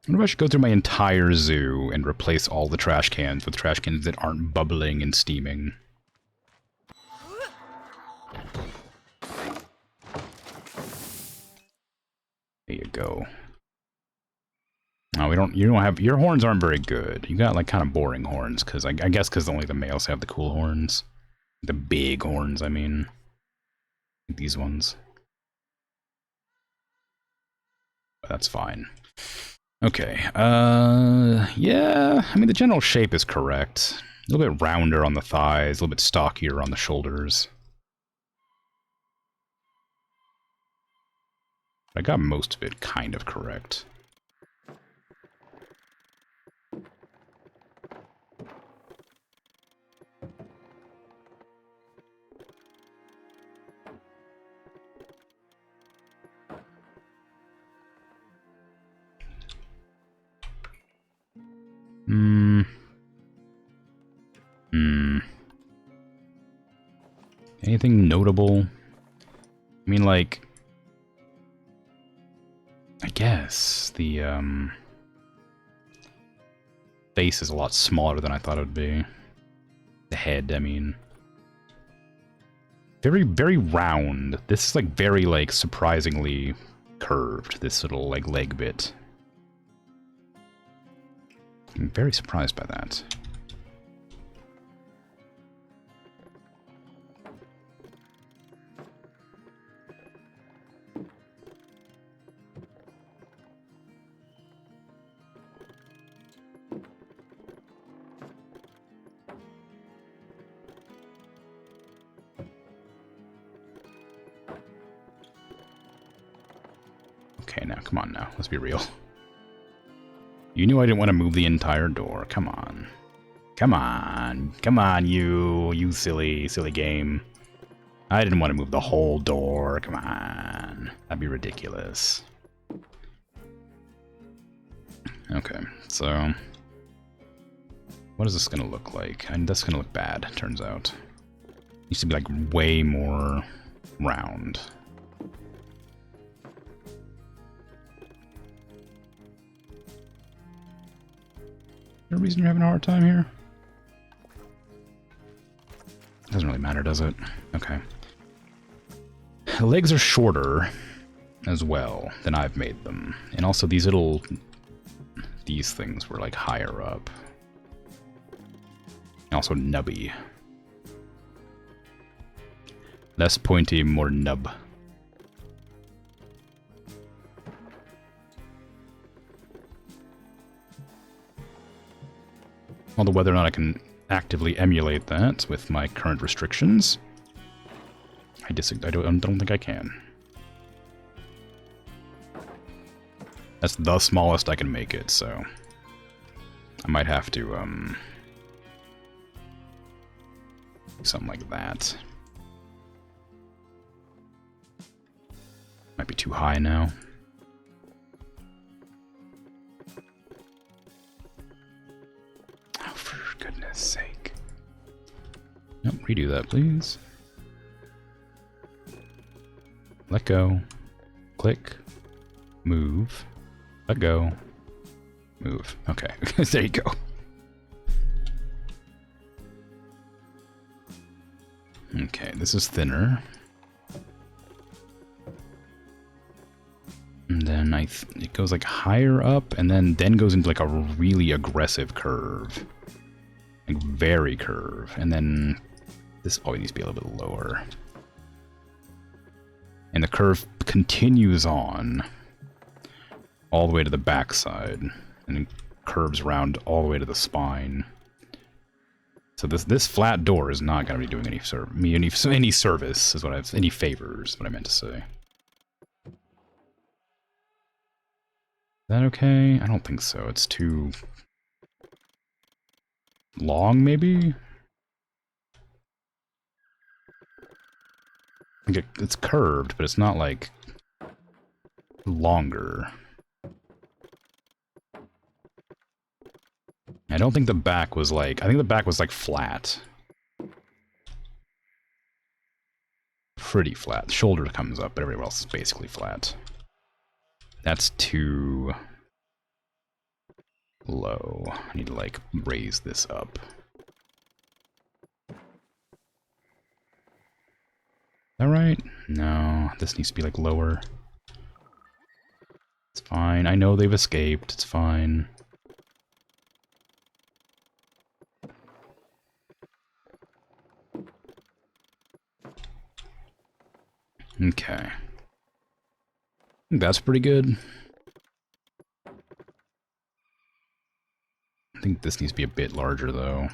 I wonder if I should go through my entire zoo and replace all the trash cans with trash cans that aren't bubbling and steaming. There you go. No, you don't have, your horns aren't very good. You got like kind of boring horns, because I guess because only the males have the cool horns. The big horns, I mean. These ones. But that's fine. Okay, yeah, I mean the general shape is correct. A little bit rounder on the thighs, a little bit stockier on the shoulders. I got most of it kind of correct. Anything notable? I mean, like, I guess the face is a lot smaller than I thought it would be. The head, I mean. Very, very round. This is like very, like, surprisingly curved, this little, like, leg bit. I'm very surprised by that. Okay, now, come on now. Let's be real. You knew I didn't want to move the entire door. Come on. Come on. Come on, you silly, silly game. I didn't want to move the whole door. Come on. That'd be ridiculous. Okay, so... what is this going to look like? And that's going to look bad, turns out. It needs to be, like, way more round. Is there a reason you're having a hard time here? Doesn't really matter, does it? Okay. The legs are shorter as well than I've made them. And also these little... these things were like higher up. And also nubby. Less pointy, more nub. Although whether or not I can actively emulate that with my current restrictions, I don't think I can. That's the smallest I can make it, so I might have to do something like that. Might be too high now. Goodness sake. Nope, redo that, please. Let go. Click. Move. Let go. Move. Okay, there you go. Okay, this is thinner. And then it goes like higher up, and then goes into like a really aggressive curve. Like very curve, and then this probably needs to be a little bit lower. And the curve continues on all the way to the backside, and it curves around all the way to the spine. So this flat door is not going to be doing any service, is what any favors, is what I meant to say. Is that okay? I don't think so. It's too long, maybe? Like it's curved, but it's not like longer. I don't think the back was like... I think the back was like flat. Pretty flat. The shoulder comes up, but everywhere else is basically flat. That's too low. I need to like raise this up. All right? No, this needs to be like lower. It's fine. I know they've escaped. It's fine. Okay. That's pretty good. I think this needs to be a bit larger, though.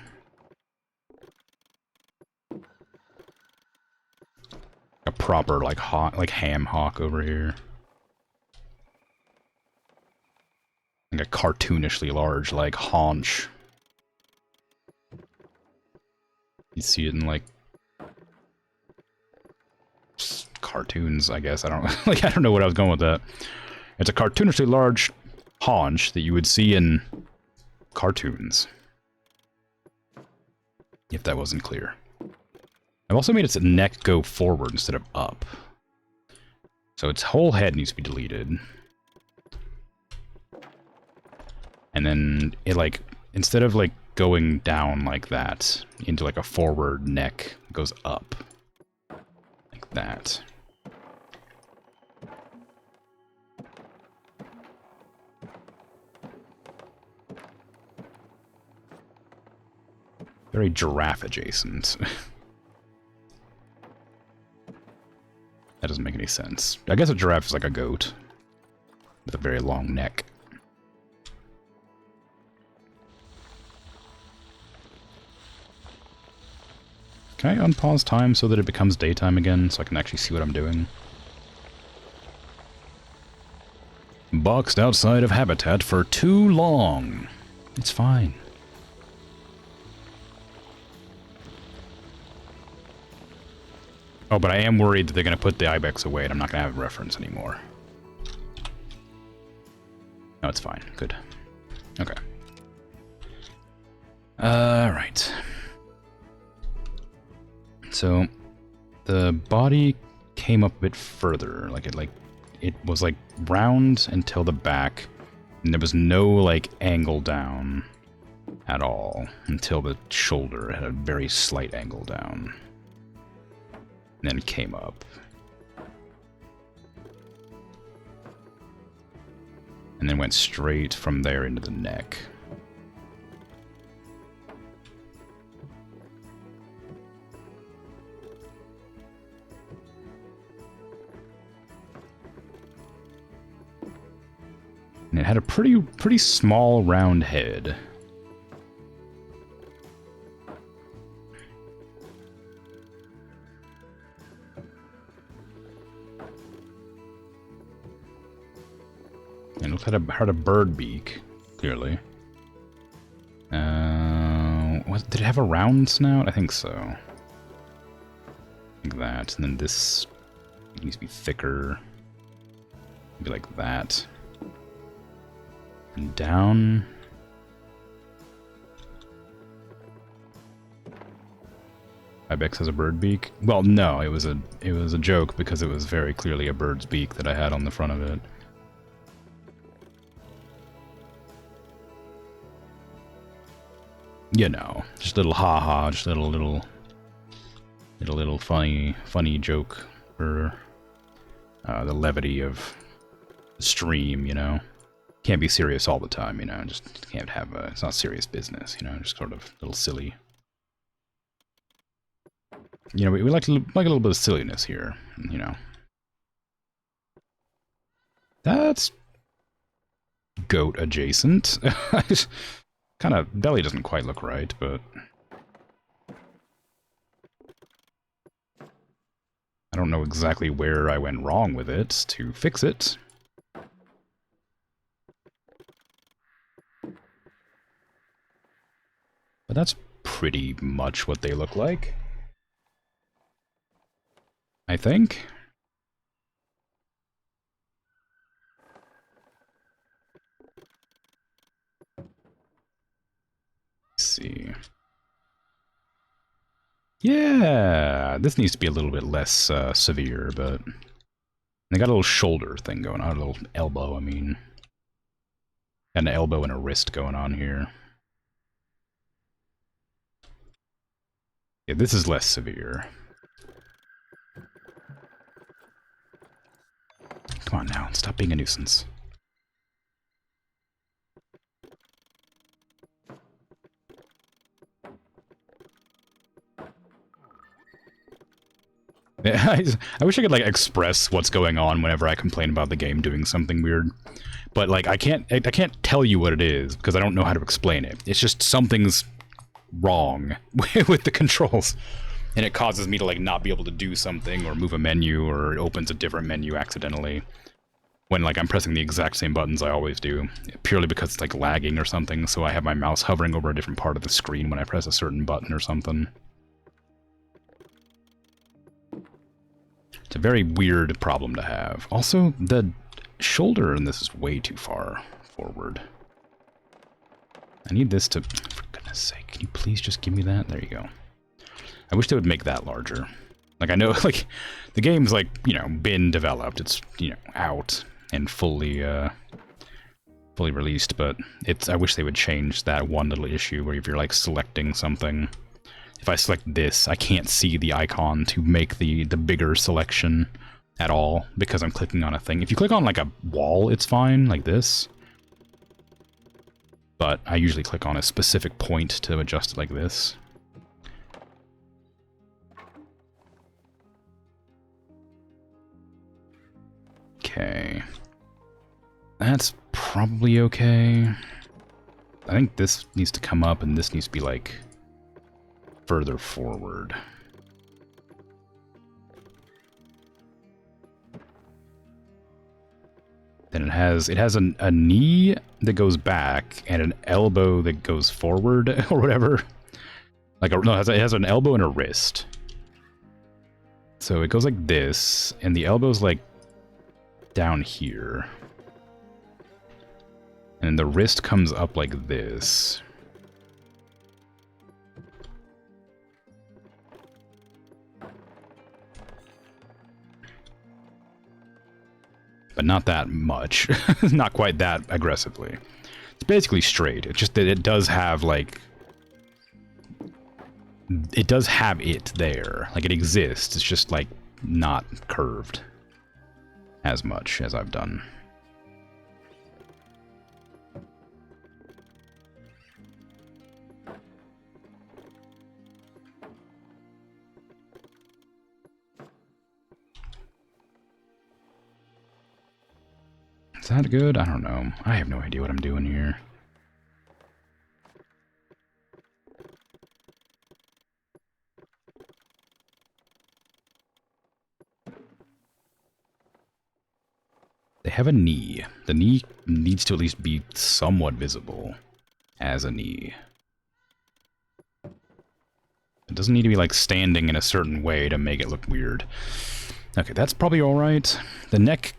A proper, like, ham hock over here. cartoonishly large, like haunch. You see it in like cartoons, I guess. I don't like. I don't know what I was going with that. It's a cartoonishly large haunch that you would see in cartoons. If that wasn't clear. I've also made its neck go forward instead of up. So its whole head needs to be deleted. And then it like, instead of like going down like that into like a forward neck, it goes up. Like that. Very giraffe adjacent. That doesn't make any sense. I guess a giraffe is like a goat with a very long neck. Can I unpause time so that it becomes daytime again so I can actually see what I'm doing? Boxed outside of habitat for too long. It's fine. Oh, but I am worried that they're going to put the ibex away and I'm not going to have a reference anymore. No, it's fine. Good. Okay. Alright. So, the body came up a bit further. It was like round until the back, and there was no like angle down at all until the shoulder. It had a very slight angle down. And then it came up. And then went straight from there into the neck. And it had a pretty small round head. And it had a bird beak, clearly. Did it have a round snout? I think so. Like that. And then this needs to be thicker. Maybe like that. And down. Ibex has a bird beak? Well, no, it was a joke because it was very clearly a bird's beak that I had on the front of it. You know, just a little ha-ha, just a little funny joke for the levity of the stream, you know. Can't be serious all the time, you know, just can't have it's not serious business, you know, just sort of a little silly. You know, we like a little bit of silliness here, you know. That's goat adjacent. Kind of, belly doesn't quite look right, but I don't know exactly where I went wrong with it to fix it. But that's pretty much what they look like, I think. See. Yeah, this needs to be a little bit less severe, but they got a little shoulder thing going on, a little elbow, I mean. Got an elbow and a wrist going on here. Yeah, this is less severe. Come on now, stop being a nuisance. I wish I could like express what's going on whenever I complain about the game doing something weird, but like I can't tell you what it is because I don't know how to explain it. It's just something's wrong with the controls, and it causes me to like not be able to do something or move a menu, or it opens a different menu accidentally, when like I'm pressing the exact same buttons I always do, purely because it's like lagging or something, so I have my mouse hovering over a different part of the screen when I press a certain button or something. It's a very weird problem to have. Also, the shoulder in this is way too far forward. I need this to... For goodness sake, can you please just give me that? There you go. I wish they would make that larger. Like, I know, like, the game's, like, you know, been developed. It's, you know, out and fully released, but it's... I wish they would change that one little issue where if you're, like, selecting something... If I select this, I can't see the icon to make the bigger selection at all, because I'm clicking on a thing. If you click on, like, a wall, it's fine, like this. But I usually click on a specific point to adjust it like this. Okay. That's probably okay. I think this needs to come up, and this needs to be, like... further forward. Then it has a knee that goes back and an elbow that goes forward or whatever. Like no, it has an elbow and a wrist. So it goes like this, and the elbow's like down here. And the wrist comes up like this. But not that much. Not quite that aggressively. It's basically straight. It's just that it does have, like... It does have it there. Like, it exists. It's just, like, not curved as much as I've done. Is that good? I don't know. I have no idea what I'm doing here. They have a knee. The knee needs to at least be somewhat visible as a knee. It doesn't need to be like standing in a certain way to make it look weird. Okay, that's probably alright. The neck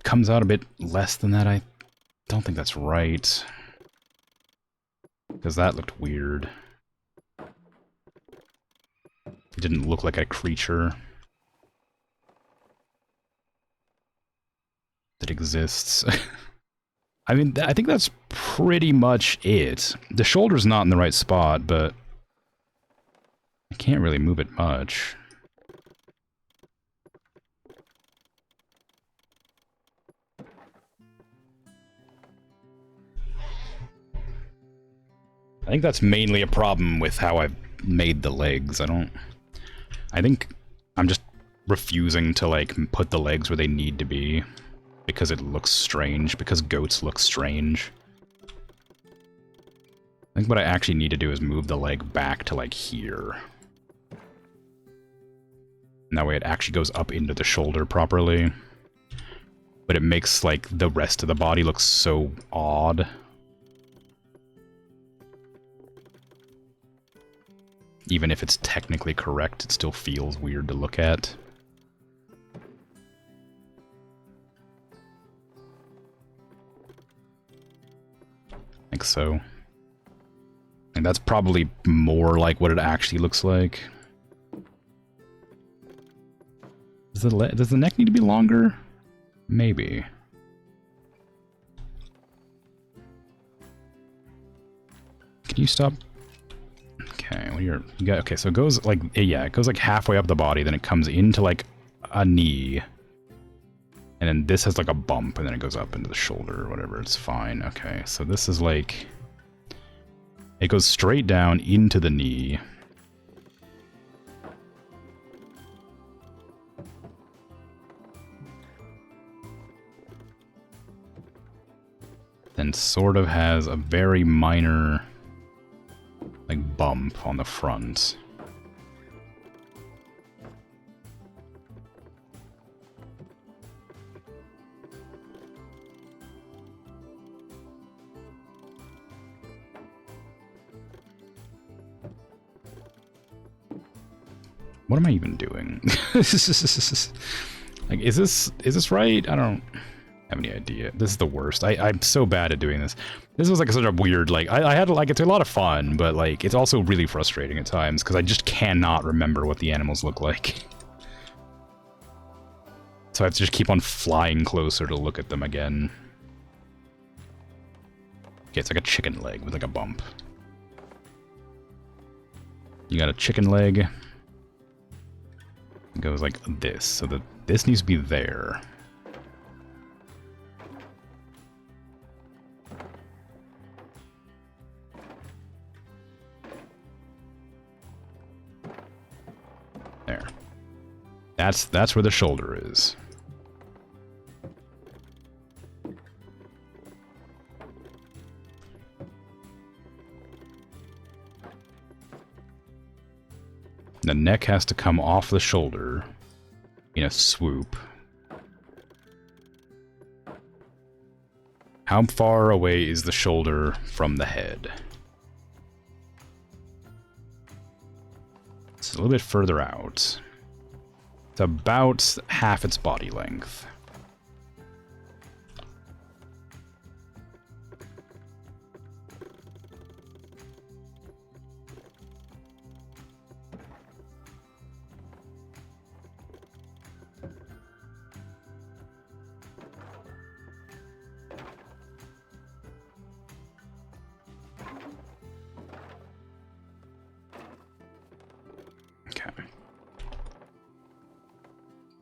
comes out a bit less than that. I don't think that's right. Because that looked weird. It didn't look like a creature that exists. I mean, I think that's pretty much it. The shoulder's not in the right spot, but I can't really move it much. I think that's mainly a problem with how I've made the legs. I think I'm just refusing to, like, put the legs where they need to be. Because it looks strange. Because goats look strange. I think what I actually need to do is move the leg back to, like, here. And that way it actually goes up into the shoulder properly. But it makes, like, the rest of the body look so odd. Even if it's technically correct, it still feels weird to look at. I think so. And that's probably more like what it actually looks like. Does the neck need to be longer? Maybe. Can you stop? Okay, well you got, okay, so it goes like, yeah, it goes like halfway up the body, then it comes into like a knee. And then this has like a bump, and then it goes up into the shoulder or whatever, it's fine. Okay, so this is like, it goes straight down into the knee. Then sort of has a very minor, like, bump on the front. What am I even doing? Like, is this right? I don't have any idea. This is the worst. I'm so bad at doing this. This was like such a weird, like, I had, like, it's a lot of fun, but, like, it's also really frustrating at times, because I just cannot remember what the animals look like. So I have to just keep on flying closer to look at them again. Okay, it's like a chicken leg with, like, a bump. You got a chicken leg. It goes like this, so that this needs to be there. There. That's where the shoulder is. The neck has to come off the shoulder in a swoop. How far away is the shoulder from the head? It's a little bit further out. It's about half its body length.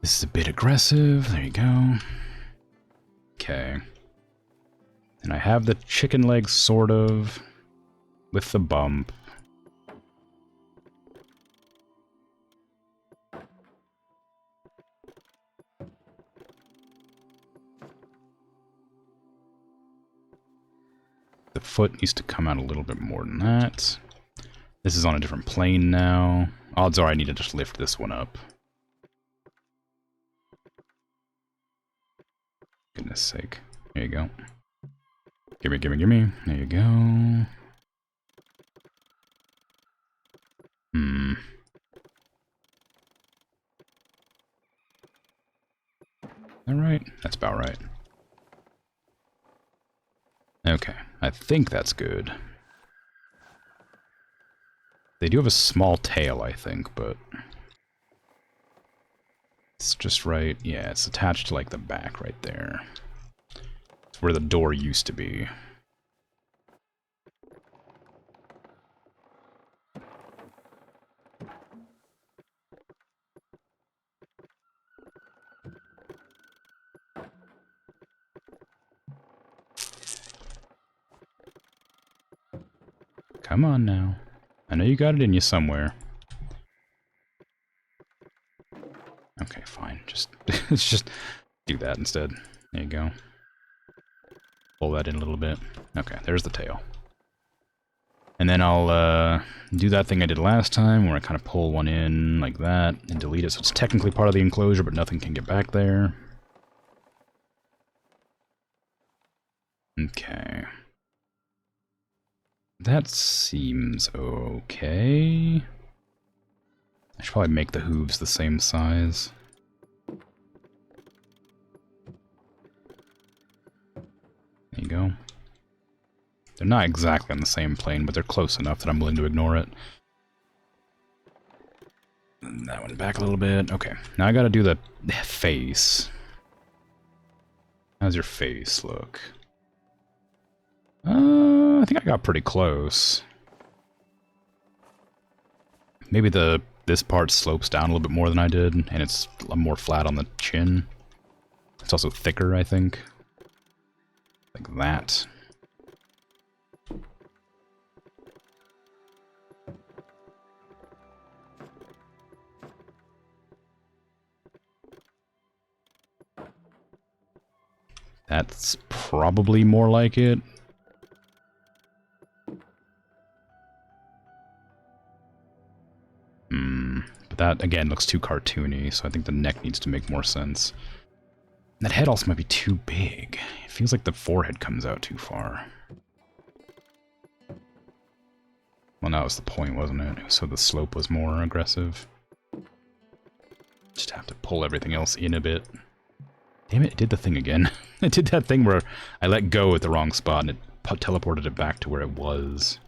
This is a bit aggressive. There you go. Okay. And I have the chicken leg, sort of, with the bump. The foot needs to come out a little bit more than that. This is on a different plane now. Odds are I need to just lift this one up. Goodness sake. There you go. Gimme, gimme, gimme. There you go. Alright, that's about right. Okay, I think that's good. They do have a small tail, I think, but... it's just right. Yeah, it's attached to, like, the back right there. It's where the door used to be. Come on now. I know you got it in you somewhere. Okay, fine. Just let's just do that instead. There you go. Pull that in a little bit. Okay, there's the tail. And then I'll do that thing I did last time, where I kind of pull one in like that and delete it. So it's technically part of the enclosure, but nothing can get back there. Okay. That seems okay. I should probably make the hooves the same size. There you go. They're not exactly on the same plane, but they're close enough that I'm willing to ignore it. And that one back a little bit. Okay, now I gotta do the face. How's your face look? I think I got pretty close. Maybe this part slopes down a little bit more than I did, and it's more flat on the chin. It's also thicker, I think. Like that. That's probably more like it. But that, again, looks too cartoony, so I think the neck needs to make more sense. That head also might be too big. It feels like the forehead comes out too far. Well, that was the point, wasn't it? So the slope was more aggressive. Just have to pull everything else in a bit. Damn it, it did the thing again. It did that thing where I let go at the wrong spot and it teleported it back to where it was.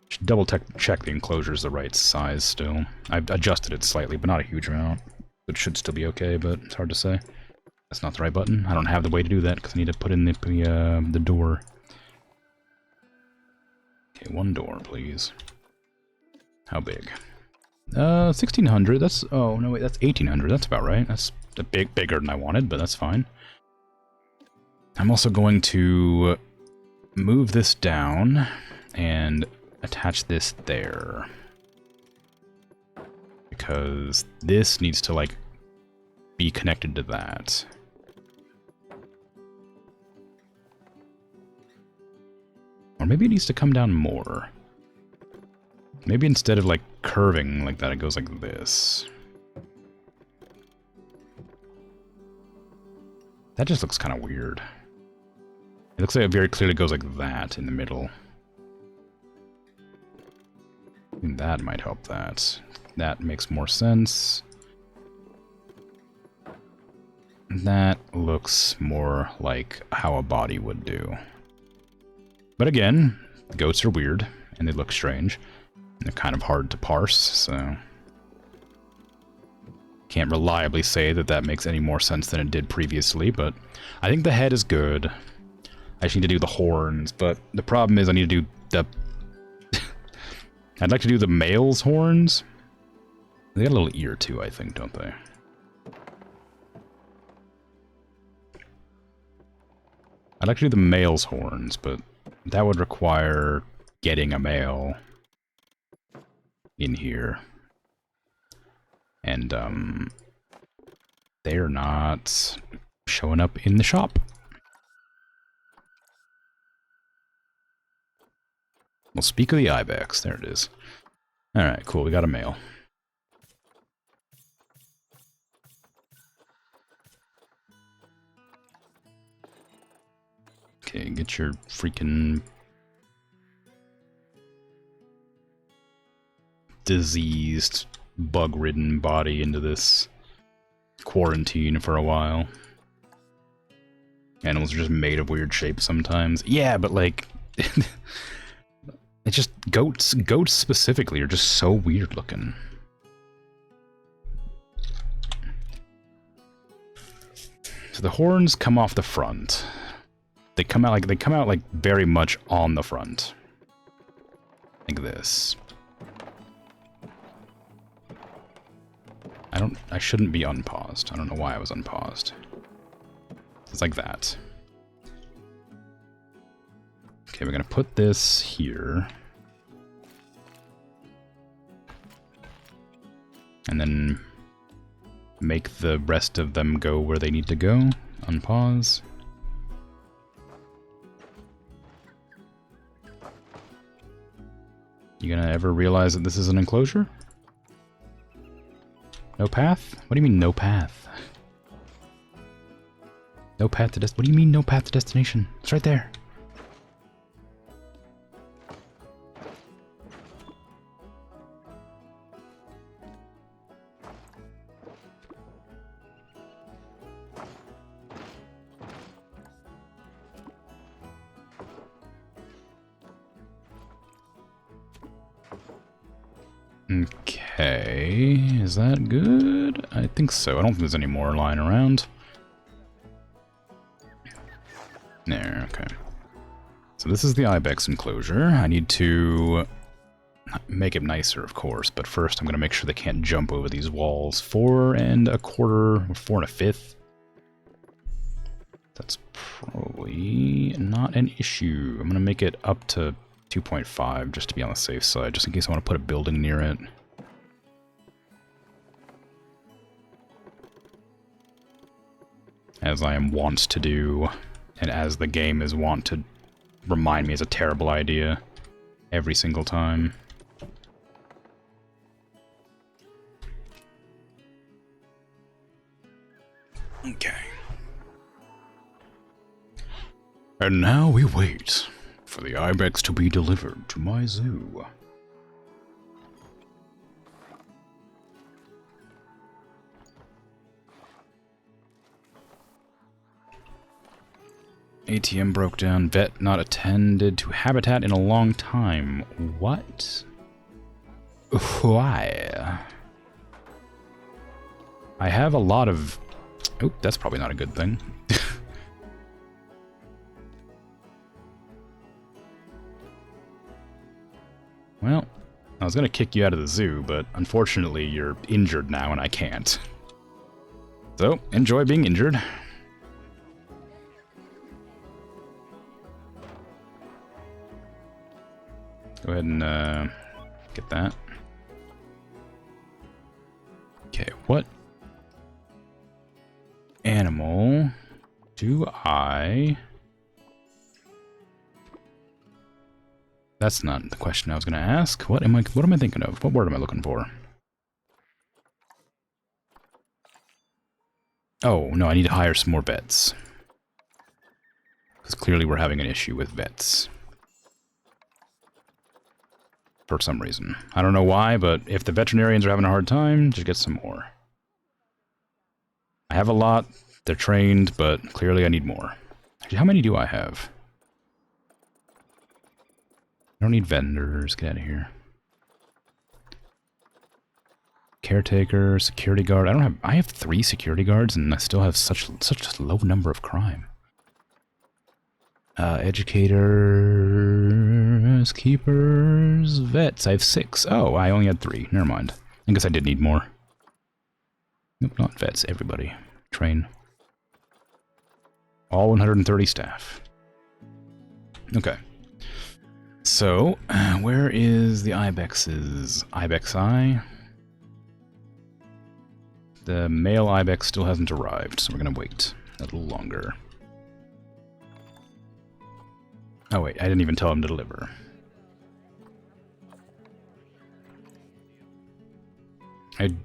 Should double check the enclosure is the right size still. I've adjusted it slightly, but not a huge amount. It should still be okay, but it's hard to say. That's not the right button. I don't have the way to do that because I need to put in the door. Okay, one door, please. How big? 1600. That's... Oh, no, wait, that's 1800. That's about right. That's a bit bigger than I wanted, but that's fine. I'm also going to move this down and attach this there. Because this needs to, like, be connected to that. Or maybe it needs to come down more. Maybe instead of, like, curving like that, it goes like this. That just looks kind of weird. It looks like it very clearly goes like that in the middle. And that might help that. That makes more sense. That looks more like how a body would do. But again, goats are weird, and they look strange. And they're kind of hard to parse, so... Can't reliably say that that makes any more sense than it did previously, but I think the head is good. I just need to do the horns, but the problem is I need to do the... I'd like to do the male's horns. They got a little ear too, I think, don't they? I'd like to do the male's horns, but that would require getting a male in here. And, they're not showing up in the shop. Well, speak of the ibex. There it is. Alright, cool. We got a male. Okay, get your freaking diseased, bug-ridden body into this quarantine for a while. Animals are just made of weird shapes sometimes. Yeah, but like... It's just goats. Goats specifically are just so weird looking. So the horns come off the front. They come out like very much on the front. Like this. I shouldn't be unpaused. I don't know why I was unpaused. It's like that. Okay, we're gonna put this here. And then make the rest of them go where they need to go. Unpause. You gonna ever realize that this is an enclosure? No path? What do you mean no path? No path to what do you mean no path to destination? It's right there. Okay, is that good? I think so. I don't think there's any more lying around. There, okay. So this is the ibex enclosure. I need to make it nicer, of course, but first I'm going to make sure they can't jump over these walls. 4 1/4, or 4 1/5. That's probably not an issue. I'm going to make it up to 2.5 just to be on the safe side, just in case I want to put a building near it. As I am wont to do, and as the game is wont to remind me is a terrible idea every single time. Okay. And now we wait for the ibex to be delivered to my zoo. ATM broke down. Vet not attended to habitat in a long time. What? Why? I have a lot of... Oh, that's probably not a good thing. Well, I was gonna kick you out of the zoo, but unfortunately you're injured now and I can't. So, enjoy being injured. Go ahead and get that. Okay, what animal do I... That's not the question I was going to ask. What am I thinking of? What word am I looking for? Oh, no, I need to hire some more vets. Because clearly we're having an issue with vets. For some reason. I don't know why, but if the veterinarians are having a hard time, just get some more. I have a lot. They're trained, but clearly I need more. Actually, how many do I have? I don't need vendors. Get out of here. Caretaker, security guard. I have 3 security guards and I still have such a low number of crime. Educators, keepers, vets. I have 6. Oh, I only had 3. Never mind. I guess I did need more. Nope, not vets. Everybody. Train. All 130 staff. Okay. So, where is the ibex's ibex eye? The male ibex still hasn't arrived, so we're gonna wait a little longer. Oh wait, I didn't even tell him to deliver. I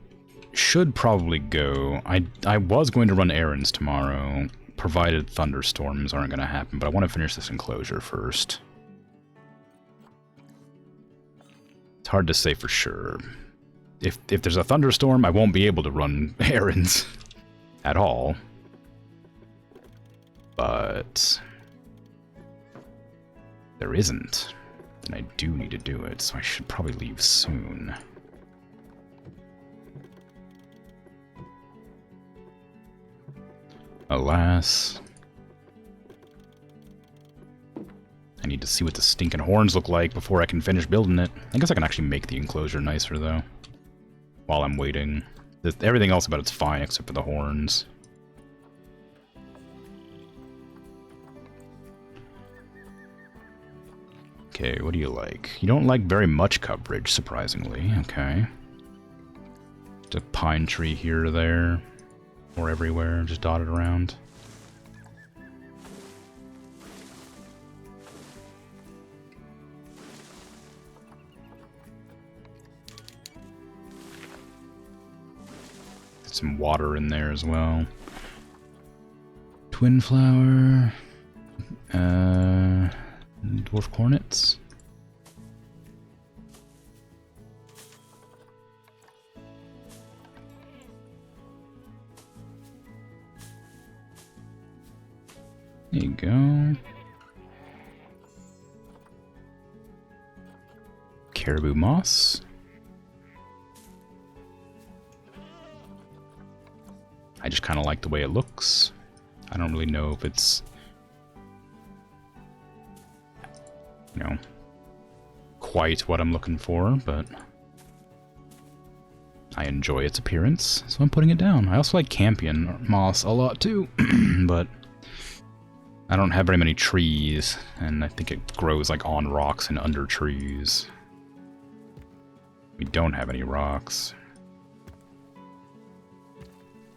should probably go. I was going to run errands tomorrow, provided thunderstorms aren't gonna happen, but I want to finish this enclosure first. It's hard to say for sure. If there's a thunderstorm, I won't be able to run errands at all. But there isn't, and I do need to do it, so I should probably leave soon. Alas. I need to see what the stinking horns look like before I can finish building it. I guess I can actually make the enclosure nicer, though, while I'm waiting. Everything else about it's fine, except for the horns. Okay, what do you like? You don't like very much coverage, surprisingly. Okay. Just a pine tree here or there. Or everywhere, just dotted around. Some water in there as well. Twin flower. Dwarf cornets. There you go. Caribou moss. I just kind of like the way it looks. I don't really know if it's, you know, quite what I'm looking for, but I enjoy its appearance, so I'm putting it down. I also like campion moss a lot too, but I don't have very many trees, and I think it grows like on rocks and under trees. We don't have any rocks.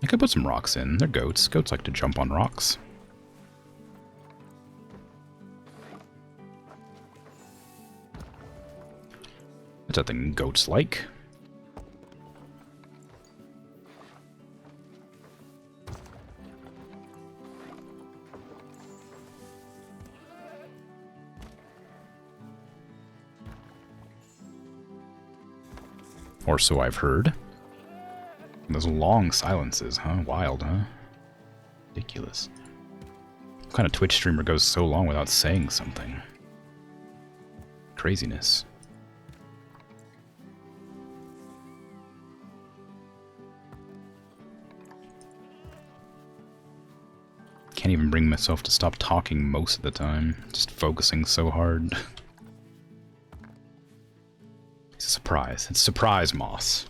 I could put some rocks in. They're goats. Goats like to jump on rocks. That's a thing goats like. Or so I've heard. Those long silences, huh? Wild, huh? Ridiculous. kind of Twitch streamer goes so long without saying something? Craziness. Can't even bring myself to stop talking most of the time. Just focusing so hard. It's a surprise. It's surprise moss.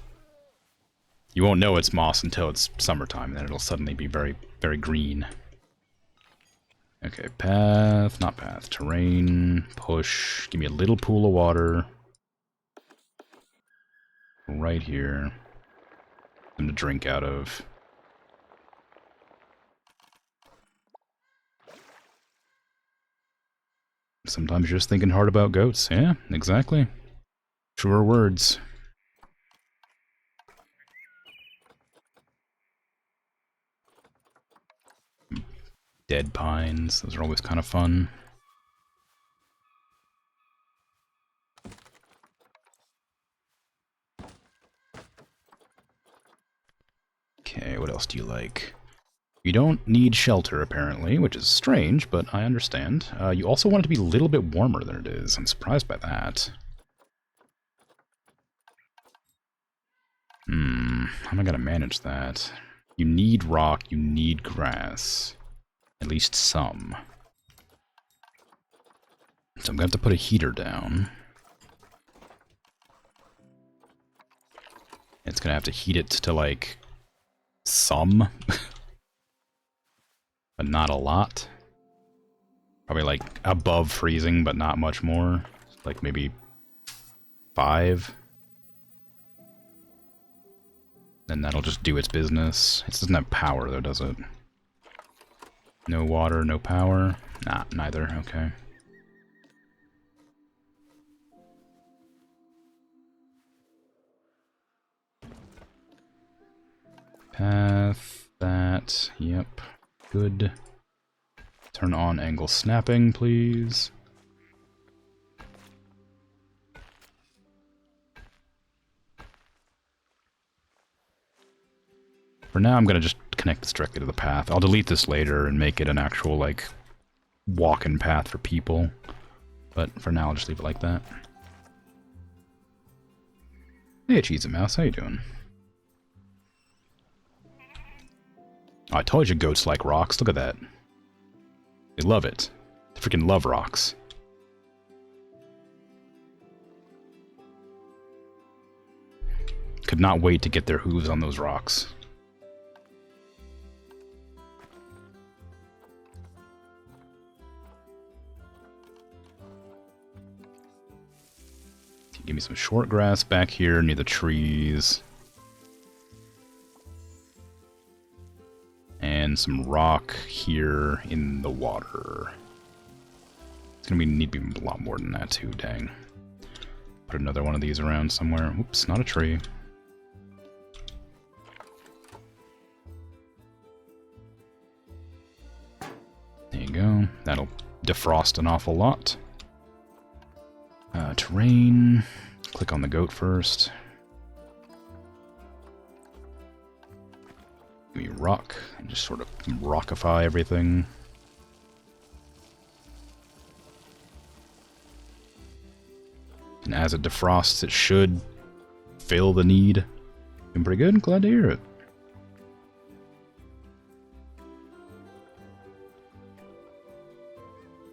You won't know it's moss until it's summertime, and then it'll suddenly be very, very green. Okay, path, not path, terrain, push. Give me a little pool of water. Right here. Something to drink out of. Sometimes you're just thinking hard about goats. Yeah, exactly. Truer words. Dead pines. Those are always kind of fun. Okay, what else do you like? You don't need shelter, apparently, which is strange, but I understand. You also want it to be a little bit warmer than it is. I'm surprised by that. How am I gonna manage that? You need rock, you need grass. At least some. So I'm gonna have to put a heater down. It's gonna have to heat it to, like, some. But not a lot. Probably, like, above freezing, but not much more. Like, maybe 5. And that'll just do its business. It doesn't have power, though, does it? No water, no power? Nah, neither. Okay. Path, that, yep. Good. Turn on angle snapping, please. For now, I'm gonna just connect this directly to the path. I'll delete this later and make it an actual, like, walk-in path for people. But for now, I'll just leave it like that. Hey, Cheese and Mouse, how you doing? Oh, I told you goats like rocks. Look at that. They love it. They freaking love rocks. Could not wait to get their hooves on those rocks. Give me some short grass back here near the trees. And some rock here in the water. It's gonna need to be a lot more than that too, dang. Put another one of these around somewhere. Oops, not a tree. There you go. That'll defrost an awful lot. Terrain. Click on the goat first. Give me rock, and just sort of rockify everything. And as it defrosts, it should fill the need. Doing pretty good, glad to hear it.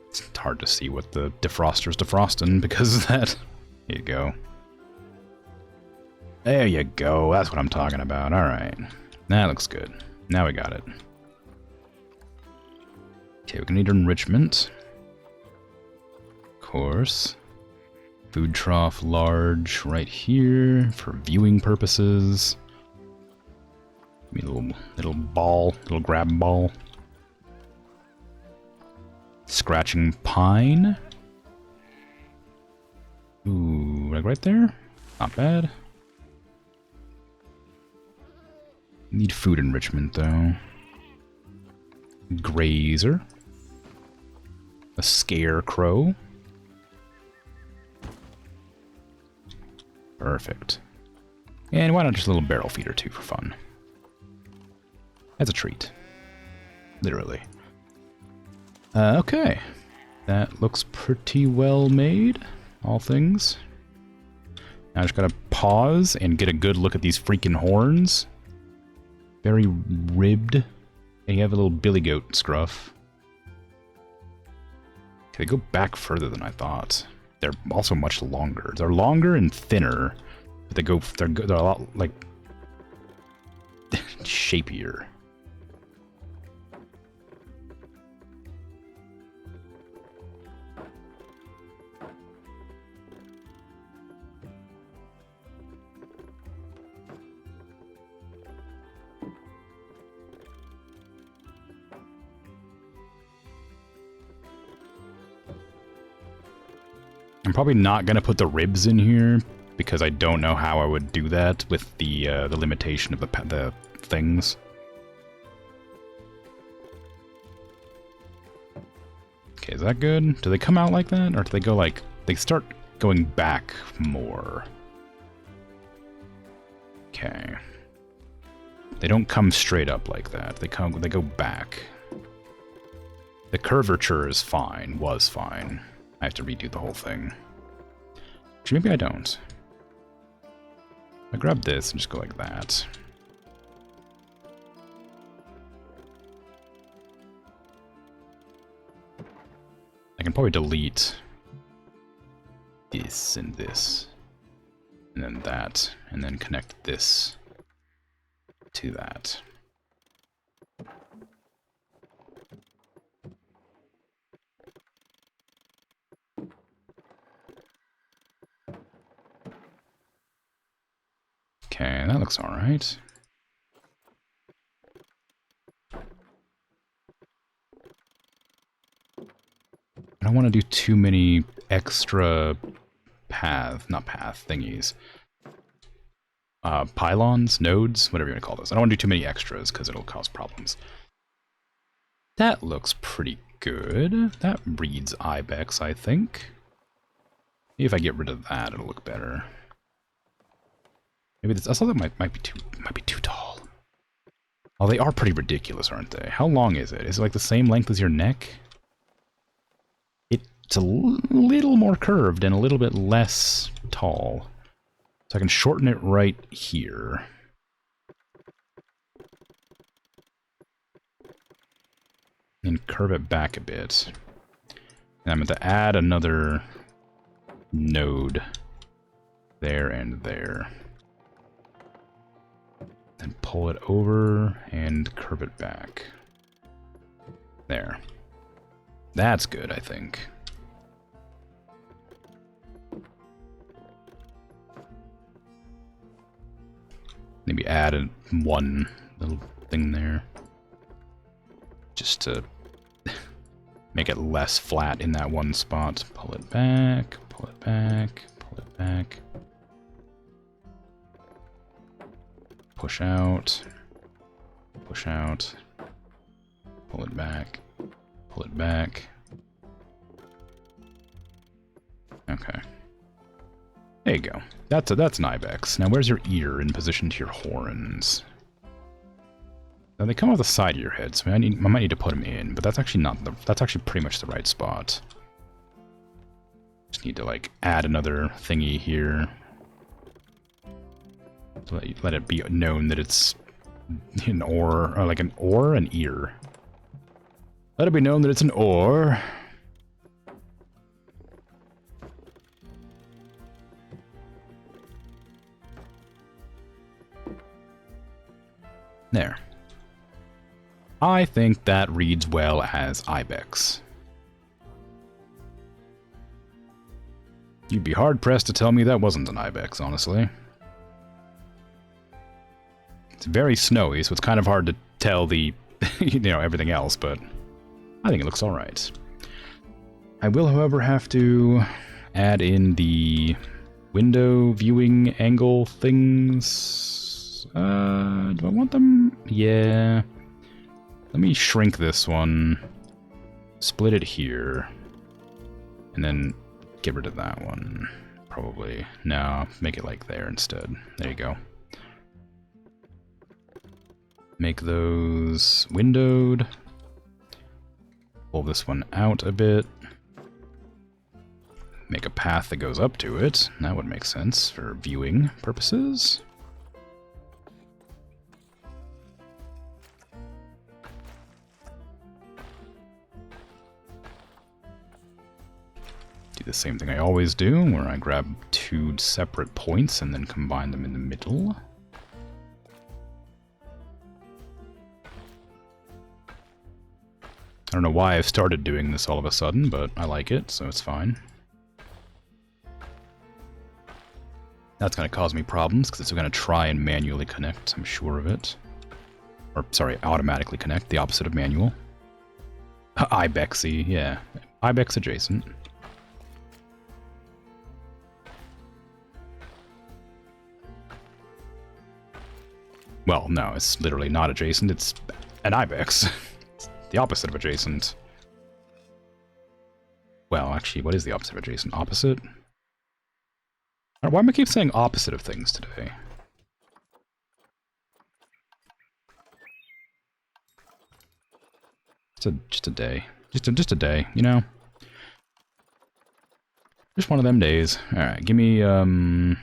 It's hard to see what the defroster's defrosting because of that. Here you go. There you go, that's what I'm talking about, alright. That looks good. Now we got it. Okay, we're gonna need enrichment. Of course. Food trough large right here for viewing purposes. Give me a little ball, little grab ball. Scratching pine. Ooh, like right there? Not bad. Need food enrichment, though. Grazer. A scarecrow. Perfect. And why not just a little barrel feeder, too, for fun? As a treat. Literally. Okay. That looks pretty well made, all things. Now I just gotta pause and get a good look at these freaking horns. Very ribbed. And you have a little billy goat scruff. Okay, they go back further than I thought. They're also much longer. They're longer and thinner, but they're a lot like shapier. I'm probably not going to put the ribs in here because I don't know how I would do that with the limitation of the things. Okay, is that good? Do they come out like that, or do they go like they start going back more? Okay. They don't come straight up like that. They go back. The curvature is fine. Was fine. I have to redo the whole thing. Actually, maybe I don't. I grab this and just go like that. I can probably delete this and this. And then that. And then connect this to that. Okay, that looks alright. I don't want to do too many extra thingies. Pylons, nodes, whatever you want to call those. I don't want to do too many extras because it'll cause problems. That looks pretty good. That reads ibex, I think. Maybe if I get rid of that, it'll look better. Maybe this. I thought that might be too tall. Oh, they are pretty ridiculous, aren't they? How long is it? Is it like the same length as your neck? It's a little more curved and a little bit less tall. So I can shorten it right here. And curve it back a bit. And I'm going to add another node there and there. And pull it over and curve it back. There. That's good, I think. Maybe add one little thing there. Just to make it less flat in that one spot. Pull it back, pull it back, pull it back. Push out, pull it back, pull it back. Okay. There you go. That's an ibex. Now where's your ear in position to your horns? Now they come off the side of your head, so I might need to put them in, but that's actually that's actually pretty much the right spot. Just need to like add another thingy here. Let it be known that it's an oar, or like an oar, an ear. Let it be known that it's an oar. There. I think that reads well as ibex. You'd be hard-pressed to tell me that wasn't an ibex, honestly. It's very snowy, so it's kind of hard to tell the, everything else, but I think it looks alright. I will, however, have to add in the window viewing angle things. Do I want them? Yeah. Let me shrink this one, split it here, and then get rid of that one. Probably. No, make it like there instead. There you go. Make those windowed. Pull this one out a bit. Make a path that goes up to it. That would make sense for viewing purposes. Do the same thing I always do, where I grab two separate points and then combine them in the middle. I don't know why I've started doing this all of a sudden, but I like it, so it's fine. That's going to cause me problems, because it's going to try and manually connect, I'm sure of it. Or, sorry, automatically connect, the opposite of manual. Ibexy, yeah. Ibex adjacent. Well, no, it's literally not adjacent, it's an Ibex. The opposite of adjacent. Well, actually, what is the opposite of adjacent? Opposite? Why am I keep saying opposite of things today? Just a day. Just a day, you know? Just one of them days. Alright, give me, turn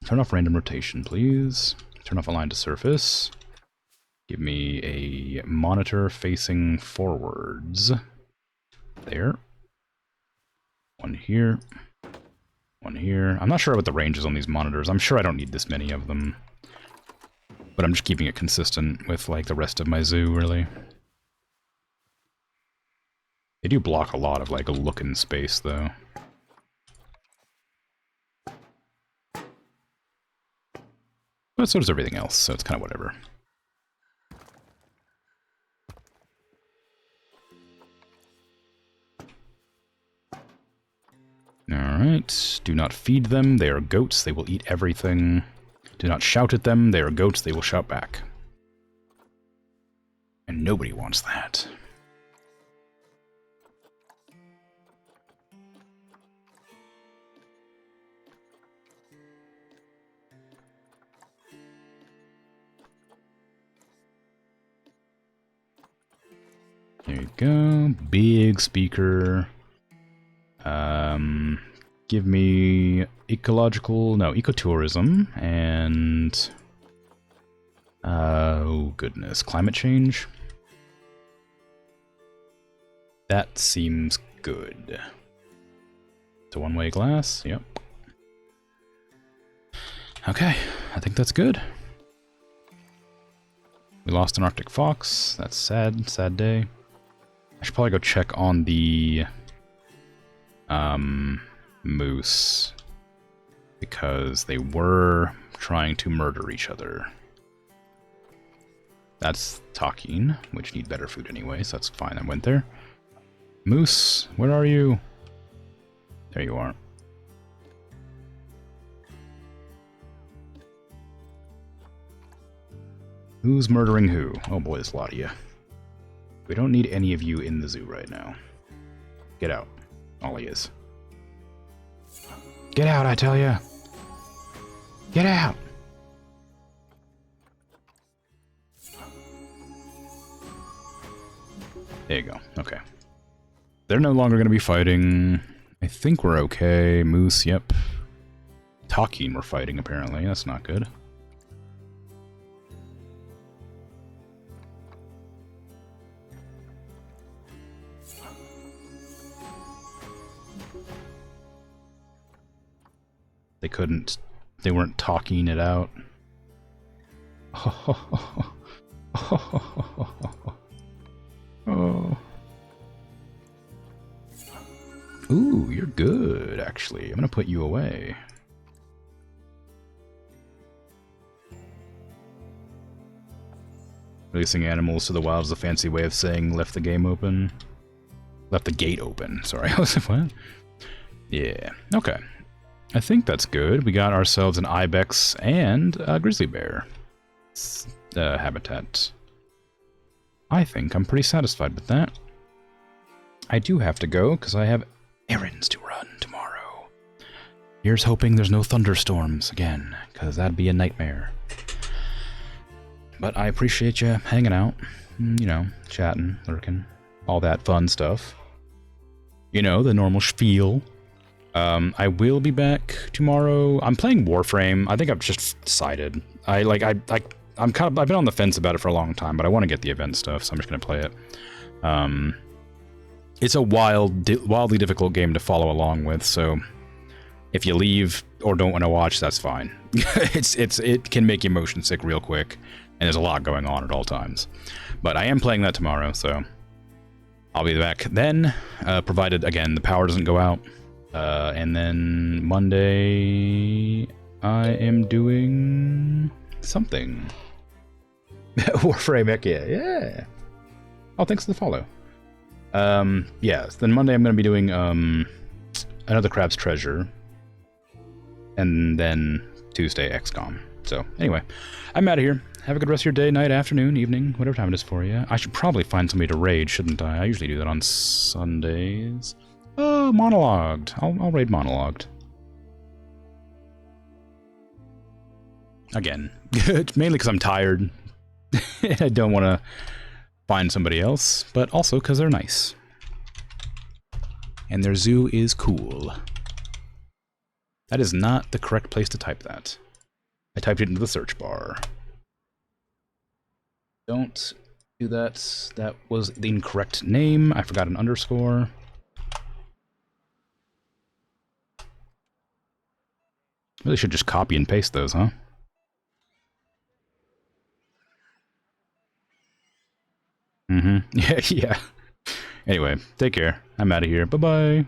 off random rotation, please. Turn off align to surface. Give me a monitor facing forwards. There. One here. One here. I'm not sure what the range is on these monitors. I'm sure I don't need this many of them. But I'm just keeping it consistent with, like, the rest of my zoo, really. They do block a lot of, like, a look in space, though. But so does everything else, so it's kind of whatever. Alright, do not feed them, they are goats, they will eat everything. Do not shout at them, they are goats, they will shout back. And nobody wants that. There you go, big speaker. Give me ecotourism and oh goodness, climate change. That seems good. It's a one-way glass, yep. Okay, I think that's good. We lost an Arctic fox, that's sad, sad day. I should probably go check on the moose, because they were trying to murder each other. That's Takin, which need better food anyway, so that's fine, I went there. Moose, where are you? There you are. Who's murdering who? Oh boy, there's a lot of you. We don't need any of you in the zoo right now. Get out. All he is. Get out, I tell ya! Get out! There you go. Okay. They're no longer going to be fighting. I think we're okay. Moose, yep. Takin we're fighting, apparently. That's not good. They weren't talking it out. Oh. Ooh, you're good, actually. I'm gonna put you away. Releasing animals to the wild is a fancy way of saying left the game open. Left the gate open, sorry. I was like, what? Yeah, okay. I think that's good. We got ourselves an ibex and a grizzly bear habitat. I think I'm pretty satisfied with that. I do have to go because I have errands to run tomorrow. Here's hoping there's no thunderstorms again, because that'd be a nightmare. But I appreciate you hanging out, you know, chatting, lurking, all that fun stuff. You know, the normal spiel. I will be back tomorrow. I'm playing Warframe. I think I've just decided. I've been on the fence about it for a long time, but I want to get the event stuff, so I'm just gonna play it. It's a wildly difficult game to follow along with, so if you leave or don't want to watch, that's fine. It can make you motion sick real quick, and there's a lot going on at all times. But I am playing that tomorrow, so I'll be back then, provided, again, the power doesn't go out. And then Monday, I am doing something. Warframe, heck yeah. Oh, thanks for the follow. Yeah, so then Monday I'm going to be doing another Crab's Treasure, and then Tuesday XCOM. So anyway, I'm out of here. Have a good rest of your day, night, afternoon, evening, whatever time it is for you. I should probably find somebody to raid, shouldn't I? I usually do that on Sundays. Oh, monologued. I'll raid monologued. Again, mainly because I'm tired. I don't want to find somebody else, but also because they're nice. And their zoo is cool. That is not the correct place to type that. I typed it into the search bar. Don't do that. That was the incorrect name. I forgot an underscore. Really should just copy and paste those, huh? Mm-hmm. Yeah. Anyway, take care. I'm out of here. Bye-bye.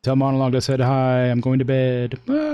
Tell Monologue I said hi. I'm going to bed. Bye.